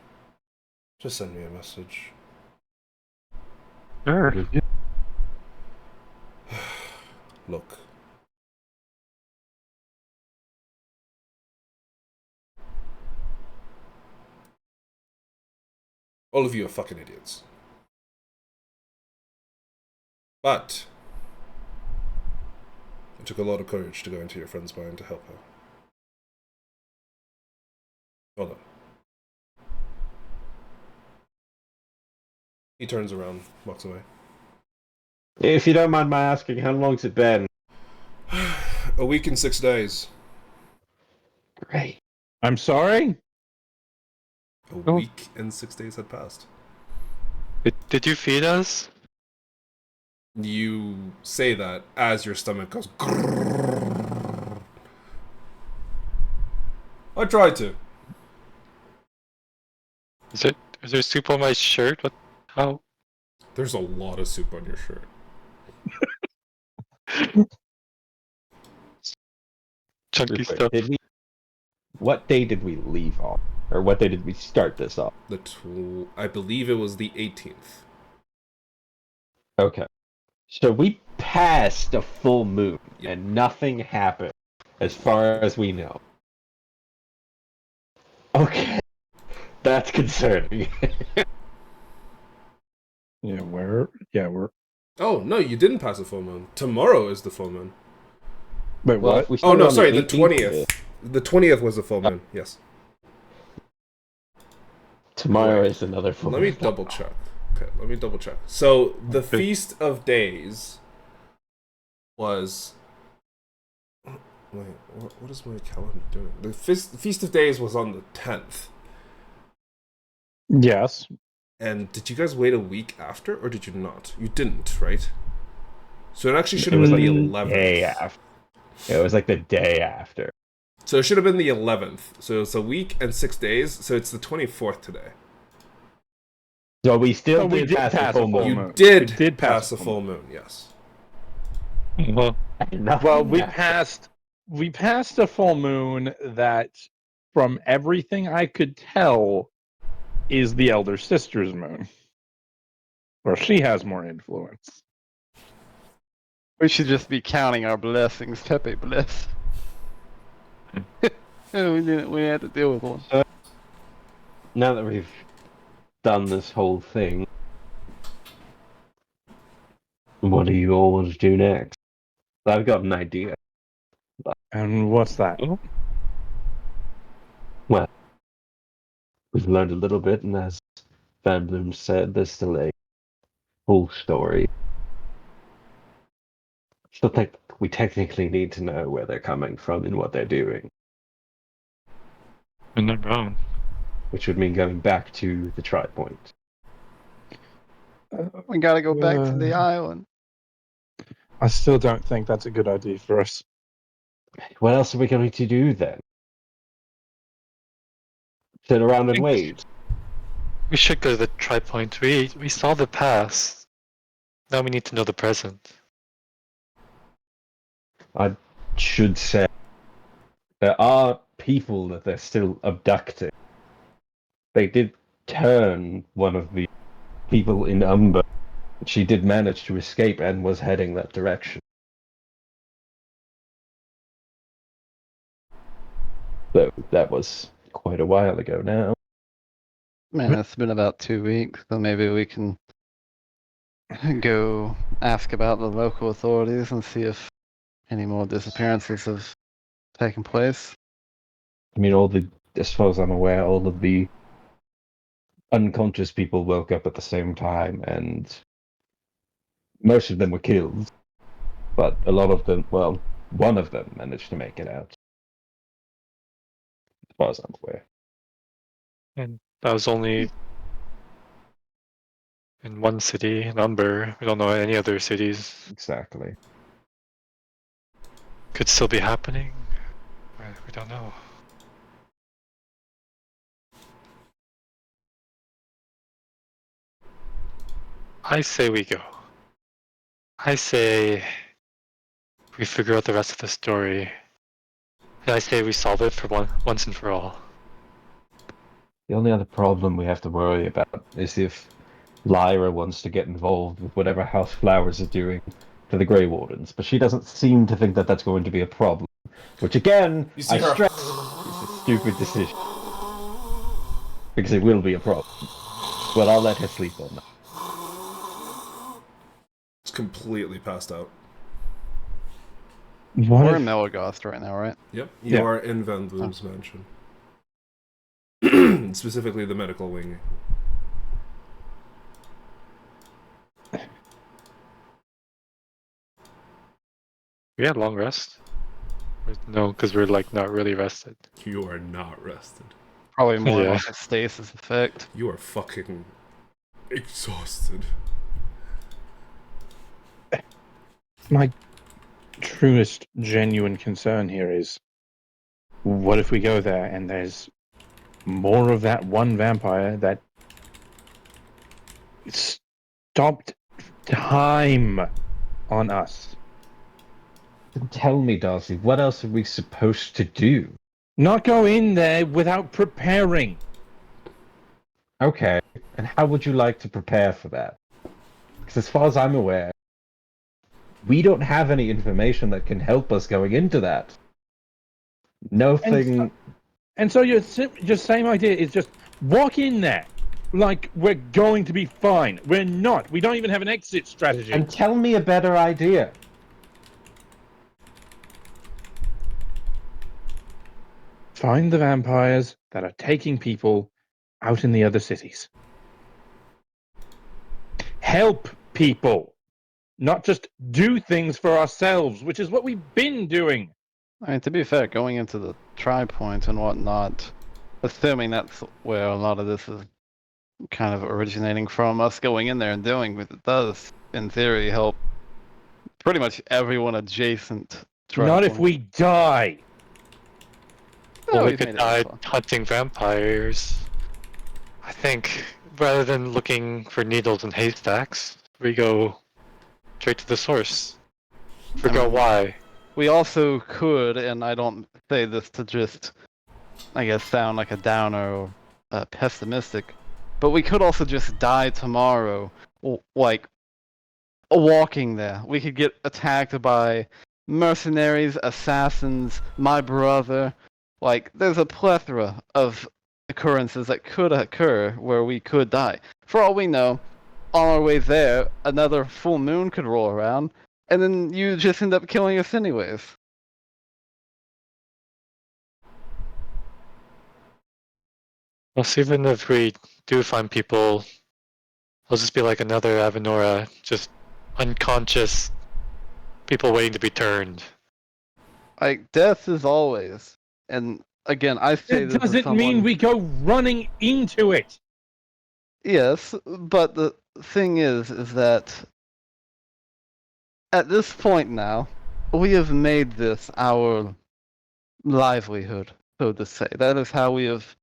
just send me a message. Sure. Look. All of you are fucking idiots. But it took a lot of courage to go into your friend's mind to help her. Hold on. He turns around, walks away. If you don't mind my asking, how long's it been? A week and 6 days. Great. I'm sorry. A Oh. week and 6 days had passed. Did you feed us? You say that as your stomach goes. I tried to. Is there soup on my shirt? What? How? There's a lot of soup on your shirt. Chunky Wait, stuff. what day did we leave off? Or what day did we start this off? I believe it was the 18th. Okay. So we passed a full moon Yep. and nothing happened, as far as we know. Okay. That's concerning. Yeah, we're. Oh, no, you didn't pass a full moon. Tomorrow is the full moon. Wait, Well, what? if we Oh, started no, on sorry, the 18th, 20th. The 20th was the full moon, yes. Tomorrow Wait. is another full Let me moon. double check. Okay, let me double check. So, the Okay. Feast of Days was... Wait, what is my calendar doing? The Feast of Days was on the 10th. Yes. And did you guys wait a week after, or did you not? You didn't, right? So it actually should It have was been like the the 11th. day after. It was like the day after. So it should have been the 11th. So it's a week and 6 days. So it's the 24th today. So we still Oh, we did did pass pass a full a full moon. You moon. did, We did pass a full moon, yes. Well, Nothing Well, we happened. passed a full moon that, from everything I could tell, is the elder sister's moon, where she has more influence. We should just be counting our blessings. Pepe bless. We had to deal with one. Now that we've done this whole thing, what do you all want to do next? I've got an idea. And what's that? Well, we've learned a little bit, and as Van Bloom said, there's still a whole story. Still think we technically need to know where they're coming from and what they're doing, you're not wrong. which would mean going back to the Tri Point. We gotta go back to the Uh, island. I still don't think that's a good idea for us. What else are we going to do then? Sit around and think- wait? We should go to the Tri-Point. We saw the past. Now we need to know the present. I should say there are people that they're still abducting. They did turn one of the people in Umber. She did manage to escape and was heading that direction. Though that was quite a while ago now. Man, it's been about 2 weeks, so maybe we can go ask about the local authorities and see if any more disappearances have taken place. I mean, as far as I'm aware, all of the unconscious people woke up at the same time, and most of them were killed. But a lot of them, well, one of them managed to make it out. As far as I'm aware. And that was only in one city, in Umber. We don't know any other cities. Exactly. Could still be happening. We don't know. I say we go. I say we figure out the rest of the story. And I say we solve it for once and for all. The only other problem we have to worry about is if Lyra wants to get involved with whatever House Flowers are doing to the Grey Wardens, but she doesn't seem to think that that's going to be a problem. Which again, You see I her- stress, is a stupid decision. Because it will be a problem. But I'll let her sleep on that. It's completely passed out. What We're if- in Melgoth right now, right? Yep, you Yeah. are in Van Bloom's mansion. Specifically the medical wing. We had long rest? No, because we're like not really rested. You are not rested. Probably more Yeah. like a stasis effect. You are fucking exhausted. My truest, genuine concern here is, what if we go there and there's more of that one vampire that stopped time on us? Tell me, Darcy, what else are we supposed to do? Not go in there without preparing. Okay, and how would you like to prepare for that? Because as far as I'm aware, we don't have any information that can help us going into that. Nothing. And so your same idea is just walk in there like we're going to be fine. We're not. We don't even have an exit strategy. And tell me a better idea. Find the vampires that are taking people out in the other cities. Help people, not just do things for ourselves, which is what we've been doing. I mean, to be fair, going into the Tri-Point and whatnot, assuming that's where a lot of this is kind of originating from, us going in there and doing what it does, in theory, help pretty much everyone adjacent. Not if we die. Or Oh, we we've could made it die this far. hunting vampires. I think rather than looking for needles and haystacks, we go straight to the source. Figure out why. We also could, and I don't say this to just, I guess, sound like a downer or pessimistic, but we could also just die tomorrow, like, walking there. We could get attacked by mercenaries, assassins, my brother. Like, there's a plethora of occurrences that could occur where we could die. For all we know, on our way there, another full moon could roll around, and then you just end up killing us anyways. Plus, even if we do find people, it'll just be like another Avenora, just unconscious people waiting to be turned. Like, death is always. And again, I say It this as doesn't someone... mean we go running into it. Yes, but thing is that at this point now, we have made this our livelihood, so to say. That is how we have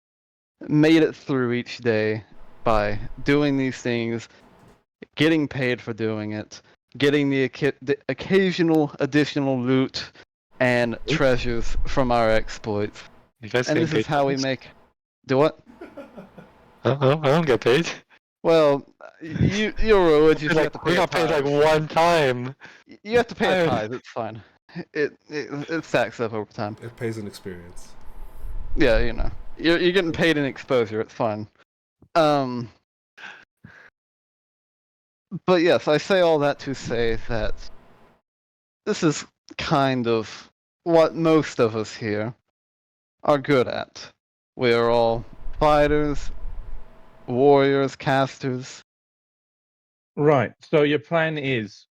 made it through each day by doing these things, getting paid for doing it, getting the occasional additional loot and treasures from our exploits. You guys And getting this is paid how for we this? make. Do what? I don't get paid. Well, you're a would you have to pay We a got paid like tithe. one time. You have to pay a I- tithe. It's fine. It stacks up over time. It pays an experience. Yeah, you know, you're getting paid in exposure. It's fine. But yes, I say all that to say that this is kind of what most of us here are good at. We are all fighters, warriors, casters. Right. So your plan is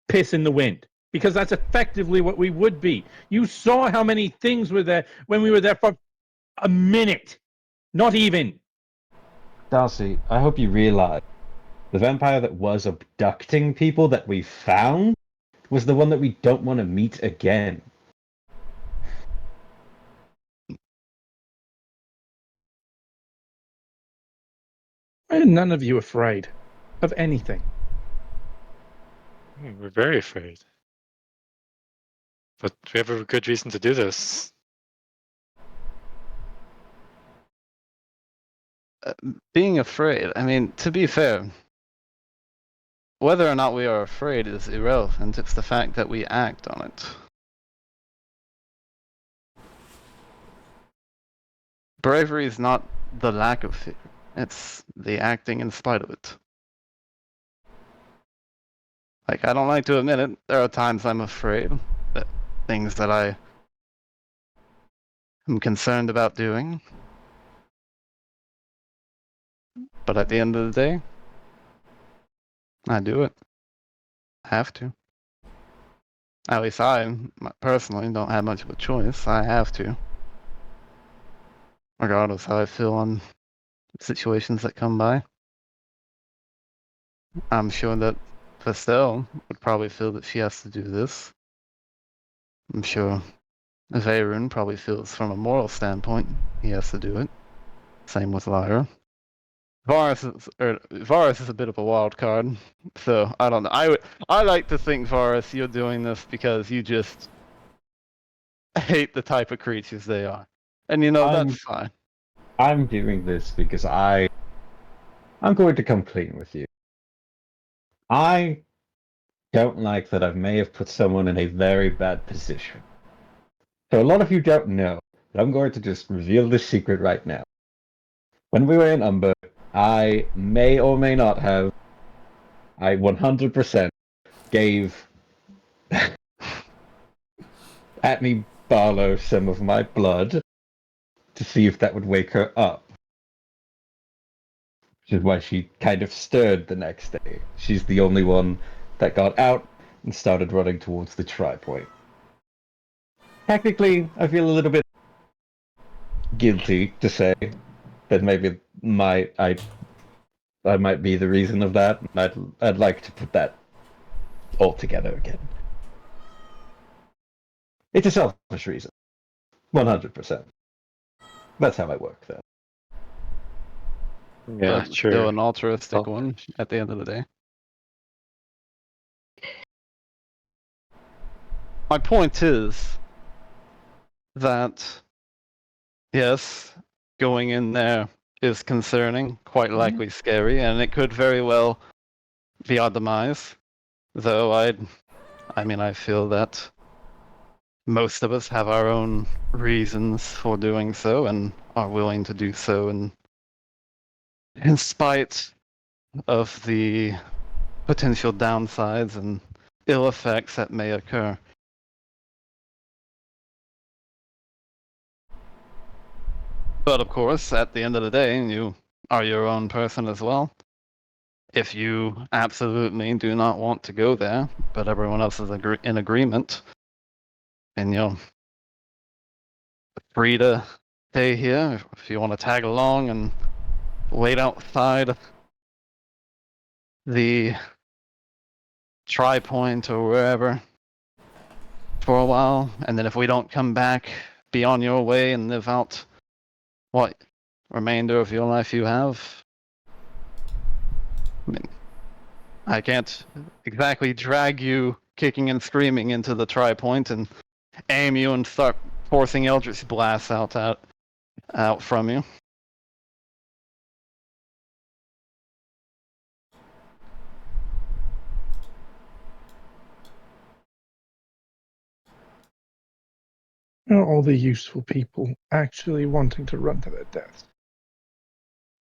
piss in the wind. Because that's effectively what we would be. You saw how many things were there when we were there for a minute. Not even. Darcy, I hope you realize the vampire that was abducting people that we found was the one that we don't want to meet again. Why are none of you afraid of anything? We're very afraid. But we have a good reason to do this. Being afraid, I mean, to be fair, whether or not we are afraid is irrelevant. It's the fact that we act on it. Bravery is not the lack of fear, it's the acting in spite of it. Like, I don't like to admit it, there are times I'm afraid that things that I am concerned about doing. But at the end of the day, I do it. I have to. At least I, personally, don't have much of a choice. I have to. Regardless how I feel on situations that come by. I'm sure that Vestel would probably feel that she has to do this. I'm sure Veyron probably feels from a moral standpoint he has to do it. Same with Lyra. Varus is a bit of a wild card, so I don't know. I like to think, Varus, you're doing this because you just hate the type of creatures they are, and you know that's fine. I'm doing this because I'm going to come clean with you. I don't like that I may have put someone in a very bad position. So a lot of you don't know, but I'm going to just reveal this secret right now. When we were in Umber, I may or may not have, I 100% gave Atney Barlow some of my blood to see if that would wake her up. Which is why she kind of stirred the next day. She's the only one that got out and started running towards the tri-point. Technically, I feel a little bit guilty to say that maybe I might be the reason of that. I'd like to put that all together again. It's a selfish reason. 100%. That's how I work, though. Yeah, But sure. still an altruistic Oh. one at the end of the day. My point is that, yes, going in there is concerning, quite likely scary, and it could very well be our demise. Though I feel that most of us have our own reasons for doing so and are willing to do so in spite of the potential downsides and ill effects that may occur. But of course, at the end of the day, you are your own person as well. If you absolutely do not want to go there, but everyone else is in agreement, and you're free to stay here if you want to tag along and wait outside the Tri-Point or wherever for a while, and then if we don't come back, be on your way and live out what remainder of your life you have. I mean, I can't exactly drag you kicking and screaming into the Tri-Point and aim you and start forcing Eldritch blasts out from you. Are all the useful people actually wanting to run to their deaths?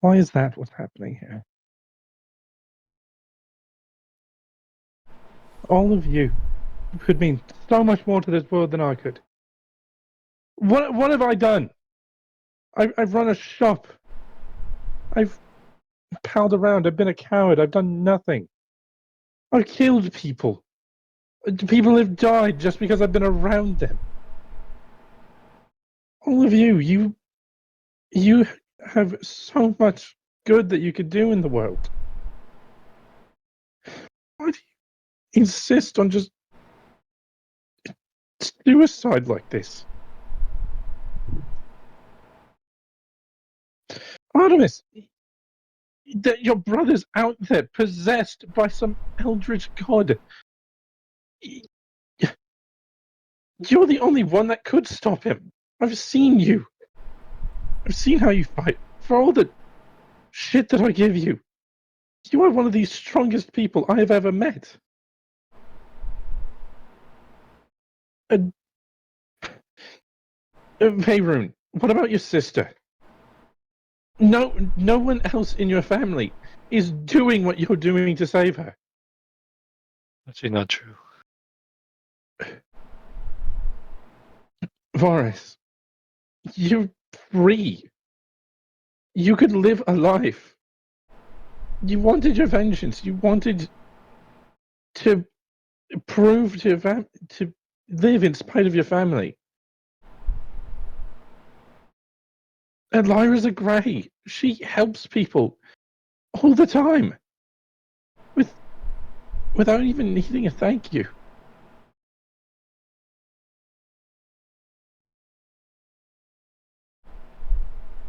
Why is that what's happening here? All of you could mean so much more to this world than I could. What have I done? I've run a shop. I've palled around. I've been a coward. I've done nothing. I've killed people. People have died just because I've been around them. All of you have so much good that you could do in the world. Why do you insist on just suicide like this? Artemis, that your brother's out there possessed by some eldritch god. You're the only one that could stop him. I've seen you. I've seen how you fight. For all the shit that I give you, you are one of the strongest people I have ever met. Veyron, what about your sister? No one else in your family is doing what you're doing to save her. Actually, not true. Varys, you're free. You could live a life. You wanted your vengeance. You wanted to prove to your to live in spite of your family. And Lyra's a Grey. She helps people all the time, without even needing a thank you.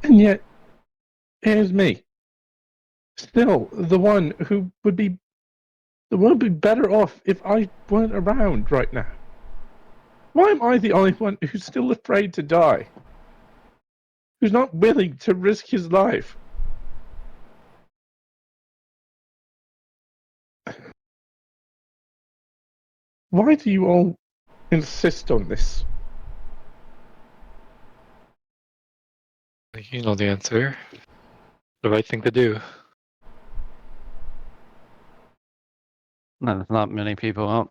And yet, here's me, still the one who would be better off if I weren't around right now. Why am I the only one who's still afraid to die? Who's not willing to risk his life? Why do you all insist on this? You know the answer. The right thing to do. There's not many people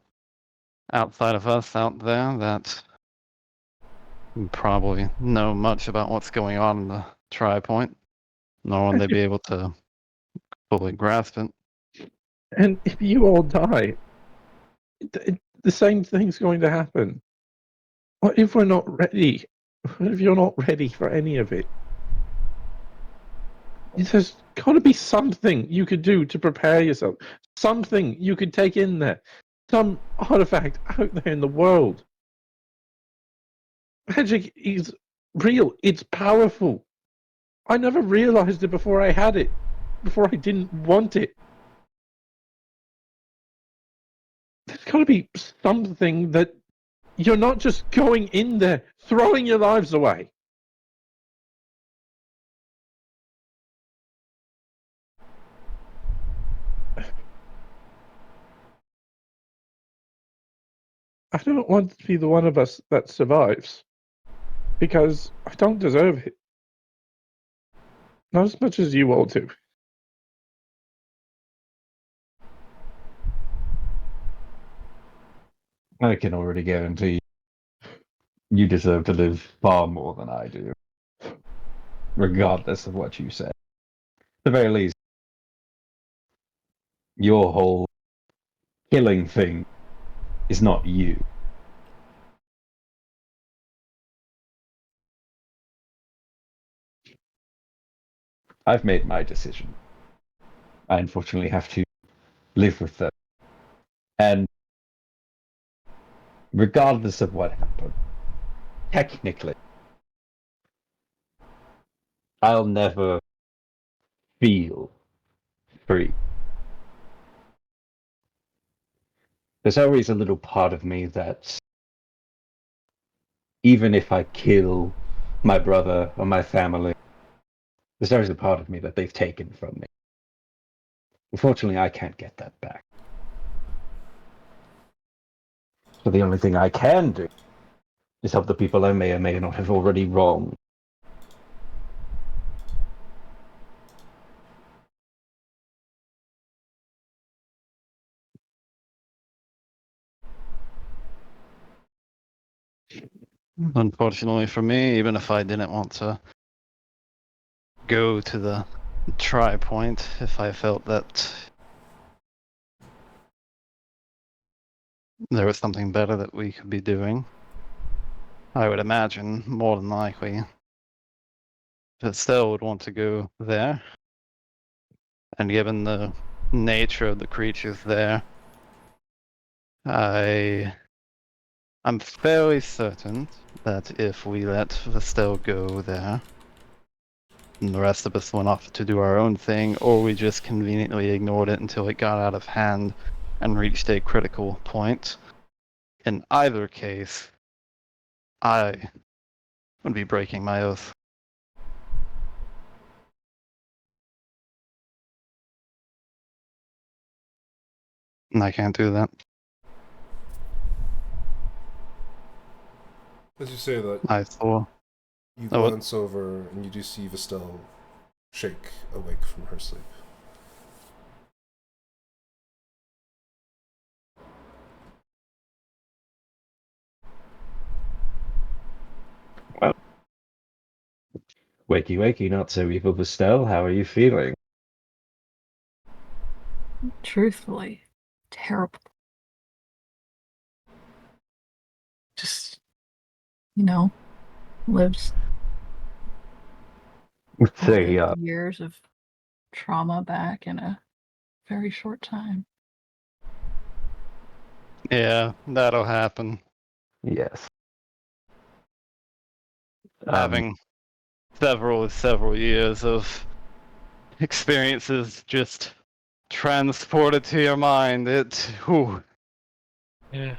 outside of us out there that probably know much about what's going on in the Tri-Point, nor will they be able to fully grasp it. And if you all die, the same thing's going to happen. What if we're not ready? What if you're not ready for any of it? There's got to be something you could do to prepare yourself. Something you could take in there. Some artifact out there in the world. Magic is real. It's powerful. I never realized it before I had it. Before I didn't want it. There's got to be something that you're not just going in there, throwing your lives away. I don't want to be the one of us that survives. Because I don't deserve it. Not as much as you all do. I can already guarantee you deserve to live far more than I do, regardless of what you say. At the very least, your whole killing thing is not you. I've made my decision. I unfortunately have to live with them. And regardless of what happened, technically, I'll never feel free. There's always a little part of me that, even if I kill my brother or my family, there's always a part of me that they've taken from me. Unfortunately, I can't get that back. So the only thing I can do is help the people I may or may not have already wronged. Unfortunately for me, even if I didn't want to go to the try point, if I felt that there was something better that we could be doing, I would imagine more than likely that still would want to go there. And given the nature of the creatures there, I'm fairly certain that if we let Vestel go there, and the rest of us went off to do our own thing, or we just conveniently ignored it until it got out of hand and reached a critical point, in either case, I would be breaking my oath. And I can't do that. As you say that, I saw. you Oh, what? glance over and you do see Vestel shake awake from her sleep. Wakey, wakey, not so evil, Bestel. How are you feeling? Truthfully, terrible. Just, lives Let's all say, the years of trauma back in a very short time. Yeah, that'll happen. yes. Having several years of experiences just transported to your mind, whew. Yeah.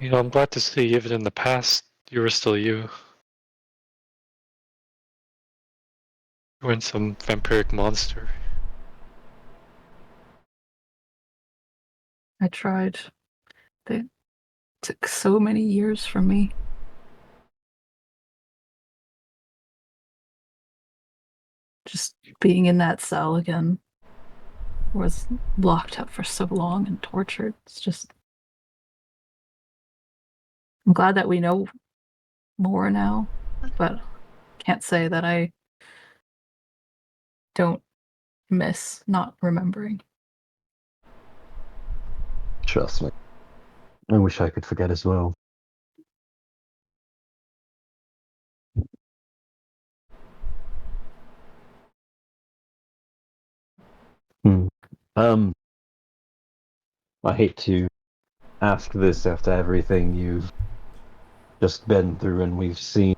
I'm glad to see even in the past, you were still you. You weren't some vampiric monster. I tried. They took so many years from me. Just being in that cell again, was locked up for so long and tortured. It's just, I'm glad that we know more now, but can't say that I don't miss not remembering. Trust me. I wish I could forget as well. Hmm. I hate to ask this after everything you've just been through and we've seen.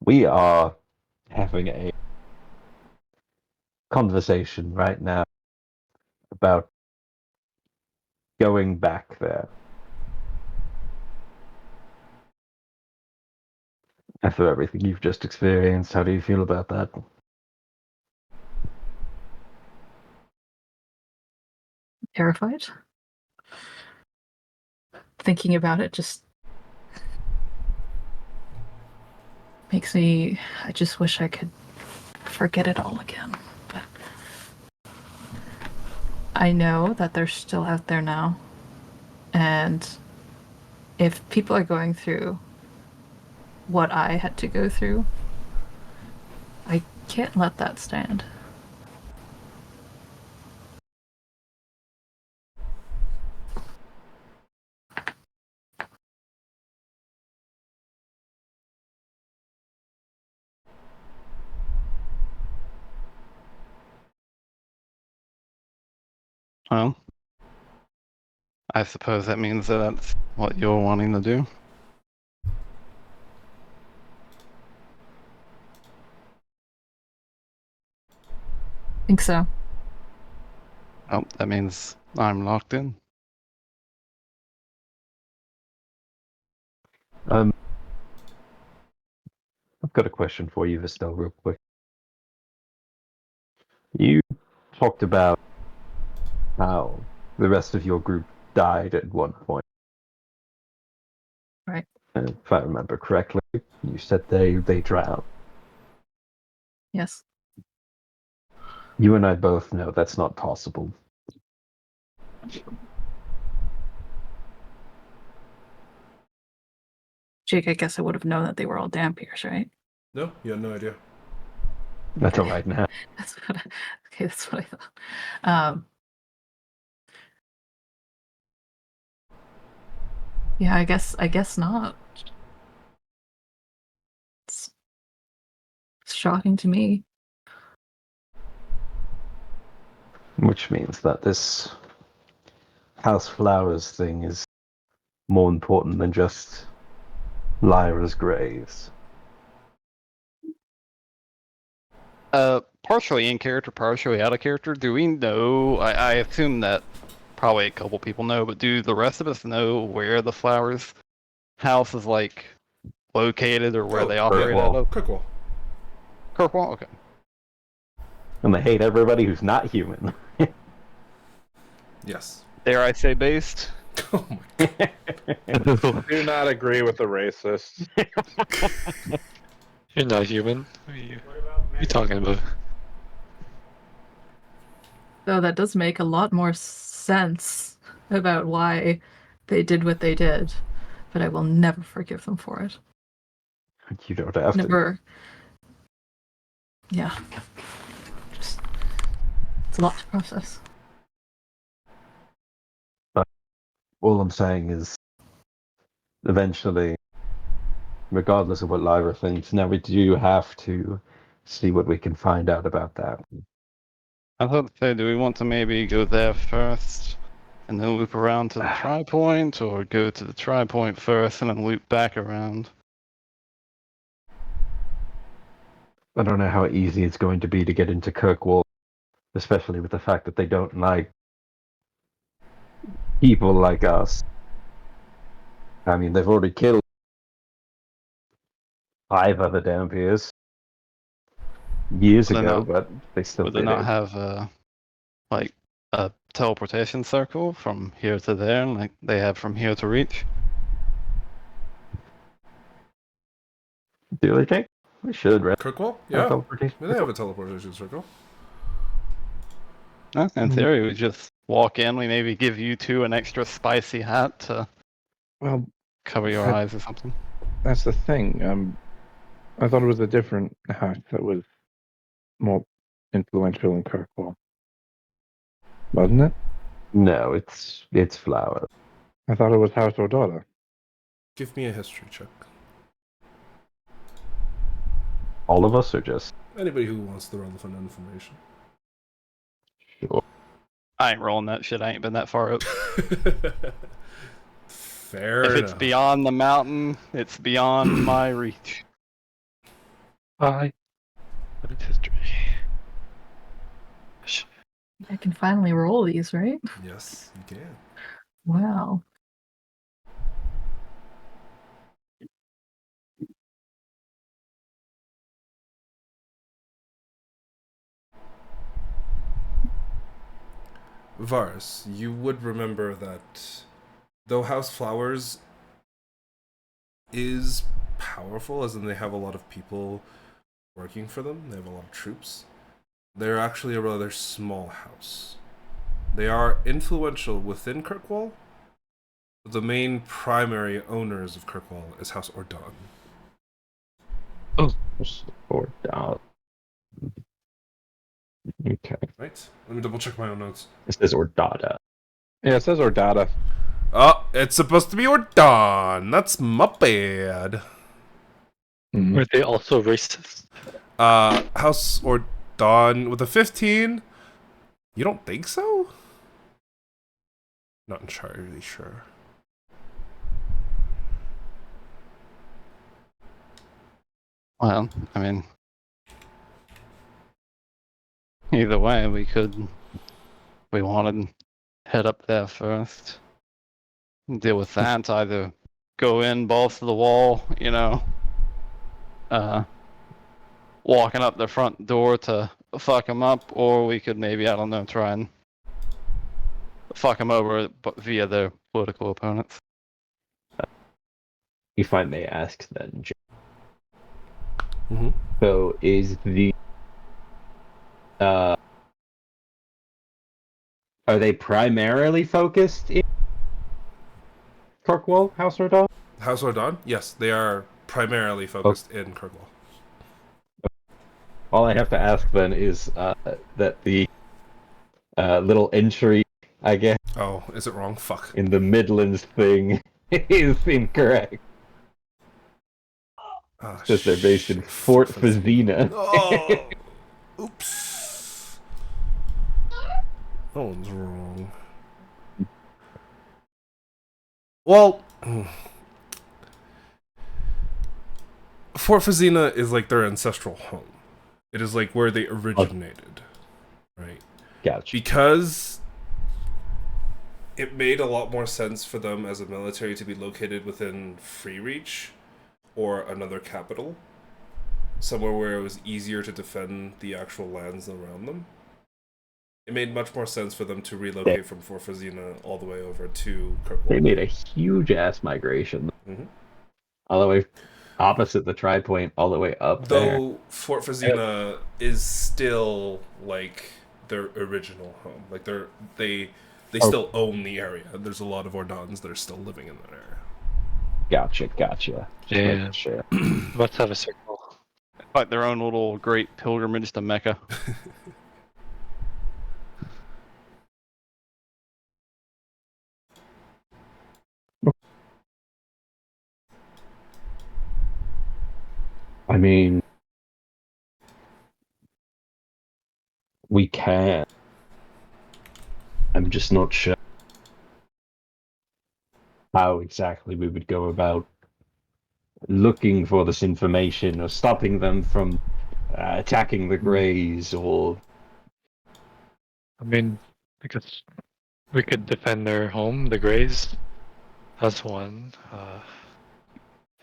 We are having a conversation right now about going back there. After everything you've just experienced, how do you feel about that? Terrified. Thinking about it just makes me, I just wish I could forget it all again. But I know that they're still out there now. And if people are going through what I had to go through, I can't let that stand. Well, I suppose that means that that's what you're wanting to do. think so. Oh, that means I'm locked in. I've got a question for you, Vistel, real quick. You talked about how the rest of your group died at one point. Right. And if I remember correctly, you said they drowned. Yes. You and I both know that's not possible. Jake, I guess I would have known that they were all Dampiers, right? No, you had no idea. That's all right now. That's what. Okay, that's what I thought. Yeah, I guess not. It's shocking to me. Which means that this House Flowers thing is more important than just Lyra's graves. Partially in character, partially out of character. Do we know? I assume that probably a couple people know, but do the rest of us know where the Flowers house is like located or where Oh, they operate Kirkwall. out of? Kirkwall. Kirkwall? Okay. And they hate everybody who's not human. Yes. Dare I say based? Oh my. Do not agree with the racists. You're not human. What are you talking about? Though that does make a lot more sense about why they did what they did, but I will never forgive them for it. You don't have to. Never. Yeah. Just, it's a lot to process. All I'm saying is, eventually, regardless of what Lyra thinks, now we do have to see what we can find out about that. I thought to say, do we want to maybe go there first and then loop around to the tri-point, or go to the tri-point first and then loop back around? I don't know how easy it's going to be to get into Kirkwall, especially with the fact that they don't like people like us. I mean, they've already killed 5 other Dampiers years Would they ago, not- but they still Would they did not it. have like a teleportation circle from here to there, like they have from here to reach? Do they think? We should, right? Kirkwall? Have Yeah. teleportation They have a teleportation circle. In theory, we just walk in. We maybe give you two an extra spicy hat to Well, cover your That- eyes or something. that's the thing. I thought it was a different house that was more influential in Kirkwall. Wasn't it? No, it's Flower. I thought it was House Ordata. Give me a history check. All of us are just Anybody who wants the relevant information. sure. I ain't rolling that shit. I ain't been that far up. Fair If enough. it's beyond the mountain, it's beyond my reach. Bye. What is history? I can finally roll these, right? Yes, you can. Wow. Varus, you would remember that though House Flowers is powerful, as in they have a lot of people working for them, they have a lot of troops, they're actually a rather small house. They are influential within Kirkwall, but the main primary owners of Kirkwall is House Ordon. Or down. Okay. Right? Let me double check my own notes. It says Ordata. Yeah, it says Ordata. Oh, it's supposed to be Ordon. That's my bad. Mhm. Were they also racist? House Ordon with a 15? You don't think so? Not entirely sure. Well, I mean, either way, we wanted to head up there first, deal with that. Either go in, balls to the wall, walking up the front door to fuck them up, or we could maybe, I don't know, try and fuck them over via their political opponents. If I may ask then, Mm-hmm. so is the are they primarily focused in Kirkwall, House Rodon? House Ordon? Yes, they are primarily focused in Kirkwall. All I have to ask then is that the little entry, I guess, Oh, is it wrong? Fuck. in the Midlands thing is incorrect. Ah, Because they're based in shit. Fort Fazina. Oh! Oops. That one's wrong. Well, Fort Fazina is like their ancestral home. It is like where they originated, right? Gotcha. Because it made a lot more sense for them as a military to be located within Free Reach or another capital, somewhere where it was easier to defend the actual lands around them. It made much more sense for them to relocate from Fort Fazina all the way over to Kirkwall. They made a huge ass migration. Mhm. All the way opposite the Tri-Point, all the way up there. Though Fort Fazina is still like their original home. Like they still own the area. There's a lot of Ordons that are still living in that area. Gotcha. Just Yeah. making sure. Let's have a circle. Like their own little great pilgrimage to Mecca. I mean, we can. I'm just not sure how exactly we would go about looking for this information or stopping them from attacking the Greys or... I mean, because we could defend their home, the Greys. That's one.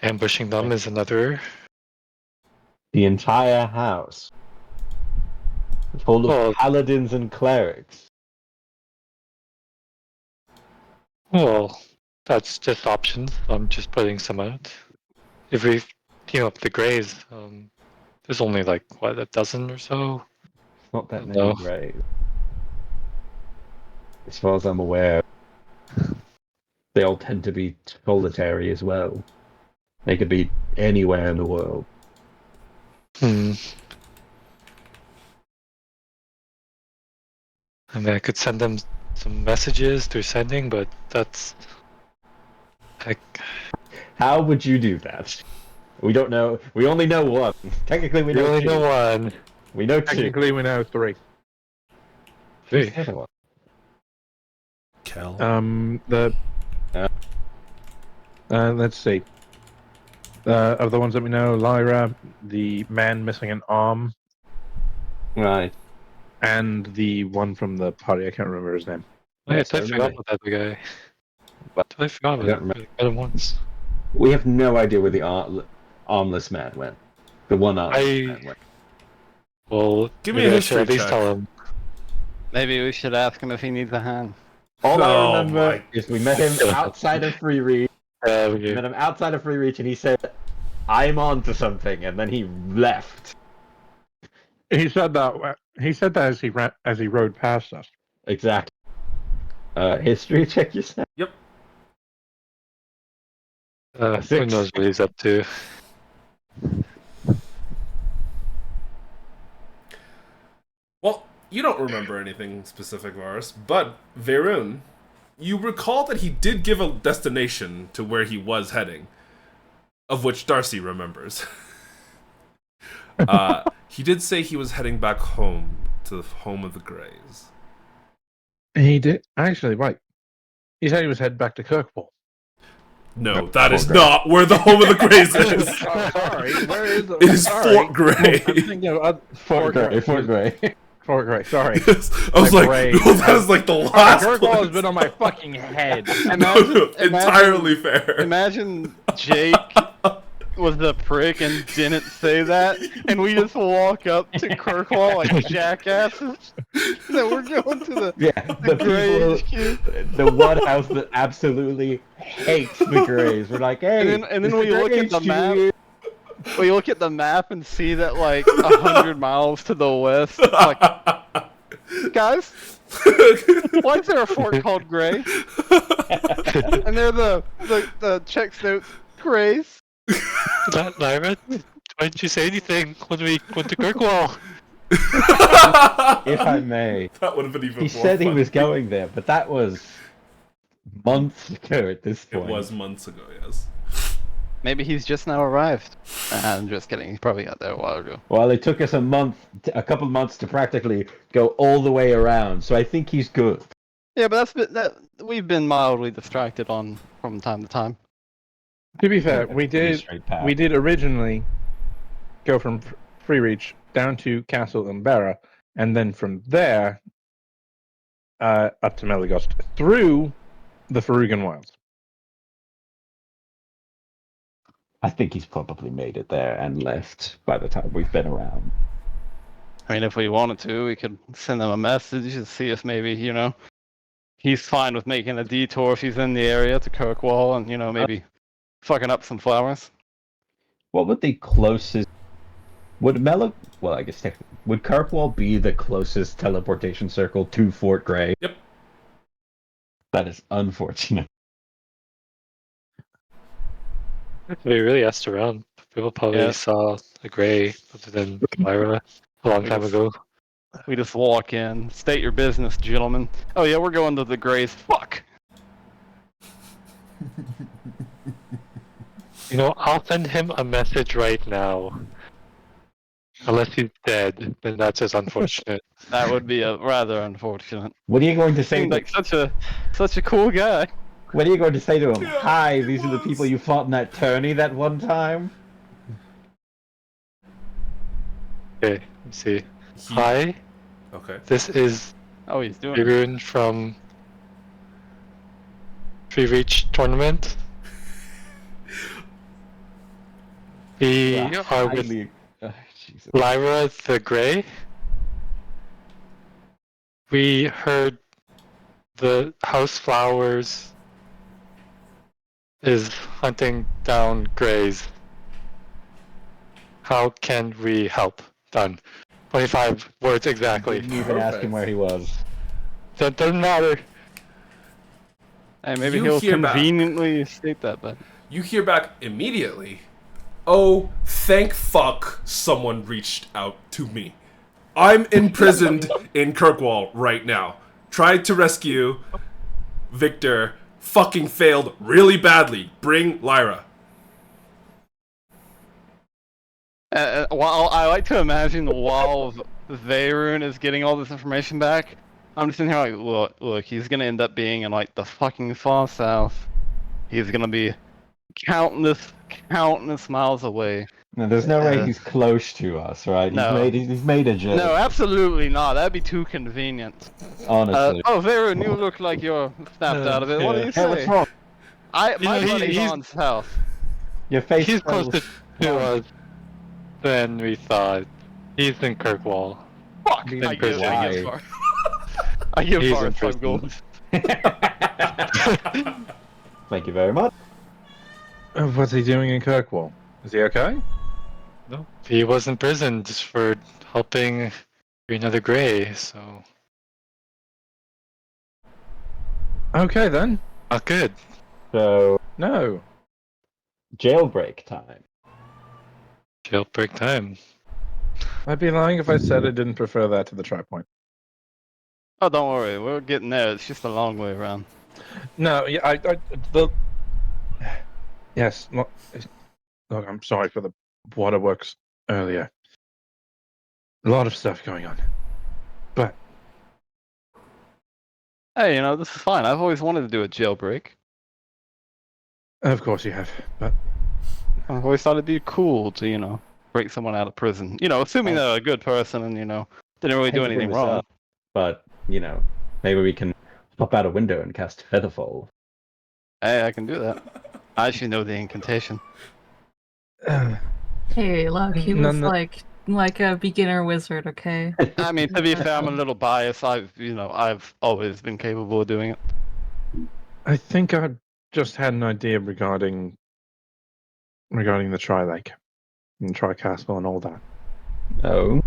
Ambushing them is another. the entire house full of Well- paladins and clerics. Well, that's just options. I'm just putting some out. If we team up the Greys, there's only like what, a dozen or so. Not that No. many Greys. As far as I'm aware, they all tend to be solitary as well. They could be anywhere in the world. I mean, I could send them some messages through sending, but that's like How would you do that? We don't know. We only know one. Technically, we we know only two. know one. We know two. Technically, we know 3. Who's the other one? Kel. Let's see. Of the ones that we know, Lyra, the man missing an arm, Right. and the one from the party. I can't remember his name. Oh, yeah, Yes, I I forgot remember. about that guy. But I forgot I about don't it. remember. I got him once. We have no idea where the armless man went. The one armless man went. Well, Give me maybe a I should at history least check. tell him. Maybe we should ask him if he needs a hand. All I Oh remember my is we met him outside of Free Reach. We met him outside of Free Reach, and he said, "I'm on to something," and then he left. He said that. He said that as he rode past us. Exactly. History check, you said? Who 6. knows what he's up to? Well, you don't remember anything specific, Varus, but Verun, you recall that he did give a destination to where he was heading, of which Darcy remembers. He did say he was heading back home to the home of the Greys. He did actually. Right. He said he was heading back to Kirkwall. No, that is Fort Grey. not where the home of the Greys is. Oh, sorry. Where is it? It is Sorry. Fort Grey. I'm thinking of Fort Grey. Fort Grey. Fort Grey. Sorry. Yes. I was My like, brain. no, that is like the last Kirkwall has place. been on my fucking head. Entirely fair. Imagine Jake was the prick and didn't say that, and we just walk up to Kirkwall like jackasses. No, we're going to the Yeah, the Grey people, HQ. the one house that absolutely hates the Greys. We're like, hey, And then is we the look Grey at the HQ map. here? We look at the map and see that like 100 miles to the west. Like, guys, why is there a fort called Grey? And they're the checks notes Greys. Lyra, why didn't you say anything when we went to Kirkwall? If I may. That would have been even He more said he fun. was going there, but that was months ago at this It point. was months ago, yes. Maybe he's just now arrived. I'm just kidding. He probably got there a while ago. Well, it took us a couple of months to practically go all the way around, so I think he's good. Yeah, but we've been mildly distracted from time to time. To be fair, Pretty we did straight path. we did originally go from Free Reach down to Castle Umbera, and then from there up to Meligost through the Farugan Wilds. I think he's probably made it there and left by the time we've been around. I mean, if we wanted to, we could send him a message and see if maybe, he's fine with making a detour if he's in the area to Kirkwall and, maybe fucking up some flowers. What would the closest... Would Well, I guess technically... Would Kirkwall be the closest teleportation circle to Fort Grey? Yep. That is unfortunate. We really asked around. People probably Yeah. saw a Grey other than Lyra a long time ago. We just walk in, state your business, gentlemen. Oh yeah, we're going to the Greys. Fuck! I'll send him a message right now. Unless he's dead, then that's just unfortunate. That would be rather unfortunate. What are you going to say? Seemed like such a cool guy. What are you going to say to him? Hi, these are the people you fought in that tourney that one time? Okay, let's see. Hi, Okay. this is Oh, he's doing it. Irun from Free Reach Tournament. We are with Highly- Jesus. Lyra the Grey. We heard the House Flowers is hunting down Greys. How can we help? Done. 25 words exactly. Didn't even ask him where he was. That doesn't matter. Hey, maybe You he'll hear back. conveniently state that, but You hear back immediately. Oh, thank fuck someone reached out to me. I'm imprisoned in Kirkwall right now. Tried to rescue Victor, fucking failed really badly. Bring Lyra. while I like to imagine while Veyron is getting all this information back, I'm just sitting here like, look, he's gonna end up being in like the fucking far south. He's gonna be countless miles away. No, there's no way he's close to us, right? No. He's made a joke. No, absolutely not. That'd be too convenient. Honestly. Oh, Veyron, you look like you're snapped out of it. What do you Hey, say? what's wrong? My know, buddy's he's- on south. Your face. He's closer to us than we thought. He's in Kirkwall. Fuck! He's I in give Why? far. I give He's far in 5 prison. gold. Thank you very much. What's he doing in Kirkwall? Is he okay? No, he was imprisoned just for helping another Grey, so Okay then. not good. So, No. jailbreak time. Jailbreak time. I'd be lying if I said I didn't prefer that to the try point. Oh, don't worry, we're getting there. It's just a long way around. No, yeah, yes. Look, I'm sorry for the waterworks earlier. A lot of stuff going on, but Hey, this is fine. I've always wanted to do a jailbreak. Of course you have, but I've always thought it'd be cool to, break someone out of prison. Assuming I- they're a good person and, didn't really hate do to bring anything this wrong. up, but maybe we can pop out a window and cast Featherfall. Hey, I can do that. I actually know the incantation. Hey, look, he was None that- like a beginner wizard, okay? I mean, to be fair, I'm a little biased. I've always been capable of doing it. I think I just had an idea regarding the Tri-Lake and Tri-Castle and all that. Oh,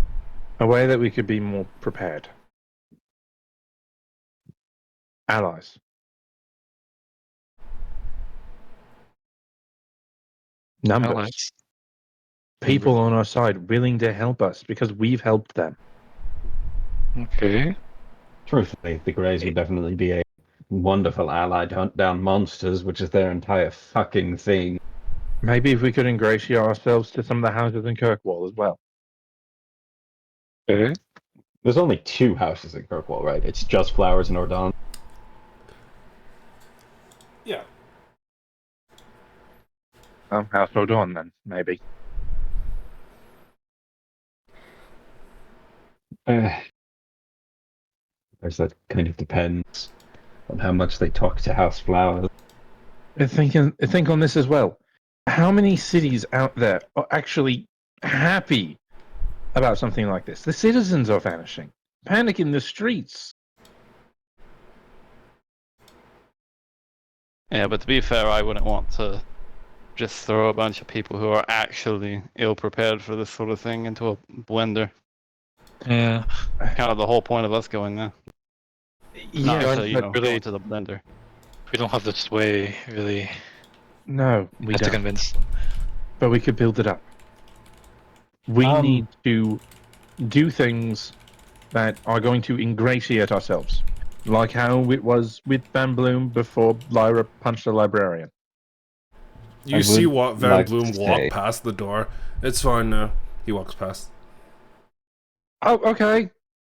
A way that we could be more prepared. Allies. Numbers. Allies. People on our side willing to help us because we've helped them. Okay. truthfully, the Greys would definitely be a wonderful ally to hunt down monsters, which is their entire fucking thing. Maybe if we could ingratiate ourselves to some of the houses in Kirkwall as well. Okay. There's only 2 houses in Kirkwall, right? It's just Flowers and Ordon. Yeah. House Rodon then, maybe. I guess that kind of depends on how much they talk to House Flowers. Think on this as well. How many cities out there are actually happy about something like this? The citizens are vanishing. Panic in the streets. Yeah, but to be fair, I wouldn't want to just throw a bunch of people who are actually ill prepared for this sort of thing into a blender. Yeah. Kind of the whole point of us going there. Yeah, Not to, but go really- into the blender. We don't have the sway, really. no, we have to don't. convince them. But we could build it up. We Um, need to do things that are going to ingratiate ourselves, like how it was with Van Bloom before Lyra punched the librarian. You I see would what Van like Bloom to walk say- past the door. It's fine now. He walks past. Oh, okay.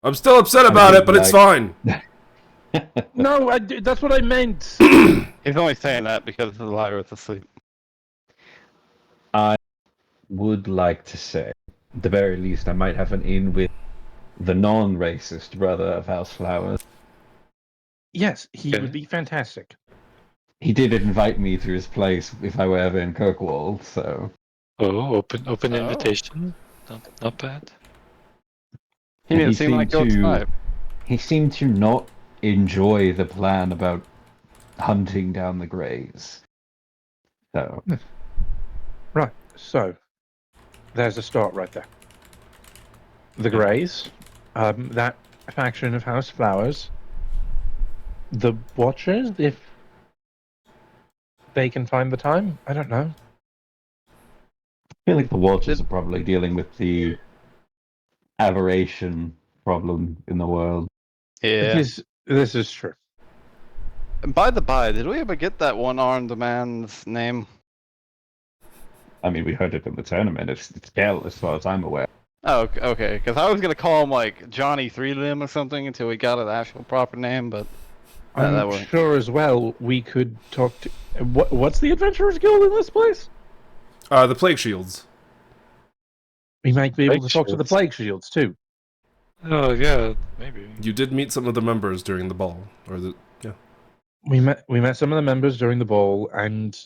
I'm still upset about would it, but it's like- fine. No, that's what I meant. He's only saying that because the Lyra's asleep. Would like to say, at the very least, I might have an in with the non-racist brother of House Flowers. Yes, he Okay. would be fantastic. He did invite me to his place if I were ever in Kirkwall, so Oh, open Oh. invitation. Not bad. He And didn't he seem like seemed your to- type. he seemed to not enjoy the plan about hunting down the Greys. So Right, so there's a start right there. The Greys, that faction of House Flowers, the Watchers, if they can find the time. I don't know. I feel like the Watchers are probably dealing with the aberration problem in the world. Yeah. This is true. By the by, did we ever get that one-armed man's name? I mean, we heard it in the tournament. It's Gel, as far as I'm aware. Oh, okay. Because I was gonna call him like Johnny Three Limb or something until we got an actual proper name, but that I'm wouldn't- sure as well we could talk to. What's the Adventurers Guild in this place? The Plague Shields. We might be able Plague to talk to the Shields. Plague Shields too. Oh yeah, maybe. You did meet some of the members during the ball, or the yeah. We met some of the members during the ball, and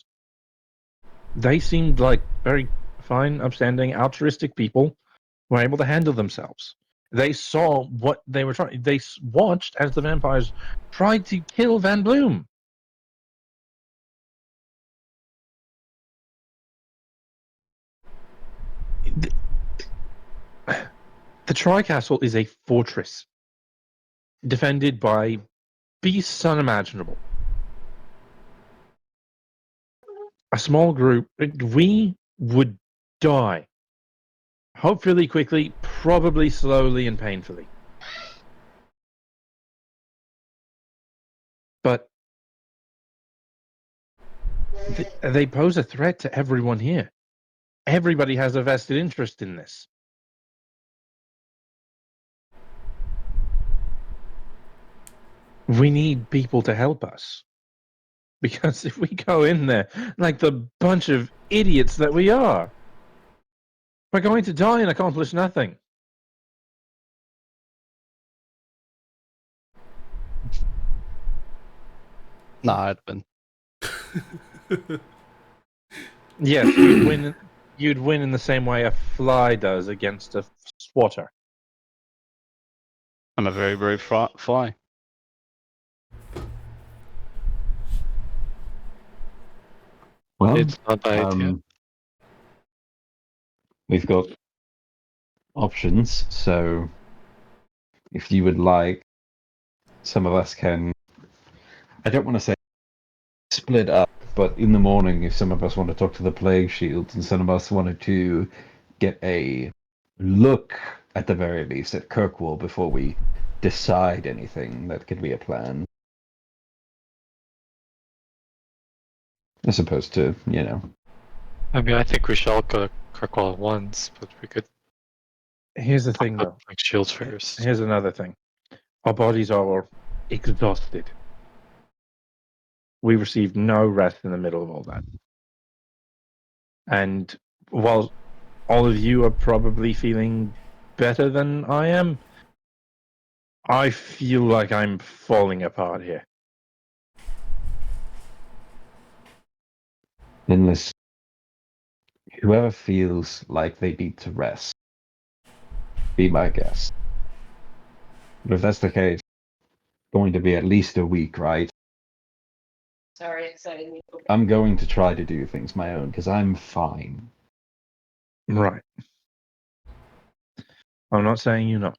they seemed like very fine, upstanding, altruistic people who were able to handle themselves. They saw what they were trying. They watched as the vampires tried to kill Van Bloom. The Tri-Castle is a fortress defended by beasts unimaginable. A small group, we would die. Hopefully quickly, probably slowly and painfully. But they pose a threat to everyone here. Everybody has a vested interest in this. we need people to help us. Because if we go in there like the bunch of idiots that we are, we're going to die and accomplish nothing. Nah, I'd been. Yes, you'd win. You'd win in the same way a fly does against a swatter. I'm a very brave fly. Well, It's not my idea. we've got options. So, if you would like, some of us can. I don't want to say split up, but in the morning, if some of us want to talk to the Plague Shields and some of us wanted to get a look, at the very least, at Kirkwall before we decide anything, that could be a plan. As opposed to, I mean, I think we should all go to Kirkwall at once, but we could Here's the thing, talk though. about like shields first. Here's another thing. Our bodies are exhausted. We received no rest in the middle of all that. And while all of you are probably feeling better than I am, I feel like I'm falling apart here. unless whoever feels like they need to rest, be my guest. But if that's the case, going to be at least a week, right? Sorry, excited me. I'm going to try to do things my own because I'm fine. Right. I'm not saying you're not.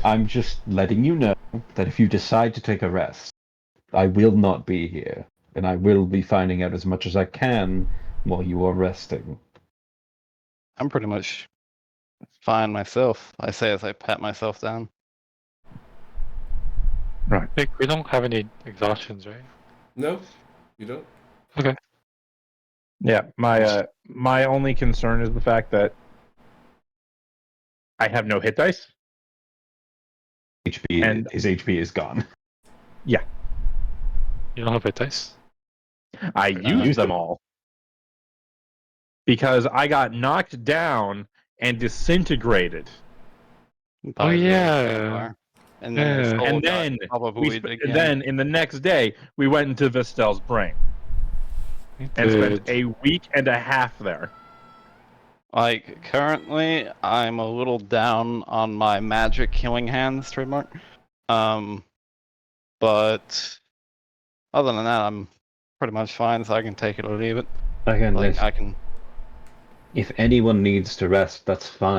I'm just letting you know that if you decide to take a rest, I will not be here, and I will be finding out as much as I can while you are resting. I'm pretty much fine myself. I say as I pat myself down. I think we don't have any exhaustions, right? No, you don't. Yeah, my only concern is the fact that I have no hit dice. His HP is gone. You don't have hit dice? I used them all. Because I got knocked down and disintegrated. By the yeah. vampire. And then, his Yeah. soul And got then probably again. then in the next day we went into Vistel's brain and spent a week and a half there. Like, currently, I'm a little down on my magic healing hands trademark. But other than that, I'm pretty much fine, so I can take it or leave it. Again, Like, I can. if anyone needs to rest, that's fine.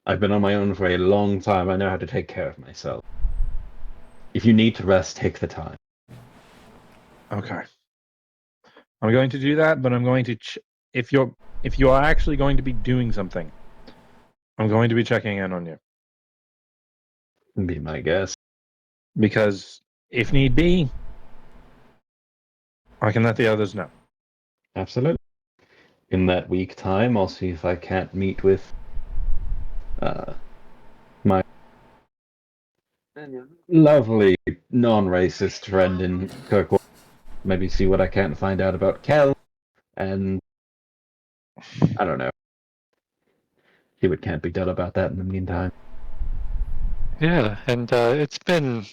I've been on my own for a long time. I know how to take care of myself. If you need to rest, take the time. Okay. I'm going to do that, but I'm going to if you are actually going to be doing something, I'm going to be checking in on you. Be my guess. Because if need be, I can let the others know. Absolutely. In that week time, I'll see if I can't meet with my lovely non-racist friend in Kirkwall. Maybe see what I can find out about Kel, and I don't know. See what can't be done about that in the meantime. Yeah, and it's been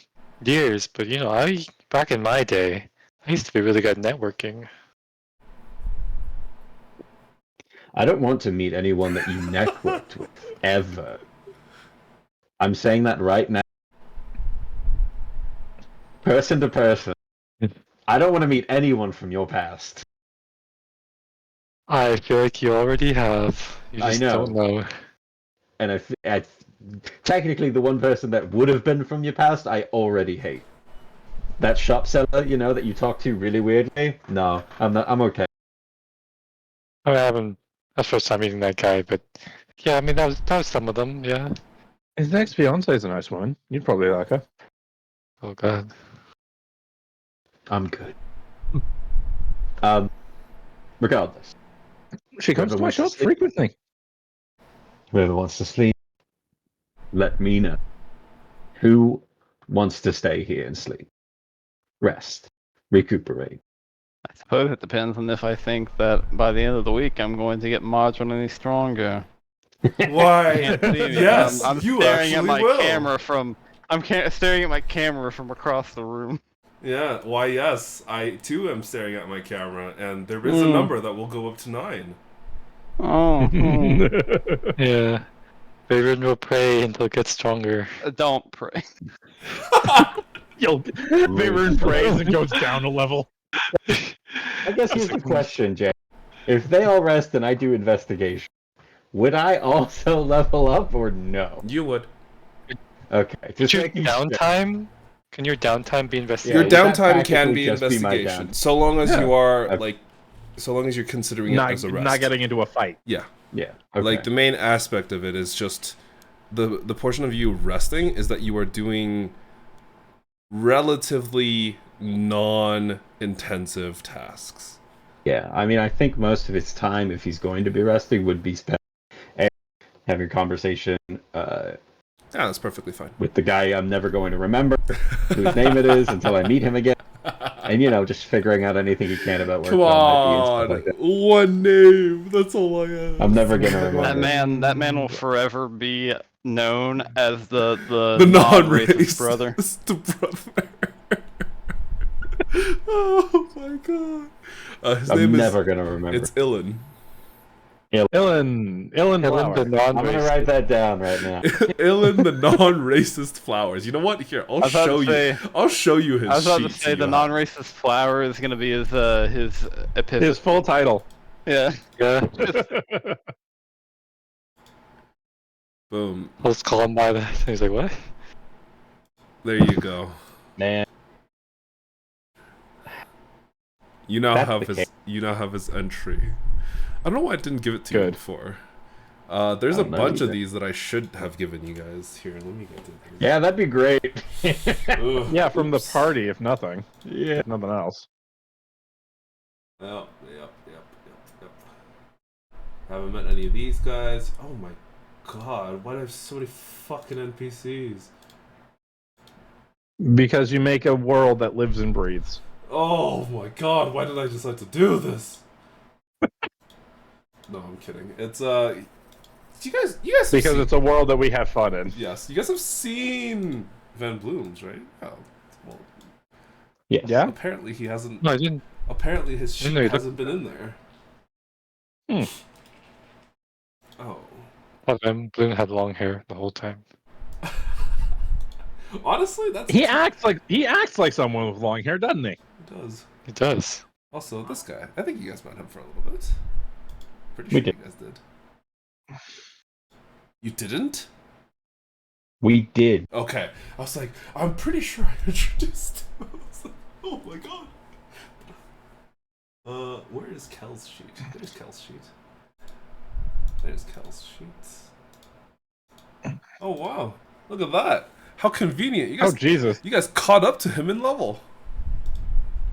years, but back in my day, I used to be really good at networking. I don't want to meet anyone that you networked with, ever. I'm saying that right now. Person to person. I don't want to meet anyone from your past. I feel like you already have. You I just know. don't know. And I technically the one person that would have been from your past, I already hate. That shop seller, that you talk to really weirdly. No, I'm okay. I haven't. That's the first time meeting that guy, but yeah, I mean that was some of them. Yeah. His next fiance is a nice woman. You'd probably like her. Oh god. I'm good. Regardless, She comes Whoever to my wants to shop sleep. frequently. whoever wants to sleep, let me know. Who wants to stay here and sleep, rest, recuperate. I suppose it depends on if I think that by the end of the week I'm going to get marginally stronger. Why? Can't see me. Yes, I'm you staring at actually my will. camera from. Staring at my camera from across the room. Yeah, why yes, I too am staring at my camera, and there is a number that will go up to 9. Oh, Yeah. Veyron will pray until it gets stronger. don't pray. Veyron prays and goes down a level. I guess here's the question, Jay. If they all rest and I do investigation, would I also level up or no? You would. Okay. Could your making sure. downtime? Can your downtime be Your investigation? that downtime can practically be just be my investigation, down? so long as Yeah. you are Okay. like, so long as you're considering it Not, as a rest. not getting into a fight. Yeah, Yeah. Okay. like the main aspect of it is just the portion of you resting is that you are doing relatively non-intensive tasks. Yeah, I mean, I think most of his time, if he's going to be resting, would be spent having a conversation Yeah, that's perfectly fine. with the guy I'm never going to remember whose name it is until I meet him again, and just figuring out anything he can about where Come on, like that. one name. That's all I have. I'm never gonna remember. That man will forever be known as the the non-racist brother. brother. Oh my god. His I'm name never is. gonna remember. It's Ilan. Ilan Ellen the Flower. I'm gonna non-racist. write that down right now. Ilan the non-racist flowers. You know what? Here, I'll I was about show to you. I'll show you his. I was about to sheet so say the you have- non-racist flower is gonna be his epiphany. His full title. Yeah. Yeah. Boom. I'll just call him by that. He's like, what? There you go. Man, You now That's have the his. case. You now have his entry. I don't know why I didn't give it to you Good. before. There's I a don't know bunch of either. these that I should have given you guys. Here, let me get to these. yeah, that'd be great. Ugh, Yeah, from the oops. party, if nothing. Yeah. If nothing else. Yep. Haven't met any of these guys. Oh my god, why do I have so many fucking NPCs? Because you make a world that lives and breathes. Oh my god, why did I decide to do this? No, I'm kidding. It's you guys have Because seen, it's a world that we have fun in. yes, you guys have seen Van Bloom's, right? Oh, well, Yes. Yeah? apparently he hasn't. No, I didn't. Apparently his sheet No, you hasn't been in there. Hmm. Oh. Oh, Bloom had long hair the whole time. Honestly, that's He acts like someone with long hair, doesn't he? He does. He does. Also, this guy. I think you guys met him for a little bit. Pretty sure We you did. guys did. You didn't? We did. Okay. I was like, I'm pretty sure I introduced him. I was like, oh my god. Where is Kel's sheet? There's Kel's sheet. There's Kel's sheet. Oh wow. Look at that. How convenient. You Oh guys Jesus! you guys caught up to him in level.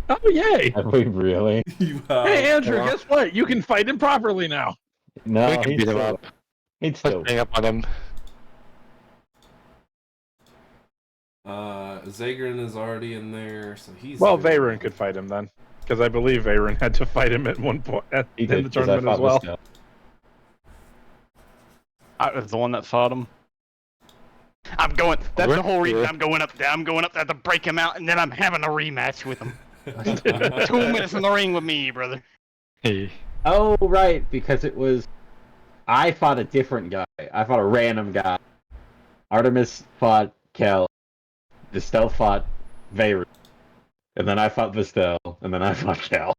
Oh yay! Have we really? You have. Hey Andrew, Yeah. guess what? You can fight him properly now. No, We can he's beat him still. up. He's Let's still. hang up on him. Zagrin is already in there, so he's Well, good. Veyron could fight him then, because I believe Veyron had to fight him at one point He in did, the 'cause I tournament as fought well. Listel. I was the one that fought him. I'm going. That's the whole reason I'm going up there. I'm going up there to break him out, and then I'm having a rematch with him. 2 minutes in the ring with me, brother. Hey. Oh, right, because it was. I fought a different guy. I fought a random guy. Artemis fought Kel. Vistel fought Veyron. And then I fought Vistel. And then I fought Kel.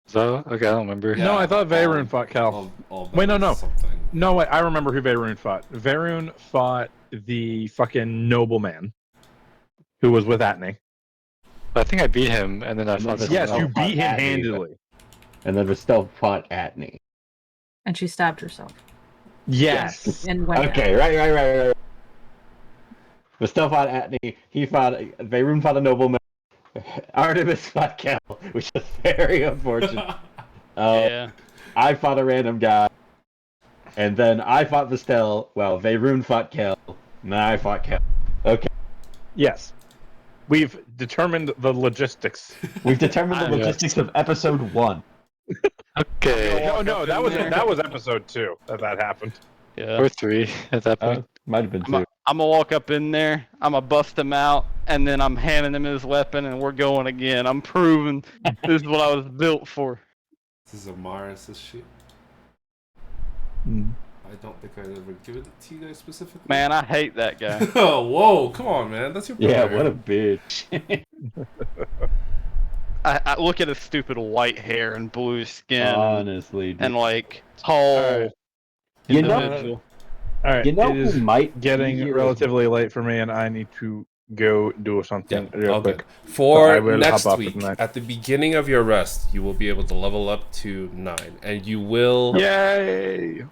So, okay, I don't remember. Yeah. No, I thought Veyron all- fought Cal. all Wait, no, better no. Something. No, wait, I remember who Veyron fought. Veyron fought the fucking nobleman who was with Atney. I think I beat him, and then I fought Yes, Yes, someone you else. beat him Atney, handily. And then Vistel fought Atney. And she stabbed herself Yes. and went Okay, right. Vistel fought Atney. Veyron fought a nobleman. Artemis fought Kel, which is very unfortunate. Yeah. I fought a random guy. And then I fought Vistel. Well, Veyron fought Kel. And then I fought Kel. Okay. Yes. We've determined the logistics. We've determined the Yes. logistics of episode 1. Okay. No, that was episode 2 that happened. Yeah. Or 3 at that point. Might have been I'm 2. gonna walk up in there. I'm gonna bust him out, and then I'm handing him his weapon, and we're going again. I'm proving this is what I was built for. This is Amaris' shit. Mm. I don't think I'd ever given it to you guys specifically. Man, I hate that guy. Oh, whoa, come on, man. That's your brother. Yeah, what a bitch. I look at his stupid white hair and blue skin Honestly, dude. and like tall Alright. You know- individual. All right, You know it is who might getting be here relatively late for me, and I need to go do something real all quick. good. For I will next hop off week, with that. at the beginning of your rest, you will be able to level up to 9, and you will. Yay!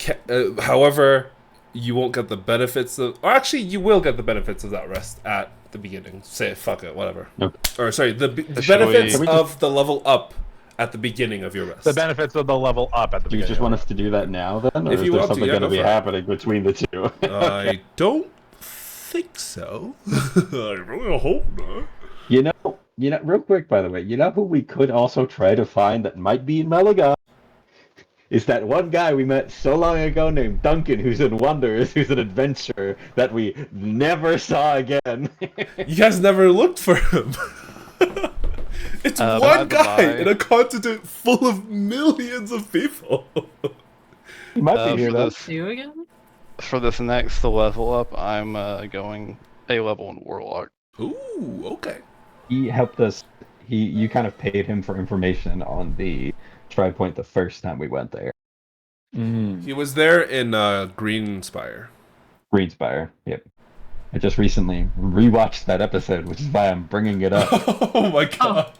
However, you won't get the benefits of. Or actually, you will get the benefits of that rest at the beginning. Say fuck it, whatever. Nope. Or sorry, the Should benefits we- of the level up at the beginning of your rest. The benefits of the level up at the Do you beginning. just want us to do that now, then? Or If is you there want to, something yeah, going to go be for it. happening between the two? I don't think so. I really hope not. You know, real quick, by the way, you know who we could also try to find that might be in Malaga? Is that one guy we met so long ago named Duncan, who's in Wonders, who's an adventurer that we never saw again. You guys never looked for him. It's By one the guy by- in a continent full of millions of people. He might be here, for though. this You again? for this next level up, I'm going a level in Warlock. Ooh, okay. He helped us. You kind of paid him for information on the Tri Point the first time we went there. He was there in Greenspire. Greenspire, yep. I just recently rewatched that episode, which is why I'm bringing it up. Oh my god.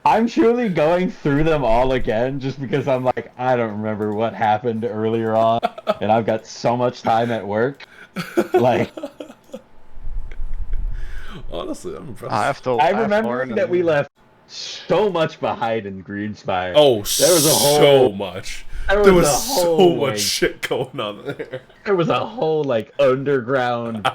I'm truly going through them all again just because I'm like, I don't remember what happened earlier on, and I've got so much time at work. Like, Honestly, I'm impressed. I have to. I have to remember learn that we and- left so much behind in Greenspire. Oh, there was a so whole, much. there There was a so whole, much like, shit going on there. there was a whole like underground,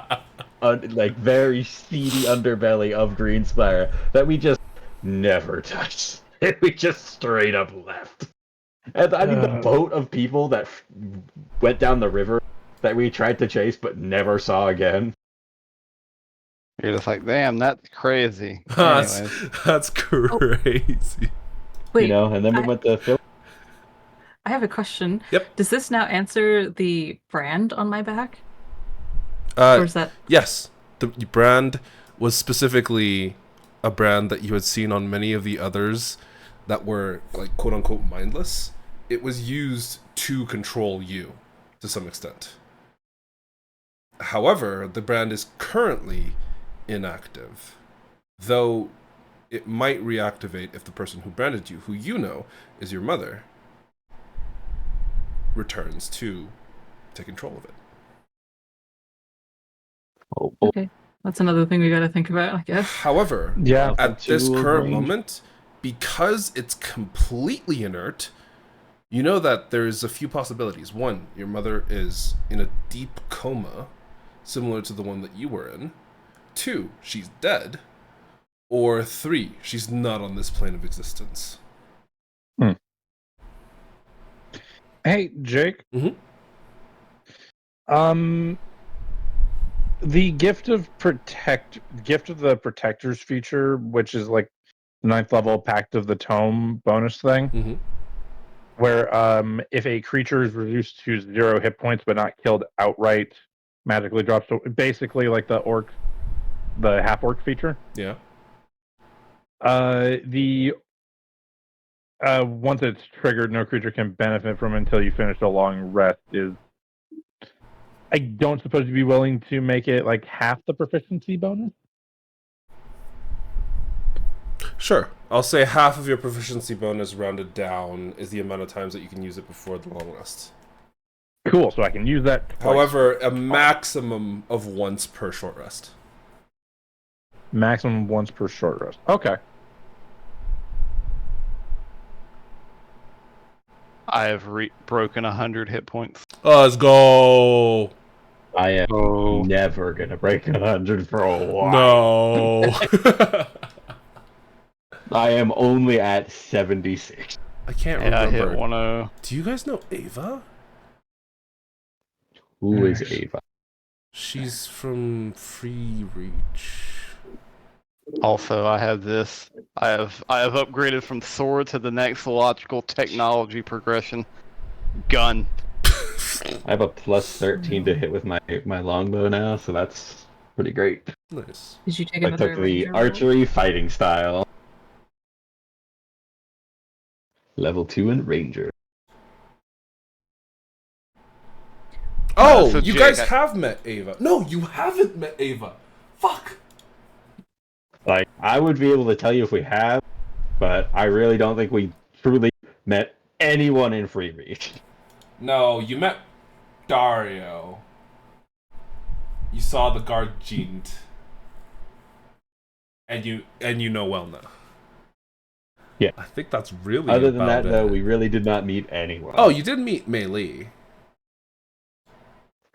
like very seedy underbelly of Greenspire that we just never touched. We just straight up left. And I mean, the boat of people that went down the river that we tried to chase but never saw again. You're just like, damn, that's crazy. That's, Anyways, that's crazy. Wait, You know, and then we I- went to Phil. I have a question. Yep. Does this now answer the brand on my back? Or is that Yes, the brand was specifically a brand that you had seen on many of the others that were like quote unquote mindless. It was used to control you to some extent. However, the brand is currently inactive, though it might reactivate if the person who branded you, who you know is your mother, returns to take control of it. okay? That's another thing we got to think about, I guess. However, Yeah. at this Two current range. moment, because it's completely inert, you know that there's a few possibilities. One, your mother is in a deep coma, similar to the one that you were in. Two, she's dead. Or three, she's not on this plane of existence. Hey, Jake. Mhm. The gift of the protectors feature, which is like the 9th level Pact of the Tome bonus thing, Mm-hmm. where if a creature is reduced to 0 hit points but not killed outright, magically drops to basically like the half orc feature. Yeah. Once it's triggered, no creature can benefit from it until you finish a long rest. I don't suppose you'd be willing to make it like half the proficiency bonus. Sure. I'll say half of your proficiency bonus rounded down is the amount of times that you can use it before the long rest. Cool, so I can use that twice. However, a maximum of once per short rest. Maximum once per short rest. Okay. I have broken 100 hit points. Let's go. I am Oh, never gonna break 100 for a while. No. I am only at 76. I can't Yeah, I hit remember. 1-0. Do you guys know Ava? Who is Nice. Ava? She's from Free Reach. Also, I have this. I have upgraded from sword to the next logical technology progression. Gun. I have a plus 13 to hit with my longbow now, so that's pretty great. Nice. Did you take I another took the ranger role? archery fighting style. Level 2 in ranger. Oh, so you Jake, guys I- have met Ava. No, you haven't met Ava. Fuck. Like, I would be able to tell you if we have, but I really don't think we truly met anyone in Free Reach. No, you met Dario. You saw the guard Jeant. And you know Welna. Yeah. I think that's really Other than about that, though, it. we really did not meet anyone. Oh, you did meet Mei Li.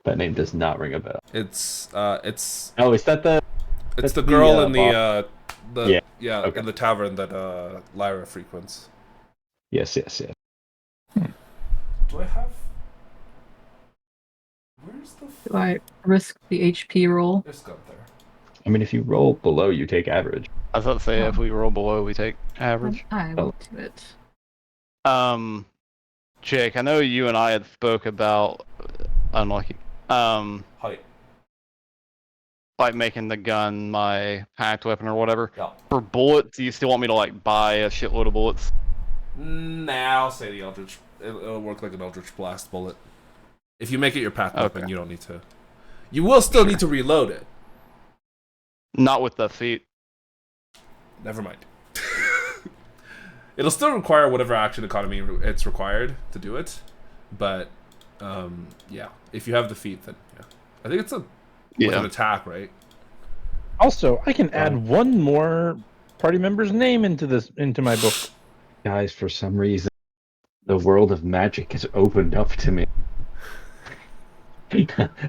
That name does not ring a bell. It's Oh, is that the... it's That's the the, girl in the Yeah, okay. in the tavern that Lyra frequents. Yes. Do I have? Where's the? Do I risk the HP roll? There's gun there. I mean, if you roll below, you take average. I was about to say if we roll below, we take average. I will do it. Jake, I know you and I had spoke about unlucky. Height. Like making the gun my packed weapon or whatever. Yeah. For bullets, do you still want me to like buy a shitload of bullets? Nah, I'll say the Eldritch. It'll work like an Eldritch Blast bullet. If you make it your path weapon, Okay. you don't need to. You will still need to reload it. Not with the feet. Never mind. It'll still require whatever action economy it's required to do it, but yeah, if you have the feet, then yeah, I think it's with an attack, right? Also, I can add one more party member's name into my book. Guys, for some reason, the world of magic has opened up to me.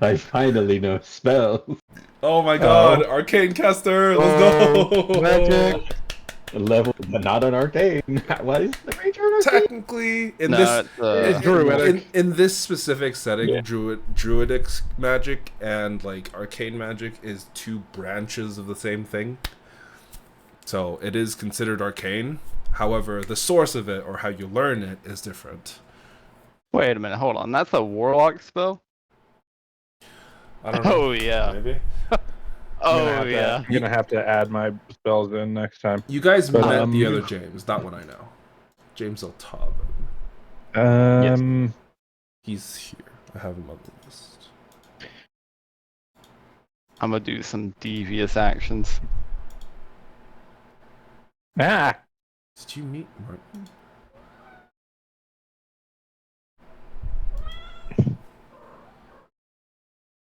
I finally know spells. Oh my god, Arcane Caster, let's go! Magic. Level, but not an arcane. What is the ranger an arcane? Technically, in No, this it's, Druidic. in this specific setting, Yeah. druidic magic and like arcane magic is two branches of the same thing. So it is considered arcane. However, the source of it or how you learn it is different. Wait a minute, hold on. That's a warlock spell? I don't know. Oh yeah. Maybe. Oh yeah. I'm gonna have to add my spells in next time. You guys But, met the other James. That one I know. James Eltab. He's here. I have him on the list. I'm gonna do some devious actions. Ah, Did you meet Martin?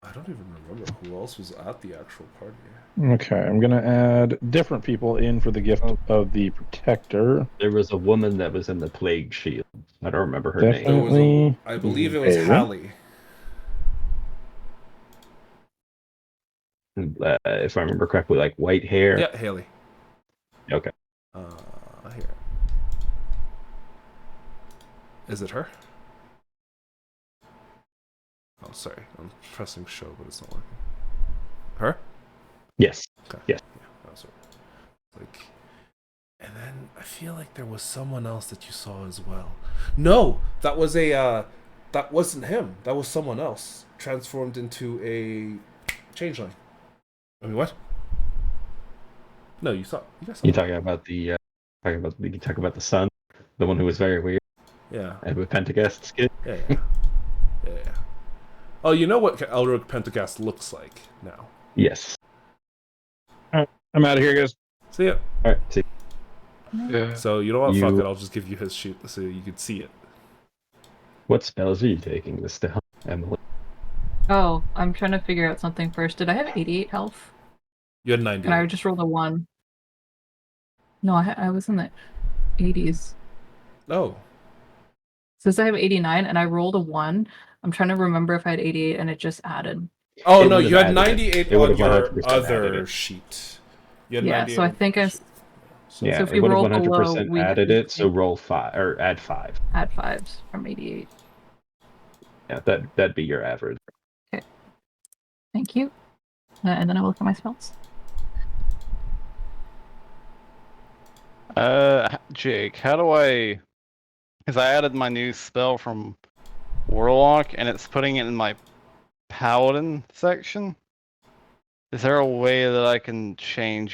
I don't even remember who else was at the actual party. okay. I'm gonna add different people in for the gift of the protector. There was a woman that was in the plague shield. I don't remember her There name. was I believe it was Ava? Hallie. If I remember correctly, like white hair. Yeah, Haley. Okay. Here. Is it her? Oh, sorry. I'm pressing show, but it's not working. Her? Yes. Okay. Yes. Yeah, that was her. Like, and then I feel like there was someone else that you saw as well. No, that was that wasn't him. That was someone else transformed into a changeling. I mean, what? No, you saw. You guys saw You that. talking about the son, the one who was very weird Yeah. and with Pentagast skin. Yeah. Yeah. Oh, you know what Elric Pentagast looks like now. Yes. I'm out of here, guys. See ya. All right. See. Yeah. So you know what? Fuck You- it. I'll just give you his sheet so you can see it. What spells are you taking this down, Emily? Oh, I'm trying to figure out something first. Did I have 88 health? You had 90. And I just rolled a 1. No, I was in the 80s. Oh. It says I have 89 and I rolled a 1. I'm trying to remember if I had 88 and it just added. Oh It no, would've you had added it. 98 It on would've your 100% added other it. sheet. You had Yeah, 98 so I on think your I sheet. So, Yeah, if it we would have roll below, 100% we added it. So roll 5 or add 5. add 5s from 88. Yeah, that'd be your average. Thank you. And then I will look at my spells. Jake, how do I? Because I added my new spell from Warlock, and it's putting it in my Paladin section. Is there a way that I can change